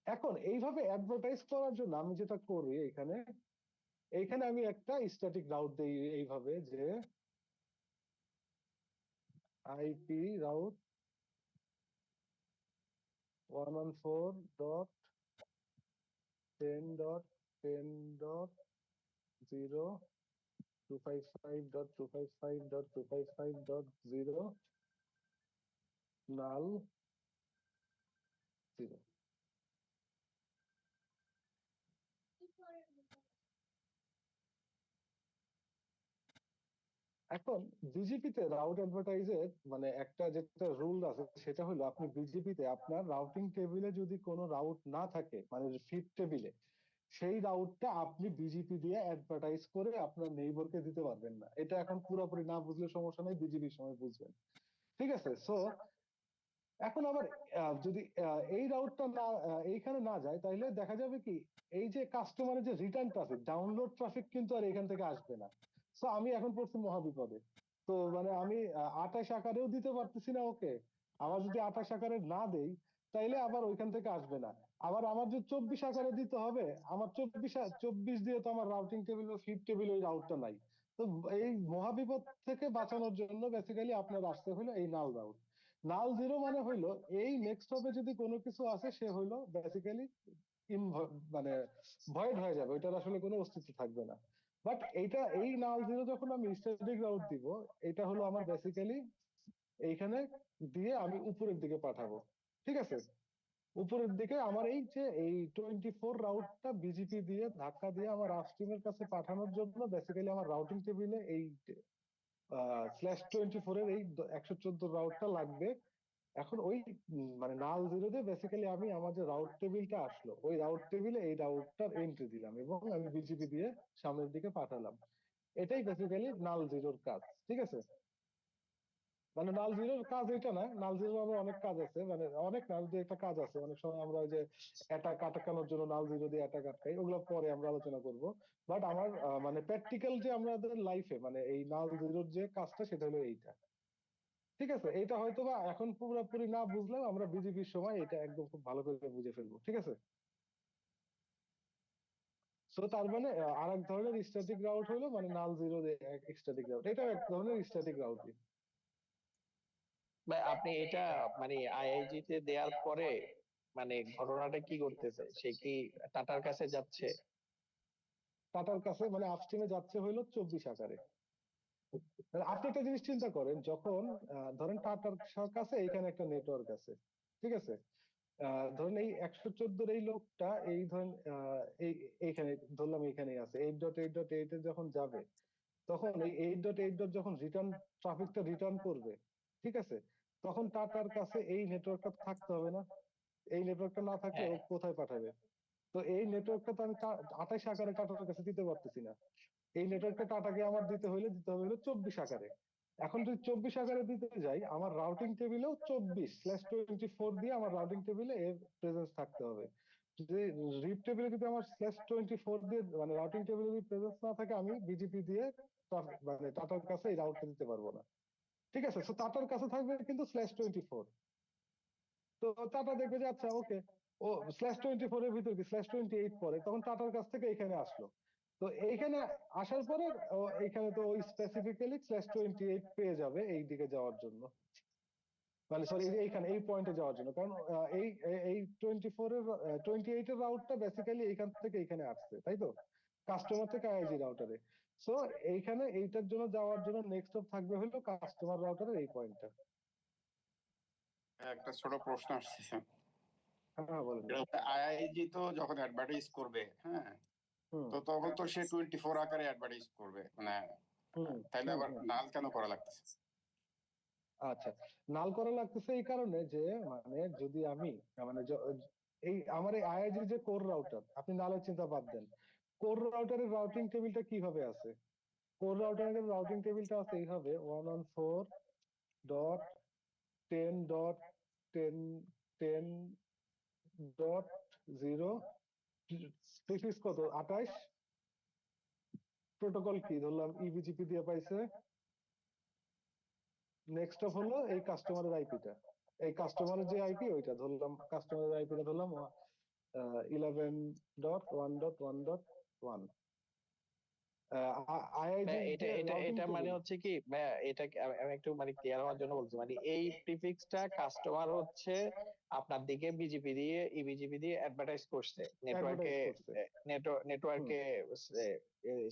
এখন এইভাবে অ্যাডভার্টাইজ করার জন্য আমি যেটা করি, এইখানে আমি একটা স্ট্যাটিক রাউট দেই এইভাবে, যে আইপি রাউট 114.10.10.0/255.255.255.0 নাল জিরো। এখন বিজিপিতে রাউট অ্যাডভার্টাইজের মানে একটা যেটা রুল আছে সেটা হলো আপনি বিজিপিতে আপনার রাউটিং টেবিলে যদি কোনো রাউট না থাকে মানে ফিড টেবিলে, সেই রাউটটা আপনি বিজিপি দিয়ে অ্যাডভার্টাইজ করে আপনার নেইবরকে দিতে পারবেন না। এটা এখন পুরোপুরি না বুঝলে সমস্যা নেই, বিজিপির সময় বুঝবেন। ঠিক আছে? সো এখন আবার যদি এই রাউটটা না এইখানে না যায়, তাহলে দেখা যাবে কি এই যে কাস্টমারের যে রিটার্ন ট্রাফিক, ডাউনলোড ট্রাফিক কিন্তু আর এখান থেকে আসবে না। সো আমি এখন পড়ছি মহাবিপদে। তো মানে আমি 28 আকারেও দিতে পারতেছি না ওকে। আবার যদি 28 আকারে না দেই তাইলে আবার ওইখান থেকে আসবে না। আবার আমার যে 24 আকারে দিতে হবে, আমার 24 দিয়ে তো আমার রাউটিং টেবিল বা ফিড টেবিল ওই রাউটটা নাই। তো এই মহাবিপদ থেকে বাঁচানোর জন্য বেসিক্যালি আপনার আসতে হলো এই নাল রাউট। নাল জিরো মানে হইলো এই নেক্সট হবে যদি কোনো কিছু আসে সে হইলো বেসিক্যালি মানে ভয়েড হয়ে যাবে, ওইটার আসলে কোনো অস্তিত্ব থাকবে না। বাট এইটা এই নাল জিরো যখন আমি স্ট্যাটিক রাউট দিব, এটা হলো আমার বেসিক্যালি এইখানে দিয়ে আমি উপরের দিকে পাঠাবো। ঠিক আছে? উপরের দিকে আমার এই যে এই 24 রাউটটা বিজিপি দিয়ে ধাক্কা দিয়ে আমার আপস্ট্রিমের কাছে পাঠানোর জন্য বেসিক্যালি আমার রাউটিং টেবিলে এই /24 এর এই 114 রাউটটা লাগবে। এখন ওই মানে নাল জিরো দিয়ে বেসিক্যালি আমি আমার যে রাউট টেবিলটা আসলো ওই রাউট টেবিলে এই রাউটটার এন্ট্রি দিলাম এবং আমি বিজিপি দিয়ে সামনের দিকে পাঠালাম। এটাই বেসিক্যালি নাল জিরোর কাজ। ঠিক আছে? মানে নাল জিরোর কাজ এটা না, নাল জিরোর আবার অনেক কাজ আছে, মানে অনেক না, যে একটা কাজ আছে অনেক সময় আমরা ওই যে অ্যাটাক আটকানোর জন্য নাল জিরো দিয়ে অ্যাটাক আটকাই, ওগুলো পরে আমরা আলোচনা করব। বাট আমার মানে প্র্যাকটিক্যাল যে আমাদের লাইফে মানে এই নাল জিরোর যে কাজটা সেটা হলো এইটা। ঠিক আছে? এটা হয়তো বা এখন পুরোপুরি না বুঝলেও আমরা বিজিবির সময় এটা একদম খুব ভালো করে বুঝে ফেলবো। ঠিক আছে? সো তার মানে আর এক ধরনের স্ট্যাটিক রাউট হলো মানে নাল জিরো স্ট্যাটিক রাউট, এটা এক ধরনের স্ট্যাটিক রাউটই। বা আপনি এটা মানে আইআইজি তে দেওয়ার পরে মানে ঘটনাটা কি করতেছে, সে কি টাটার কাছে যাচ্ছে? টাটার কাছে মানে আপস্ট্রিমে যাচ্ছে হইলো 24 আকারে। আপনি একটা জিনিস চিন্তা করেন, যখন ধরেন টাটার কাছে এইখানে একটা নেটওয়ার্ক আছে। ঠিক আছে? ধরেন এই 114 এই লোকটা এই ধরেন এইখানে ধরলাম এইখানেই আছে 8.8.8 এ যখন যাবে, তখন এই 8.8 যখন রিটার্ন ট্রাফিকটা রিটার্ন করবে, ঠিক আছে, তখন টাটার কাছে এই নেটওয়ার্কটা থাকতে হবে না? এই নেটওয়ার্কটা না থাকলে ও হ্যাঁ, কোথায় পাঠাবে? তো এই নেটওয়ার্কটা তো আমি 28 আকারে টাটার কাছে দিতে পারতেছি না। এই নেটওয়ার্কটা টাটাকে আমার দিতে হলে 24 আকারে। এখন যদি 24 আকারে দিতে যাই, আমার রাউটিং টেবিলেও 24/24 দিয়ে আমার রাউটিং টেবিলে এর প্রেজেন্স থাকতে হবে। যদি রিপ টেবিলে যদি আমার /24 দিয়ে মানে রাউটিং টেবিলে যদি প্রেজেন্স না থাকে, আমি বিজিপি দিয়ে মানে টাটার কাছে এই রাউটটা দিতে পারবো না। ঠিক আছে? তো টাটার কাছে থাকবে কিন্তু /24। তো টাটা দেখবে যে আচ্ছা ওকে, ও /24 এর ভিতর কি /28 পরে, তখন টাটার কাছ থেকে এখানে আসলো। তো এইখানে আসার পরে এইখানে তো ওই স্পেসিফিক্যালি /28 পেয়ে যাবে এই দিকে যাওয়ার জন্য, মানে সরি এইখানে এই পয়েন্টে যাওয়ার জন্য, কারণ এই 28 এর রাউটটা বেসিক্যালি এইখান থেকে এইখানে আসছে, তাই তো? কাস্টমার থেকে আইআইজি রাউটারে। সো এইখানে এইটার জন্য যাওয়ার জন্য নেক্সট স্টপ থাকবে হলো কাস্টমার রাউটারের এই পয়েন্টটা। একটা ছোট প্রশ্ন আসছে। হ্যাঁ বলেন। আইআইজি তো যখন অ্যাডভার্টাইজ করবে, হ্যাঁ, হুম তো তখন তো সে 24 আকারে অ্যাডভার্টাইজ করবে, মানে হুম তাইলে হুম আবার হুম। নাল কেন করা লাগতেছে? আচ্ছা, নাল করা লাগতেছে এই কারণে যে মানে যদি আমি মানে এই আমার এই আইআইজি যে কোর রাউটার, আপনি নালের চিন্তা বাদ দেন, কোর রাউটারের রাউটিং টেবিলটা কিভাবে আছে? কোর রাউটারের রাউটিং টেবিলটা আছে এইভাবে 114.10.10.0 প্রিফিক্স কত 28, প্রোটোকল কি ধরলাম ইবিজিপি দিয়ে পাইছে। নেক্সট অফ হলো এই কাস্টমারের আইপিটা, এই কাস্টমারের যে আইপি ওইটা ধরলাম, কাস্টমারের আইপিটা ধরলাম 11.1.1.1। আইআইজি এটা যে এটা রাউটিং এটা মানে টেবিল, হচ্ছে কি ভাইয়া, এটা আমি একটু মানে ক্লিয়ার হওয়ার জন্য বলছি, মানে এই প্রিফিক্সটা কাস্টমার হচ্ছে আপনার দিকে বিজিপি দিয়ে ইবিজিপি দিয়ে অ্যাডভার্টাইজ করছে নেটওয়ার্কে, অ্যাডভার্টাইজ করছে। হুম নেটওয়ার্কে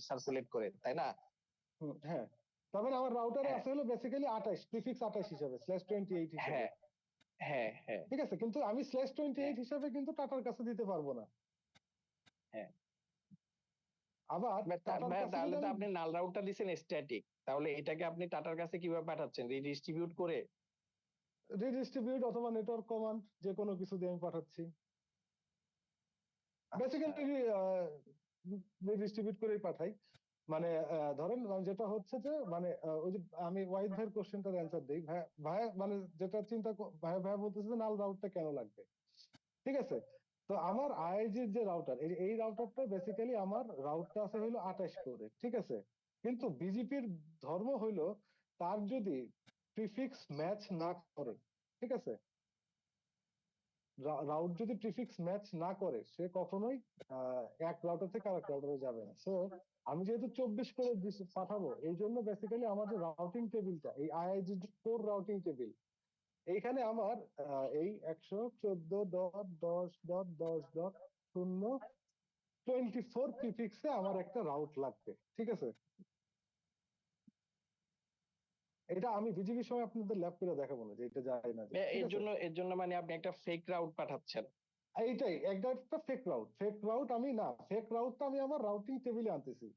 সার্কুলেট করে, তাই না? হুম হ্যাঁ, তার মানে আমার রাউটারে হ্যাঁ, আছে হলো বেসিক্যালি 28, প্রিফিক্স 28 হিসাবে /28 হিসাবে। হ্যাঁ, হ্যাঁ হ্যাঁ ঠিক আছে, কিন্তু আমি /28 হিসাবে কিন্তু টাটার কাছে দিতে পারবো না। হ্যাঁ। আবার টাটার ভাইয়া, কাছে তাহলে যদি তো আমি আপনি নাল রাউটটা দিচ্ছেন স্ট্যাটিক, তাহলে এটাকে আপনি টাটার কাছে কিভাবে পাঠাচ্ছেন, রিডিস্ট্রিবিউট করে? রিডিস্ট্রিবিউট অথবা নেটওয়ার্ক কমান্ড যে কোনো কিছু দিয়ে আমি পাঠাচ্ছি, আচ্ছা বেসিক্যালি রিডিস্ট্রিবিউট করেই পাঠাই। মানে ধরেন যেটা হচ্ছে যে মানে ওই যে আমি ওয়াহিদ ভাইয়ের কোশ্চেনটার অ্যান্সার দিই। ভাইয়া ভাইয়া মানে যেটা ভাইয়া ভাইয়া বলতেছে যে নাল রাউটটা কেন লাগবে, ঠিক আছে। তো আমার আইআইজির যে রাউটার, এই রাউটারটা বেসিক্যালি আমার রাউটটা আছে হইলো 28 করে, ঠিক আছে। কিন্তু বিজেপির ধর্ম হইলো তার যদি প্রিফিক্স ম্যাচ না করে, ঠিক আছে, রাউট যদি প্রিফিক্স ম্যাচ না করে সে কখনোই এক রাউটার থেকে আরেক রাউটারে যাবে না। সো আমি যেহেতু 24 করে পাঠাবো, এই জন্য বেসিক্যালি আমার যে রাউটিং টেবিলটা, এই আইআইজি কোর রাউটিং টেবিল, এইখানে আমার এই 114.10.10.0 প্রিফিক্সে আমার একটা রাউট লাগবে, ঠিক আছে। এটা আমি বিজিবির সময় আপনাদের ল্যাব করে দেখাবো না যে এটা যায় না যায়, ঠিক আছে। এর জন্য মানে আপনি একটা ফেক রাউট পাঠাচ্ছেন? এইটাই একটা ফেক রাউট আমি না, ফেক রাউটটা আমি আমার রাউটিং টেবিলে আনতেছি।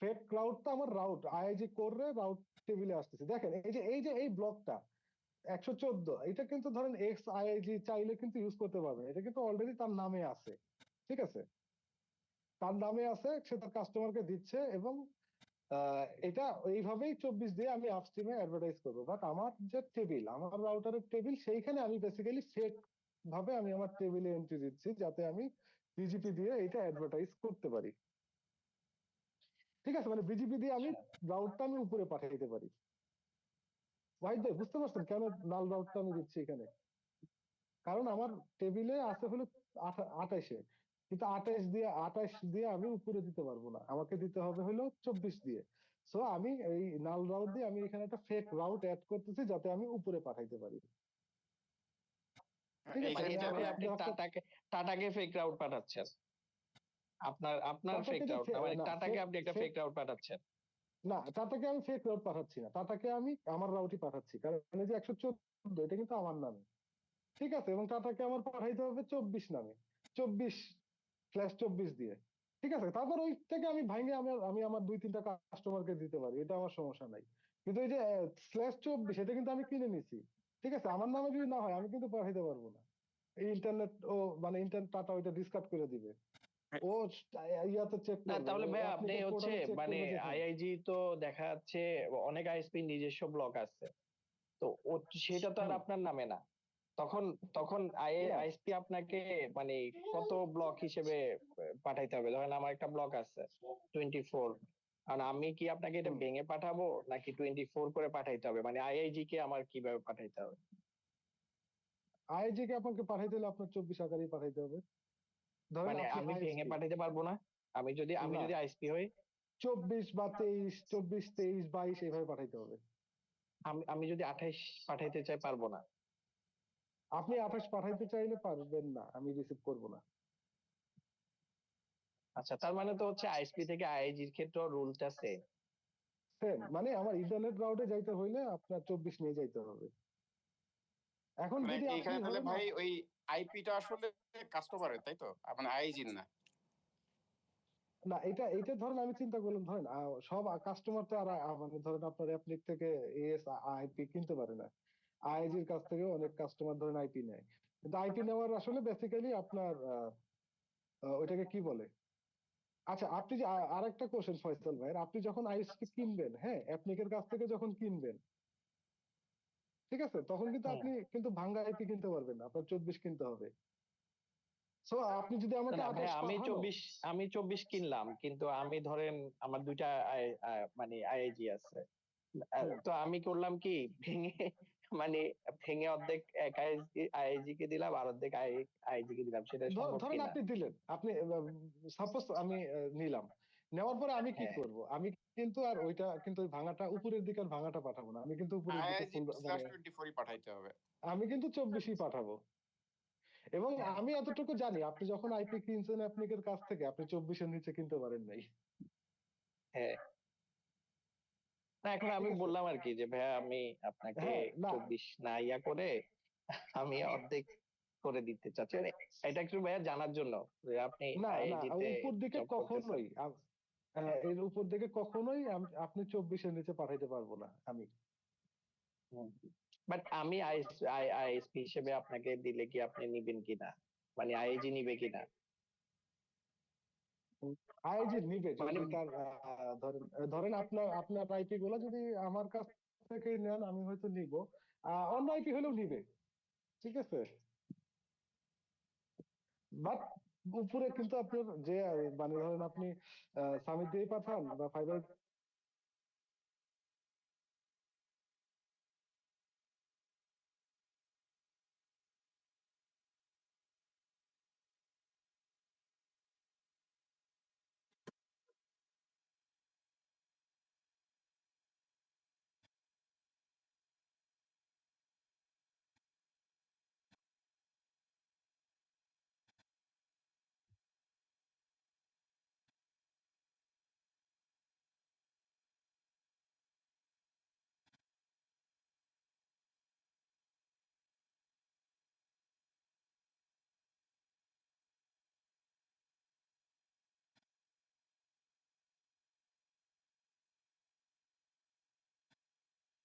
ফেক রাউটটা আমার রাউট আইআইজি করে রাউট টেবিলে আসতেছি। দেখেন এই যে এই ব্লকটা 114, এটা কিন্তু ধরেন এক্স আইআইজি চাইলে কিন্তু ইউজ করতে পারবে, এটা কিন্তু অলরেডি তার নামে আছে, ঠিক আছে। তার নামে আছে, সে তার কাস্টমারকে দিচ্ছে, এবং এটা এইভাবেই 24 দিয়ে আমি আপস্ট্রিমে অ্যাডভার্টাইজ করবো। বাট আমার যে টেবিল, আমার রাউটারের টেবিল, সেইখানে আমি বেসিক্যালি ফেক ভাবে আমি আমার টেবিলে এন্ট্রি দিচ্ছি যাতে আমি বিজিপি দিয়ে এটা অ্যাডভার্টাইজ করতে পারি, ঠিক আছে। মানে বিজিপি দিয়ে আমি রাউটটা আমি উপরে পাঠাইতে পারি। ওয়াহিদ ভাই বুঝতে পারছেন কেন নাল রাউটটা আমি দিচ্ছি এখানে? কারণ আমার টেবিলে আছে হলো 28-এ, কিন্তু 28 দিয়ে আমি উপরে দিতে পারবো না, আমাকে দিতে হবে হলো 24 দিয়ে। সো আমি এই নাল রাউট দিয়ে আমি এখানে একটা ফেক রাউট অ্যাড করতেছি যাতে আমি উপরে পাঠাইতে পারি, ঠিক আছে। মানে এইখানে এটা যেমন দিয়ে আপনি টাটাকে ফেক রাউট পাঠাচ্ছেন? আপনার ফেক টাটাকে যে রাউট না, মানে না টাটাকে ফেক আপনি একটা ফেক ফেক রাউট পাঠাচ্ছেন? না, টাটাকে আমি ফেক রাউট পাঠাচ্ছি না, টাটাকে আমি আমার রাউটই পাঠাচ্ছি, কারণ এই যে 114 এটা কিন্তু আমার নামে, ঠিক আছে। এবং টাটাকে আমার পাঠাইতে হবে 24 নামে, 24/24 দিয়ে, ঠিক আছে। তারপর ওই থেকে আমি ভাঙে আমি আমার 2-3টা কাস্টমারকে দিতে পারি, এটা আমার সমস্যা নাই। কিন্তু এই যে /24 এটা কিন্তু আমি কিনে নিছি, ঠিক আছে। আমার নামে যদি না হয় আমি কিন্তু পাঠাইতে পারবো না। এই ইন্টারনেট ও মানে ইন্টারনেট টাটা ওইটা ডিসকার্ড করে দিবে, ও ইয়াতে চেক না করবে, তাহলে ও ভাই আপনি অ্যাপ্লিকের হচ্ছে পোর্টালে চেক মানে করবে যে হ্যাঁ। আইআইজি তো দেখা যাচ্ছে অনেক আইএসপি নিজস্ব ব্লক আছে, তো সেটা তো আর হুম। আপনার নামে না। তখন তখন না আইএসপি আপনাকে মানে কত ব্লক হিসেবে পাঠাইতে হবে? ধরেন আমার একটা ব্লক আছে 24, আর আমি কি আপনাকে এটা হুম ভেঙে পাঠাবো নাকি 24 করে পাঠাইতে হবে? মানে আইআইজি কে আমার কিভাবে পাঠাইতে হবে? আইজি কে আপনাকে পাঠাইতে হলে আপনার 24 আকারেই পাঠাইতে হবে। ধরেন মানে আপনি আমি ভেঙে আইএসপি, পাঠাইতে পারবো না? আমি না, যদি আইএসপি হই? 24 বা 23, 24, 23, 22 এইভাবে পাঠাইতে হবে। আমি যদি 28 পাঠাইতে চাই, পারবো না? আপনি 28 পাঠাইতে চাইলে পারবেন না, আমি রিসিভ করব না। আচ্ছা, তার মানে তো হচ্ছে আইএসপি থেকে আইআইজির ক্ষেত্রে রুলটা সেম। সেম, মানে আমার ইন্টারনেট রাউটে যাইতে হইলে আপনার 24 নিয়ে যাইতে হবে। এখন মানে যদি আপনি এইখানে তাহলে ধরেন ভাই ওই আইপিটা আসলে কাস্টমারের, তাই তো, মানে আইজিন না? না, এটা ধরেন আমি চিন্তা করলাম, ধরেন সব কাস্টমার তো আর মানে ধরেন আপনার অ্যাপনিক থেকে এস আইপি কিনতে পারে না। আইজির কাছ থেকে অনেক কাস্টমার ধরেন আইপি নেয়, কিন্তু আইপি নেওয়ার আসলে বেসিক্যালি আপনার ওইটাকে কি বলে। আচ্ছা, আপনি যে আরেকটা কোশ্চেন ফয়সাল ভাই, আপনি যখন আইএসপি কিনবেন, হ্যাঁ, অ্যাপনিকের কাছ থেকে যখন কিনবেন, ঠিক আছে, তখন কিন্তু হুম। আপনি কিন্তু ভাঙ্গা আইপি কিনতে পারবেন না, আপনার 24 কিনতে হবে। সো আপনি যদি না আমাকে না ভাই, 28 আমি পাঠানো, 24 আমি 24 কিনলাম, কিন্তু আমি ধরেন আমার দুইটা মানে আইআইজি আছে। হুম, তো আমি করলাম কি, ভেঙে মানে ভেঙে অর্ধেক এক আইআইজি কে দিলাম আর অর্ধেক আইআইজি কে দিলাম, সেটা সম্ভব ধরেন কিনা? আপনি দিলেন, আপনি সাপোজ আমি নিলাম, নেওয়ার পরে আমি কি হ্যাঁ। করব, আমি কিন্তু আর ওইটা কিন্তু ওই ভাঙাটা উপরের দিকে আর ভাঙাটা পাঠাবো না, আমি কিন্তু উপরের দিকে আইআইজি ফুল মানে /24 পাঠাইতে হবে। আমি কিন্তু 24ই পাঠাবো। এবং হ্যাঁ। আমি এতটুকু জানি, আপনি যখন আইপি কিনছেন অ্যাপনিকের কাছ থেকে, আপনি 24-এর নিচে কিনতে পারেন নাই, হ্যাঁ। না এখন ঠিক আমি আছে। বললাম আর কি যে ভাইয়া আমি আপনাকে হ্যাঁ, না, 24 না ইয়া করে আমি অর্ধেক করে দিতে চাচ্ছি, মানে এটা একটু ভাইয়া জানার জন্য যে আপনি না না, আইআইজিতে উপর দিকে জব করতেছেন। কখনোই এর উপর দিকে কখনোই আপনি 24-এর নিচে পাঠাইতে পারবো না আমি। বাট আমি আইএসপি হিসেবে আপনাকে দিলে কি আপনি নিবেন কিনা, মানে আইআইজি নিবে কিনা? আইজি নিবে মানে যদি তার ধরেন ধরেন আপনার আপনার আইপি গুলো যদি আমার কাছ থেকে নেন আমি হয়তো নিব, অন্য আইপি হলেও নিবে, ঠিক আছে। বাট উপরে কিন্তু আপনার যে মানে ধরেন আপনি সামিট দিয়ে পাঠান বা ফাইবার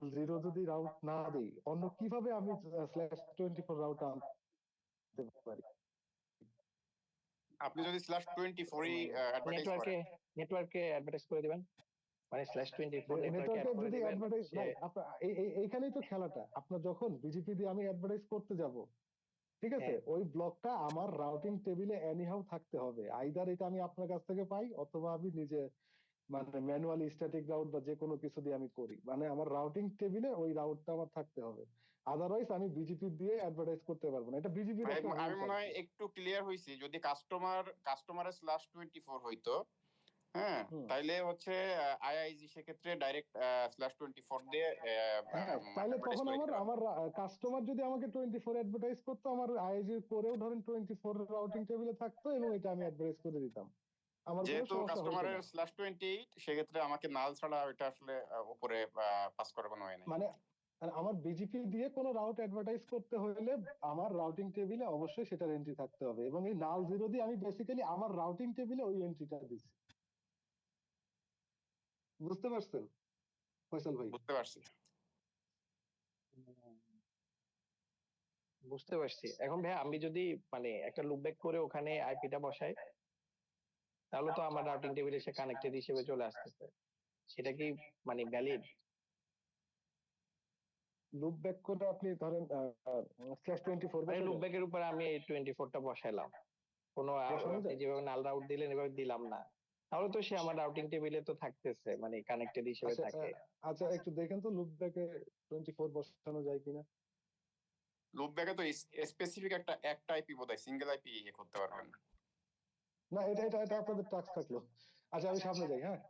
0 যদি রাউট না দেই, অন্য কিভাবে আমি /24 রাউট আনতে পারি? আপনি যদি /24ই অ্যাডভার্টাইজ নেটওয়ার্কে করেন, নেটওয়ার্কে অ্যাডভার্টাইজ করে দিবেন, মানে /24 নেটওয়ার্কে নেটওয়ার্কে অ্যাড করে যদি দিবেন। অ্যাডভার্টাইজ ভাই আপনার এইখানেই তো খেলাটা, আপনার যখন বিজেপি দিয়ে আমি অ্যাডভার্টাইজ করতে যাব, ঠিক আছে, হ্যাঁ, ওই ব্লকটা আমার রাউটিং টেবিলে এনিহাউ থাকতে হবে। আইদার এটা আমি আপনার কাছ থেকে পাই অথবা আমি নিজে মানে ম্যানুয়ালি স্ট্যাটিক রাউট বা যে কোনো কিছু দিয়ে আমি করি, মানে আমার রাউটিং টেবিলে ওই রাউটটা আমার থাকতে হবে। আদারওয়াইজ আমি বিজেপি দিয়ে অ্যাডভার্টাইজ করতে পারবো না, এটা বিজেপির ভাই একটা আমি রুলস মনে আর হয় কি। একটু ক্লিয়ার হয়েছি। যদি কাস্টমারের /24 হইতো, হ্যাঁ, হুম। তাইলে হচ্ছে আইআইজি সেক্ষেত্রে ডাইরেক্ট /24 দিয়ে হ্যাঁ, তাইলে অ্যাডভার্টাইজ তখন করে আমার দিতে পারবে। আমার কাস্টমার যদি আমাকে 24 অ্যাডভার্টাইজ করতো, আমার আইজি করেও ধরেন 24 রাউটিং টেবিলে থাকতো এবং এটা আমি অ্যাডভার্টাইজ করে দিতাম, আমার কোনো যেহেতু সমস্যা হতো কাস্টমারের না। /28, সেক্ষেত্রে আমাকে নাল ছাড়া ওইটা আসলে উপরে পাস করার কোনো ওয়ে নাই। মানে আমার বিজেপি দিয়ে কোনো রাউট অ্যাডভার্টাইজ করতে হলে আমার রাউটিং টেবিলে অবশ্যই সেটার এন্ট্রি থাকতে হবে, এবং এই নাল জিরো দিয়ে আমি বেসিক্যালি আমার রাউটিং টেবিলে ওই এন্ট্রিটা দিচ্ছি। বুঝতে পারছেন ফয়সাল ভাই? বুঝতে পারছি। বুঝতে পারছি। এখন ভাই আমি যদি মানে একটা লুপব্যাক করে ওখানে আইপিটা বসাই, তাহলে তো আমার রাউটিং টেবিলে সে কানেক্টেড হিসেবে চলে আসতেছে, সেটা কি মানে ভ্যালিড? লুপ ব্যাক করে আপনি ধরেন /24 মানে বসাবেন, লুপব্যাকের উপর আমি এই 24টা বসাইলাম, কোনো বসানো আপনি যায়। যেভাবে নাল রাউট দিলেন এভাবে দিলাম না, তাহলে তো সে আমার রাউটিং টেবিলে তো থাকতেছে, মানে কানেক্টেড হিসেবে আচ্ছা থাকে। আচ্ছা, একটু দেখেন তো লুপ ব্যাকে 24 বসানো যায় কিনা। লুপব্যাকে তো স্পেসিফিক একটা আইপি বোধহয়, সিঙ্গেল আইপি করতে পারবেন। না, এটা এটা এটা আপনাদের টাস্ক থাকলো। আচ্ছা আমি সামনে যাই, হ্যাঁ।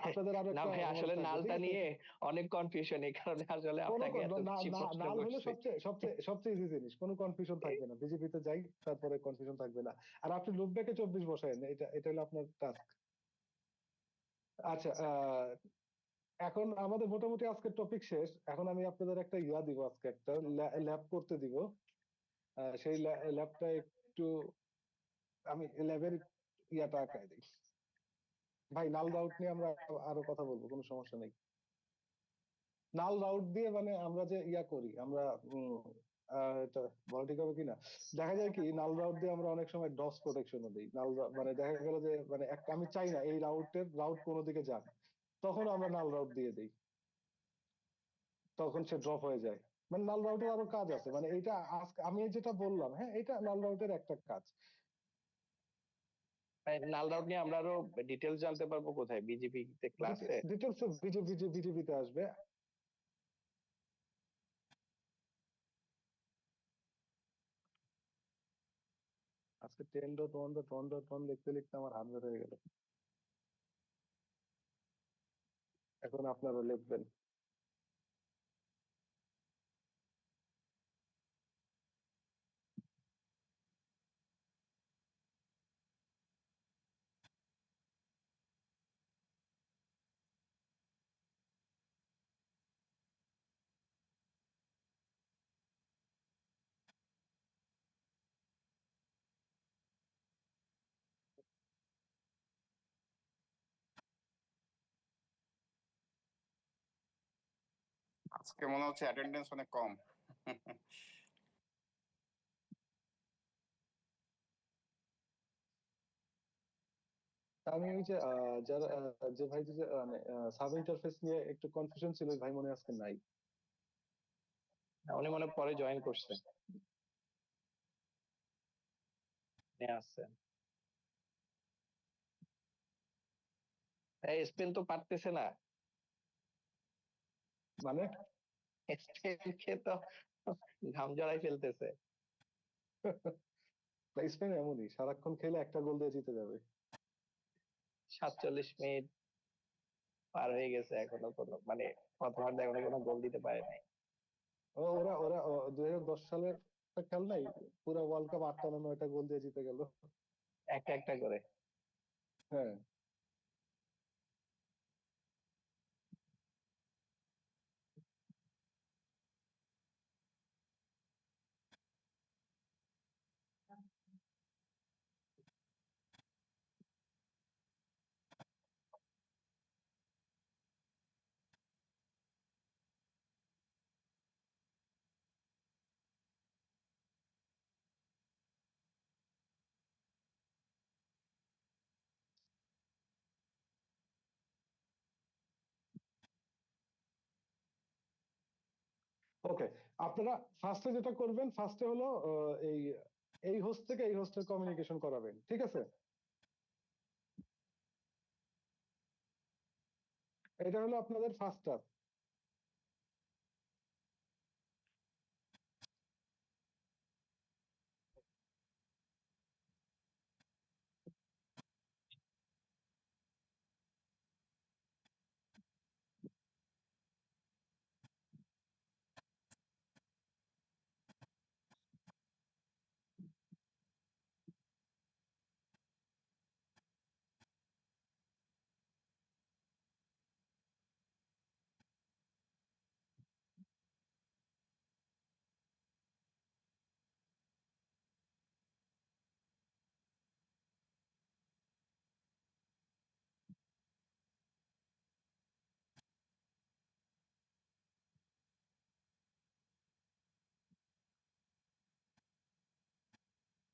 আপনাদের আরো না একটা ভাই, হোমওয়ার্ক আসলে থাকবে, ঠিক নালটা আছে। নিয়ে অনেক কনফিউশন, এই কারণে আসলে আপনাকে এত বেশি প্রশ্ন নাল হলো করছি। সবচেয়ে সবচেয়ে সবচেয়ে ইজি জিনিস, কোনো কনফিউশন থাকবে না, বিজেপিতে যাই তারপরে কনফিউশন থাকবে না। আর আপনি লুপ ব্যাকে 24 বসায়েন, এটা এটা হলো আপনার টাস্ক। আচ্ছা এখন আমাদের মোটামুটি আজকের টপিক শেষ। এখন আমি আপনাদের একটা ইয়া দিব, আজকে একটা ল্যাব করতে দিব। সেই ল্যাবটা একটু আমি ল্যাবের ইয়াটা আঁকায় দিই। ভাই নাল রাউট নিয়ে আমরা আরো কথা বলবো, কোনো সমস্যা নেই। নাল রাউট দিয়ে মানে আমরা যে ইয়া করি আমরা এটা বলা ঠিক হবে কিনা, দেখা যায় কি নাল রাউট দিয়ে আমরা অনেক সময় ডস প্রোটেকশনও দিই। মানে দেখা গেল যে মানে একটা আমি চাই না এই রাউট কোনো দিকে যাক, তখন আমরা নাল রাউট দিয়ে দিই, তখন সে ড্রপ হয়ে যায়। মানে নাল রাউটের আরো কাজ আছে, মানে এটা আজকে আমি যেটা বললাম, হ্যাঁ, এটা নাল রাউটের একটা কাজ। নাল রাউট নিয়ে আমরা আরো ডিটেলস জানতে পারবো কোথায়? বিজেপি তে ক্লাসে? ডিটেলস বিজেপিতে আসবে। আজকে 10.1.1.1 লিখতে লিখতে আমার হাত ব্যথা হয়ে গেল। এখন আপনারা লিখবেন। আজকে মনে হচ্ছে অ্যাটেন্ডেন্স অনেক কম। আমি ওই যে যারা যে ভাই যে মানে সাব ইন্টারফেস নিয়ে একটু কনফিউশন ছিল, ওই ভাই মনে হয় আজকে নাই। উনি মনে হয় পরে জয়েন করছে, আছে। এই স্পেন তো পারতেছে না, মানে স্পেনকে তো ঘাম জড়াই ফেলতেছে। স্পেন এমনই, সারাক্ষণ খেলে একটা গোল দিয়ে জিতে যাবে। 47 মিনিট পার হয়ে গেছে, এখনো কোনো মানে প্রথমার্ধে এখনো কোনো গোল দিতে পারে নাই। ওরা ওরা 2010 সালের একটা খেল নাই, পুরো ওয়ার্ল্ড কাপ 8টা না 9টা গোল দিয়ে জিতে গেল। একটা একটা করে। হ্যাঁ, ওকে। আপনারা ফার্স্টে যেটা করবেন, ফার্স্টে হলো এই এই হোস্ট থেকে এই হোস্টের কমিউনিকেশন করাবেন, ঠিক আছে? এটা হলো আপনাদের ফার্স্ট টাস্ক।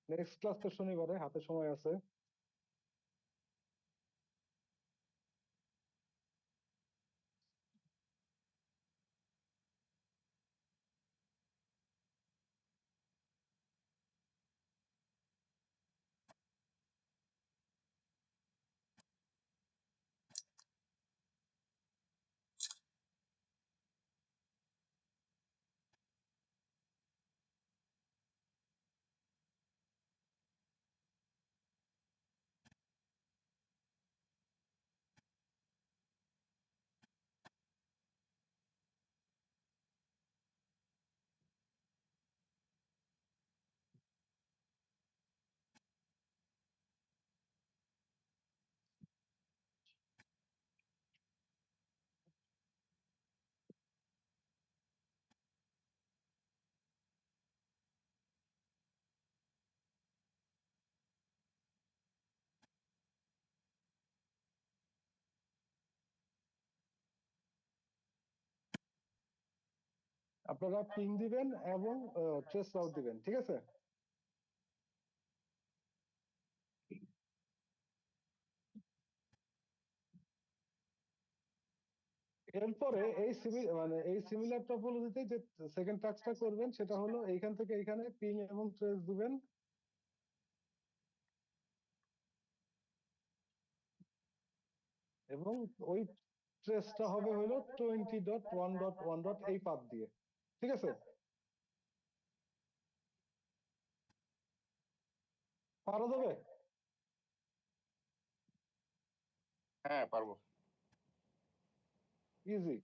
নেক্সট ক্লাস তো শনিবারে, হাতে সময় আছে। আপনারা পিং দিবেন এবং ট্রেস রাউট দিবেন, ঠিক আছে? এরপরে এই সিমিলার টপোলজিতে যে সেকেন্ড টাস্কটা করবেন, সেটা হলো এইখান থেকে এইখানে পিং এবং ট্রেস দিবেন। এবং ওই ট্রেসটা হবে হলো 20.1.1. এই পাথ দিয়ে, ঠিক আছে? পারা যাবে? হ্যাঁ, পারবো। ইজি।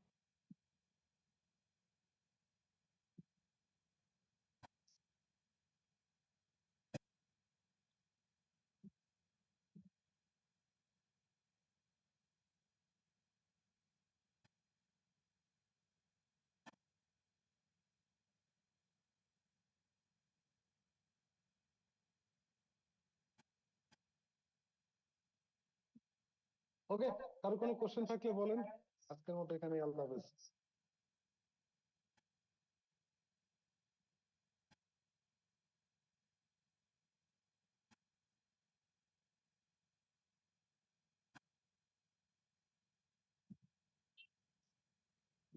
ওকে, কারো কোনো কোশ্চেন থাকলে বলেন। আজকের মতো এখানে, আল্লাহ হাফেজ।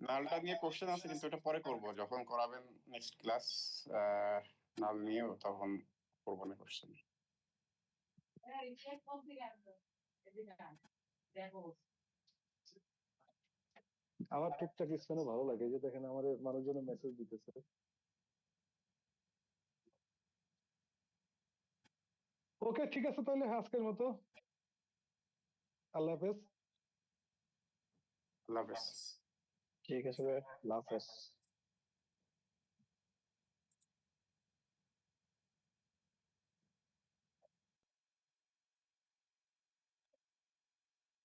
নালটা নিয়ে কোশ্চেন আছে, কিন্তু এটা পরে করব যখন করাবেন নেক্সট ক্লাস। নাল নিয়েও তখন করবো না কোশ্চেন। আমার টুকটাক স্পেনও ভালো লাগে, এই যে দেখেন আমার মানুষজন মেসেজ দিতেছে। ওকে, ঠিক আছে তাহলে আজকের মতো আল্লাহ হাফেজ। আল্লাহ হাফেজ। ঠিক আছে ভাই, আল্লাহ হাফেজ।